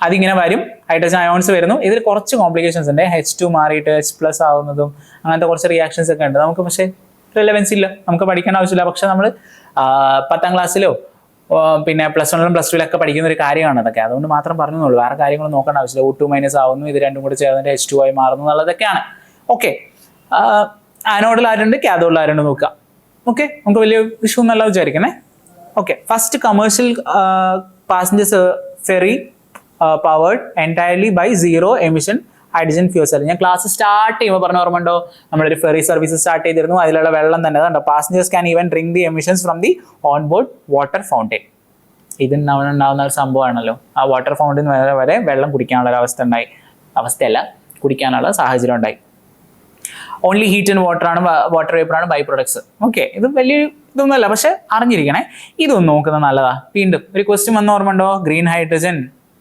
S1: അതിങ്ങനെ വരും, ഹൈഡ്രജൻ അയോൺസ് വരുന്നു. ഇതിൽ കുറച്ച് കോംപ്ലിക്കേഷൻസ് ഉണ്ട്. H2 മാറിയിട്ട് H+ ആവുന്നതും അങ്ങനത്തെ കുറച്ച് റിയാക്ഷൻസ് ഒക്കെ ഉണ്ട്. നമുക്ക് പക്ഷേ റിലവൻസ് ഇല്ല, നമുക്ക് പഠിക്കേണ്ട ആവശ്യമില്ല. പക്ഷെ നമ്മൾ 10ാം ക്ലാസ്സിലോ പിന്നെ +1 +2 പഠിക്കുന്ന ഒരു കാര്യമാണ് അതൊക്കെ. അതുകൊണ്ട് മാത്രം പറഞ്ഞുള്ളൂ, വേറെ കാര്യങ്ങൾ നോക്കേണ്ട ആവശ്യമില്ല. O2- ആവുന്നു, ഇത് രണ്ടും കൂടി ചേർന്നിട്ട് H2 ആയി മാറുന്നു എന്നുള്ളതൊക്കെയാണ്. ഓക്കെ, ആനോഡിൽ ആരുണ്ട്, കാഥോഡിൽ ആരുണ്ട് നോക്കുക. ഓക്കെ, നമുക്ക് വലിയ ഇഷ്യൂ എന്നല്ല വിചാരിക്കുന്നേ. Okay, first commercial passenger ferry powered entirely by zero emission hydrogen fuel cell. ഞാൻ ക്ലാസ് സ്റ്റാർട്ട് ചെയ്യുമ്പോൾ പറഞ്ഞ ഓർമ്മയുണ്ടോ? നമ്മളൊരു ഫെറി സർവീസ് സ്റ്റാർട്ട് ചെയ്തിരുന്നു. അതിലുള്ള വെള്ളം തന്നെ കണ്ടോ, passengers can even drink the emissions from the on board water fountain. ഉണ്ടാവുന്ന ഒരു സംഭവമാണല്ലോ. ആ വാട്ടർ ഫൗണ്ടൈൻ വരെ വെള്ളം കുടിക്കാനുള്ള ഒരു അവസ്ഥയല്ല, കുടിക്കാനുള്ള സാഹചര്യം ഉണ്ടായി. ഓൺലി ഹീറ്റ് ആൻഡ് വാട്ടർ വേപ്പറാണ് ബൈ പ്രൊഡക്ട്സ്. ഓക്കെ, ഇത് വലിയൊരു ഇതൊന്നുമല്ല, പക്ഷെ അറിഞ്ഞിരിക്കണേ. ഇതൊന്നും നോക്കുന്നത് നല്ലതാ. വീണ്ടും ഒരു ക്വസ്റ്റ്യൻ വന്ന ഓർമ്മയുണ്ടോ? ഗ്രീൻ ഹൈഡ്രജൻ,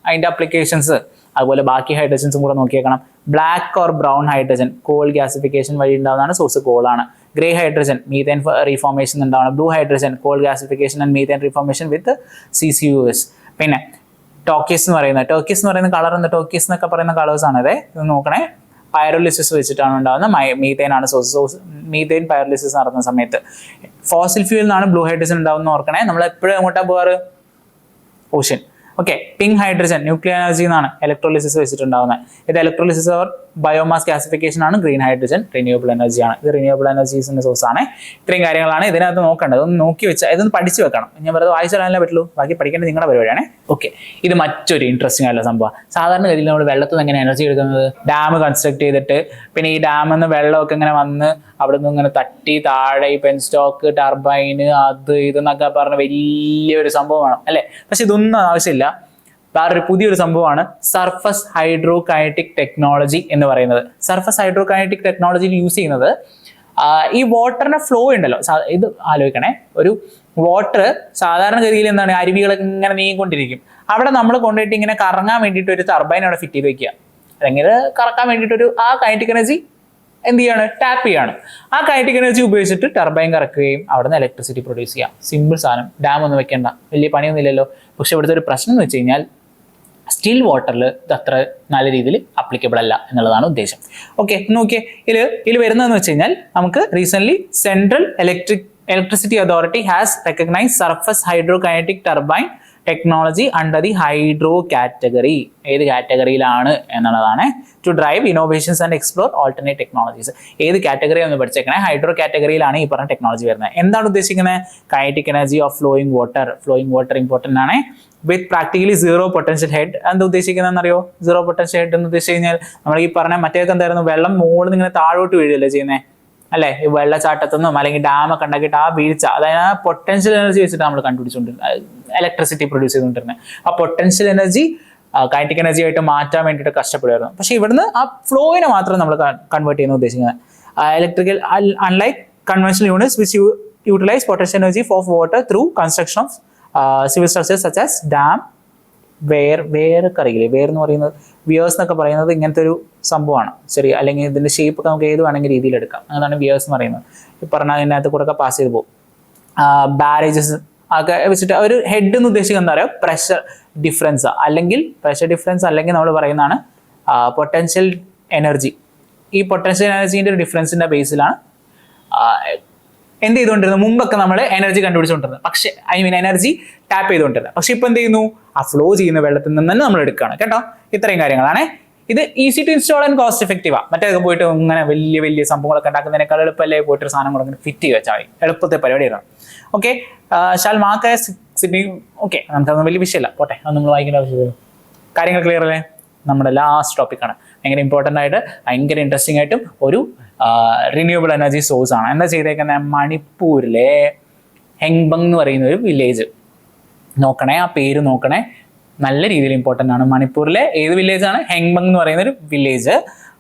S1: അതിൻ്റെ അപ്ലിക്കേഷൻസ്, അതുപോലെ ബാക്കി ഹൈഡ്രജൻസും കൂടെ നോക്കിയേക്കണം. Black or brown hydrogen coal gasification വഴി ഉണ്ടാകുന്നതാണ്, സോഴ്സ് കോളാണ്. ഗ്രേ ഹൈഡ്രജൻ മീഥേൻ റീഫോർമേഷൻ ഉണ്ടാവണം. Blue hydrogen coal gasification and methane reformation with CCUS. പിന്നെ ടോക്കീസ് എന്ന് പറയുന്ന കളർ എന്താ? ടോക്കീസ് എന്നൊക്കെ പറയുന്ന കളേഴ്സ് ആണ്. അതെ, ഇത് നോക്കണേ. പൈറോലിസിസ് വെച്ചിട്ടാണ് ഉണ്ടാകുന്ന മീഥേൻ ആണ് സോഴ്സ്. മീഥേൻ പൈറോലിസിസ് നടത്തുന്ന സമയത്ത് ഫോസിൽ ഫ്യൂൽ നിന്നാണ് ബ്ലൂ ഹൈഡ്രജൻ ഉണ്ടാവുന്ന ഓർക്കണേ. നമ്മൾ എപ്പോഴും എങ്ങോട്ടാ പോകാറ്? Ocean. Okay, pink hydrogen nuclear energy എന്നാണ് ഇലക്ട്രോലിസിസ് വെച്ചിട്ടുണ്ടാവുന്നത്. ഇത് ഇലക്ട്രോലിസിസ് ഓർ ബയോമാസ് ഗ്യാസിഫിക്കേഷൻ ആണ്. ഗ്രീൻ ഹൈഡ്രജൻ റിന്യൂവബിൾ എനർജി ആണ്. ഇത് റിന്യൂവബിൾ എനർജീസിന്റെ സോഴ്സ് ആണ്. ഇത്രയും കാര്യങ്ങളാണ് ഇതിനകത്ത് നോക്കേണ്ടത്. ഒന്ന് നോക്കി വെച്ചാൽ ഇതൊന്ന് പഠിച്ചു വെക്കണം. ഞാൻ വെറുതെ വായിച്ചാലേ പറ്റുള്ളൂ, ബാക്കി പഠിക്കേണ്ടത് നിങ്ങളുടെ പരിപാടിയാണ്. ഓക്കെ, ഇത് മറ്റൊരു ഇൻട്രസ്റ്റിംഗ് ആയിട്ടുള്ള സംഭവം. സാധാരണ ഗതിയിൽ നമ്മൾ വെള്ളത്തിൽ നിന്ന് എങ്ങനെ എനർജി എടുക്കുന്നത്? ഡാം കൺസ്ട്രക്ട് ചെയ്തിട്ട് പിന്നെ ഈ ഡാമിൽ നിന്ന് വെള്ളമൊക്കെ ഇങ്ങനെ വന്ന് അവിടെ നിന്ന് ഇങ്ങനെ തട്ടി താഴെ ഈ പെൻസ്റ്റോക്ക് ടർബൈന് അത് ഇതെന്നൊക്കെ പറഞ്ഞ് വലിയൊരു സംഭവമാണ് അല്ലേ. പക്ഷെ ഇതൊന്നും ആവശ്യമില്ല. വേറൊരു പുതിയൊരു സംഭവമാണ് സർഫസ് ഹൈഡ്രോ കൈനറ്റിക് ടെക്നോളജി എന്ന് പറയുന്നത്. സർഫസ് ഹൈഡ്രോ കൈനറ്റിക് ടെക്നോളജിയിൽ യൂസ് ചെയ്യുന്നത് ഈ വാട്ടറിന്റെ ഫ്ലോ ഉണ്ടല്ലോ. ഇത് ആലോചിക്കണേ, ഒരു വാട്ടർ സാധാരണഗതിയിൽ എന്താണ്, അരുവികളൊക്കെ ഇങ്ങനെ നീങ്ങിക്കൊണ്ടിരിക്കും. അവിടെ നമ്മൾ കൊണ്ടുപോയിട്ട് ഇങ്ങനെ കറങ്ങാൻ വേണ്ടിയിട്ട് ഒരു ടർബൈൻ അവിടെ ഫിറ്റ് ചെയ്ത് വെക്കുക. അല്ലെങ്കിൽ കറക്കാൻ വേണ്ടിയിട്ടൊരു ആ കൈനറ്റിക് എനർജി എന്ത് ചെയ്യാണ്? ടാപ്പ് ചെയ്യാണ്. ആ കൈനറ്റിക് എനർജി ഉപയോഗിച്ചിട്ട് ടർബൈൻ കറക്കുകയും അവിടെ നിന്ന് ഇലക്ട്രിസിറ്റി പ്രൊഡ്യൂസ് ചെയ്യാം. സിമ്പിൾ സാധനം, ഡാം ഒന്നും വെക്കേണ്ട, വലിയ പണിയൊന്നുമില്ലല്ലോ. പക്ഷെ ഇവിടുത്തെ ഒരു പ്രശ്നം എന്ന് വെച്ച് കഴിഞ്ഞാൽ സ്റ്റിൽ വാട്ടറിൽ ഇത് അത്ര നല്ല രീതിയിൽ അപ്ലിക്കബിൾ അല്ല എന്നുള്ളതാണ് ഉദ്ദേശം. ഓക്കെ, നോക്കിയേ, ഇതിൽ വരുന്നതെന്ന് വെച്ച് കഴിഞ്ഞാൽ നമുക്ക് recent central electricity authority has recognise surface hydro kinetic turbine technology under the hydro category. ഏത് കാറ്റഗറിയിലാണ് എന്നുള്ളതാണ്. To drive innovations and explore alternate technologies. ഏത് കാറ്റഗറി ഒന്ന് പഠിച്ചേക്കണേ. ഹൈഡ്രോ കാറ്റഗറിയിലാണ് ഈ പറഞ്ഞ ടെക്നോളജി വരുന്നത്. എന്താണ് ഉദ്ദേശിക്കുന്നത്? Kinetic energy of flowing water important ആണ്. വിത്ത് പ്രാക്ടിക്കലി സീറോ പൊട്ടൻഷ്യൽ ഹെഡ്. എന്താ ഉദ്ദേശിക്കുന്നതെന്ന് അറിയോ? സീറോ പൊട്ടൻഷ്യൽ ഹെഡ് എന്ന് ഉദ്ദേശിച്ച് കഴിഞ്ഞാൽ നമ്മൾ ഈ പറഞ്ഞ മറ്റേതൊക്കെ എന്തായിരുന്നു, വെള്ളം മുകളിൽ നിന്ന് ഇങ്ങനെ താഴോട്ട് വീഴുകയല്ലേ ചെയ്യുന്നത് അല്ലേ? ഈ വെള്ളച്ചാട്ടത്തൊന്നും അല്ലെങ്കിൽ ഡാമൊക്കെ ഉണ്ടാക്കിയിട്ട് ആ വീഴ്ച, അതായത് ആ പൊട്ടൻഷ്യൽ എനർജി വെച്ചിട്ട് നമ്മൾ കണ്ടുപിടിച്ചുകൊണ്ടിരുന്നത് ഇലക്ട്രിസിറ്റി പ്രൊഡ്യൂസ് ചെയ്തുകൊണ്ടിരുന്നത്. ആ പൊട്ടൻഷ്യൽ എനർജി കൈനറ്റിക് എനർജി ആയിട്ട് മാറ്റാൻ വേണ്ടിയിട്ട് കഷ്ടപ്പെടുമായിരുന്നു. പക്ഷേ ഇവിടുന്ന് ആ ഫ്ലോയിനെ മാത്രം നമ്മൾ കൺവേർട്ട് ചെയ്യുന്ന ഉദ്ദേശിക്കുന്നത്. Electrical unlike conventional units which utilise potential energy of water through construction of civil structures such as dam, വേറൊക്കെ അറിയില്ലേ? എന്ന് പറയുന്നത് വിയേഴ്സ് എന്നൊക്കെ പറയുന്നത് ഇങ്ങനത്തെ ഒരു സംഭവമാണ്. ശരി, അല്ലെങ്കിൽ ഇതിന്റെ ഷേപ്പ് ഒക്കെ നമുക്ക് ഏത് വേണമെങ്കിൽ രീതിയിൽ എടുക്കാം. അതാണ് വിയേഴ്സ് എന്ന് പറയുന്നത്. ഈ പറഞ്ഞാൽ അതിനകത്ത് കൂടെ ഒക്കെ പാസ് ചെയ്ത് പോകും. ബാരേജസ് ഒക്കെ വെച്ചിട്ട് ഒരു ഹെഡ് എന്ന് ഉദ്ദേശിക്കുന്നത് എന്താ പറയുക? പ്രഷർ ഡിഫറൻസ് അല്ലെങ്കിൽ നമ്മൾ പറയുന്നതാണ് പൊട്ടൻഷ്യൽ എനർജി. ഈ പൊട്ടൻഷ്യൽ എനർജീൻ്റെ ഒരു ഡിഫറൻസിന്റെ ബേസിലാണ് എന്ത് ചെയ്തുകൊണ്ടിരുന്നത്? മുമ്പൊക്കെ നമ്മൾ എനർജി കണ്ടുപിടിച്ചുകൊണ്ടിരുന്നത്, പക്ഷേ എനർജി ടാപ്പ് ചെയ്തുകൊണ്ടിരുന്നത്. പക്ഷെ ഇപ്പൊ എന്ത് ചെയ്യുന്നു? ആ ഫ്ലോ ചെയ്യുന്ന വെള്ളത്തിൽ നിന്ന് തന്നെ നമ്മൾ എടുക്കുകയാണ് കേട്ടോ. ഇത്രയും കാര്യങ്ങളാണ്. ഇത് easy to install and cost എഫക്റ്റീവാ. മറ്റേതൊക്കെ പോയിട്ട് ഇങ്ങനെ വലിയ വലിയ സംഭവങ്ങളൊക്കെ ഉണ്ടാക്കുന്നതിനേക്കാൾ എളുപ്പമല്ലേ പോയിട്ട് സാധനം കൂടെ ഫിറ്റ് ചെയ്ത് വെച്ചാൽ മതി. എളുപ്പത്തെ പരിപാടിയാണ്. ഓക്കെ, ഷാൽ മാർക്ക് സിഡ്നി. ഓക്കെ, നമുക്കതൊന്നും വലിയ വിഷയമല്ല, പോട്ടെ, അത് നമ്മൾ വായിക്കേണ്ട ആവശ്യമില്ല. കാര്യങ്ങൾ ക്ലിയർ അല്ലേ? നമ്മുടെ ലാസ്റ്റ് ടോപ്പിക്കാണ്. ഭയങ്കര ഇമ്പോർട്ടൻ്റ് ആയിട്ട് ഭയങ്കര ഇൻട്രസ്റ്റിംഗ് ആയിട്ടും ഒരു റിന്യൂവബിൾ എനർജി സോഴ്സ് ആണ്. എന്താ ചെയ്തേക്കുന്നത്? മണിപ്പൂരിലെ ഹെങ്ബങ് എന്ന് പറയുന്ന ഒരു വില്ലേജ് നോക്കണേ, ആ പേര് നോക്കണേ, നല്ല രീതിയിൽ ഇമ്പോർട്ടൻ്റ് ആണ്. മണിപ്പൂരിലെ ഏത് വില്ലേജ് ആണ്? ഹെങ്ബങ് എന്ന് പറയുന്ന ഒരു വില്ലേജ്.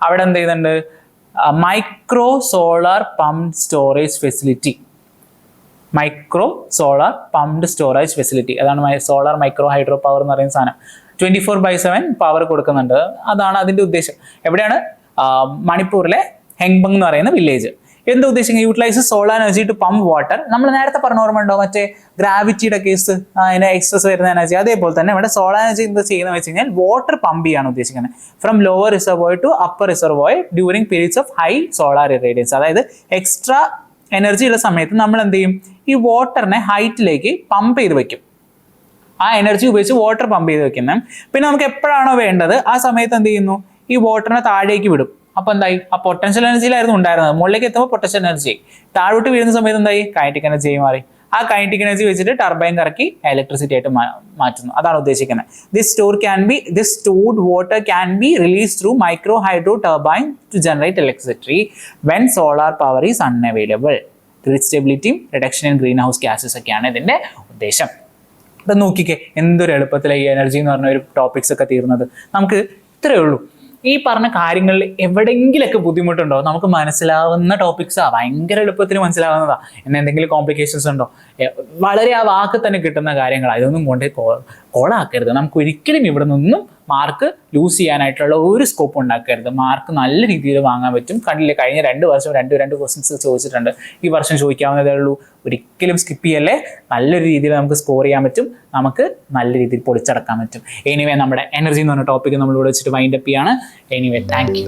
S1: അവിടെ എന്ത് ചെയ്യുന്നുണ്ട്? Micro solar pump storage facility. Micro solar pumped storage facility, അതാണ് സോളാർ മൈക്രോ ഹൈഡ്രോ പവർ എന്ന് പറയുന്ന സാധനം. 24/7 പവർ കൊടുക്കുന്നുണ്ട്. അതാണ് അതിൻ്റെ ഉദ്ദേശം. എവിടെയാണ്? മണിപ്പൂരിലെ ഹെങ്ബങ് എന്ന് പറയുന്ന വില്ലേജ്. എന്താ ഉദ്ദേശിക്കുന്നത്? Utilise solar energy to pump water. നമ്മൾ നേരത്തെ പറഞ്ഞ ഓർമ്മ ഉണ്ടോ? മറ്റേ ഗ്രാവിറ്റിയുടെ കേസ്, അതിന്റെ എക്സസ് വരുന്ന എനർജി. അതേപോലെ തന്നെ ഇവിടെ സോളാർ എനർജി എന്താ ചെയ്യുന്നത് വെച്ച് കഴിഞ്ഞാൽ വാട്ടർ പമ്പ് ചെയ്യാണ് ഉദ്ദേശിക്കുന്നത്. From lower reservoir to upper reservoir during periods of high solar irradiance. അതായത് എക്സ്ട്രാ എനർജി ഉള്ള സമയത്ത് നമ്മൾ എന്ത് ചെയ്യും? ഈ വാട്ടറിനെ ഹൈറ്റിലേക്ക് പമ്പ് ചെയ്ത് വെക്കും. ആ എനർജി ഉപയോഗിച്ച് വാട്ടർ പമ്പ് ചെയ്ത് വെക്കുന്നത്. പിന്നെ നമുക്ക് എപ്പോഴാണോ വേണ്ടത് ആ സമയത്ത് എന്ത് ചെയ്യുന്നു? ഈ വാട്ടറിനെ താഴേക്ക് വിടും. അപ്പൊ എന്തായി? ആ പൊട്ടൻഷ്യൽ എനർജിയിലായിരുന്നു ഉണ്ടായിരുന്നത്. മുകളിലേക്ക് എത്തുമ്പോൾ പൊട്ടൻഷ്യൽ എനർജി, താഴോട്ട് വീഴുന്ന സമയത്ത് എന്തായി? കൈനറ്റിക് എനർജി ആയി മാറി. ആ കൈനറ്റിക് എനർജി വെച്ചിട്ട് ടർബൈൻ കറക്കി ഇലക്ട്രിസിറ്റി ആയിട്ട് മാറ്റുന്നു. അതാണ് ഉദ്ദേശിക്കുന്നത്. This stored water can be release through micro hydro turbine to generate electricity when solar power is unavailable. Grid സ്റ്റെബിലിറ്റിയും reduction in greenhouse gases ഒക്കെയാണ് ഇതിന്റെ ഉദ്ദേശം. അത് നോക്കിക്കേ, എന്തൊരു എളുപ്പത്തിലാണ് ഈ എനർജി എന്ന് പറഞ്ഞ ഒരു ടോപ്പിക്സ് ഒക്കെ തീർന്നത്. നമുക്ക് ഇത്രയേ ഉള്ളൂ. ഈ പറഞ്ഞ കാര്യങ്ങളിൽ എവിടെയെങ്കിലൊക്കെ ബുദ്ധിമുട്ടുണ്ടോ? നമുക്ക് മനസ്സിലാവുന്ന ടോപ്പിക്സാ, ഭയങ്കര എളുപ്പത്തിൽ മനസ്സിലാവുന്നതാ. എന്തെങ്കിലും കോംപ്ലിക്കേഷൻസ് ഉണ്ടോ? വളരെ ആ വാക്ക് തന്നെ കിട്ടുന്ന കാര്യങ്ങളാണ്. ഇതൊന്നും കൊണ്ട് കോളാക്കരുത്. നമുക്ക് ഒരിക്കലും ഇവിടെ നിന്നും മാർക്ക് ലൂസ് ചെയ്യാനായിട്ടുള്ള ഒരു സ്കോപ്പ് ഉണ്ടാക്കരുത്. മാർക്ക് നല്ല രീതിയിൽ വാങ്ങാൻ പറ്റും. കണ്ടില്ലേ, കഴിഞ്ഞ 2 വർഷം രണ്ട് ക്വസ്റ്റ്യൻസ് ചോദിച്ചിട്ടുണ്ട്. ഈ വർഷം ചോദിക്കാവുന്നതേ ഉള്ളൂ. ഒരിക്കലും സ്കിപ്പ് ചെയ്യല്ലേ. നല്ലൊരു രീതിയിൽ നമുക്ക് സ്കോർ ചെയ്യാൻ പറ്റും. നമുക്ക് നല്ല രീതിയിൽ പൊളിച്ചടക്കാൻ പറ്റും. എനിവേ, നമ്മുടെ എനർജി എന്ന് പറഞ്ഞ ടോപ്പിക്ക് നമ്മളിവിടെ വെച്ചിട്ട് വൈൻഡ് അപ്പ് ചെയ്യാണ്. Anyway, thank you.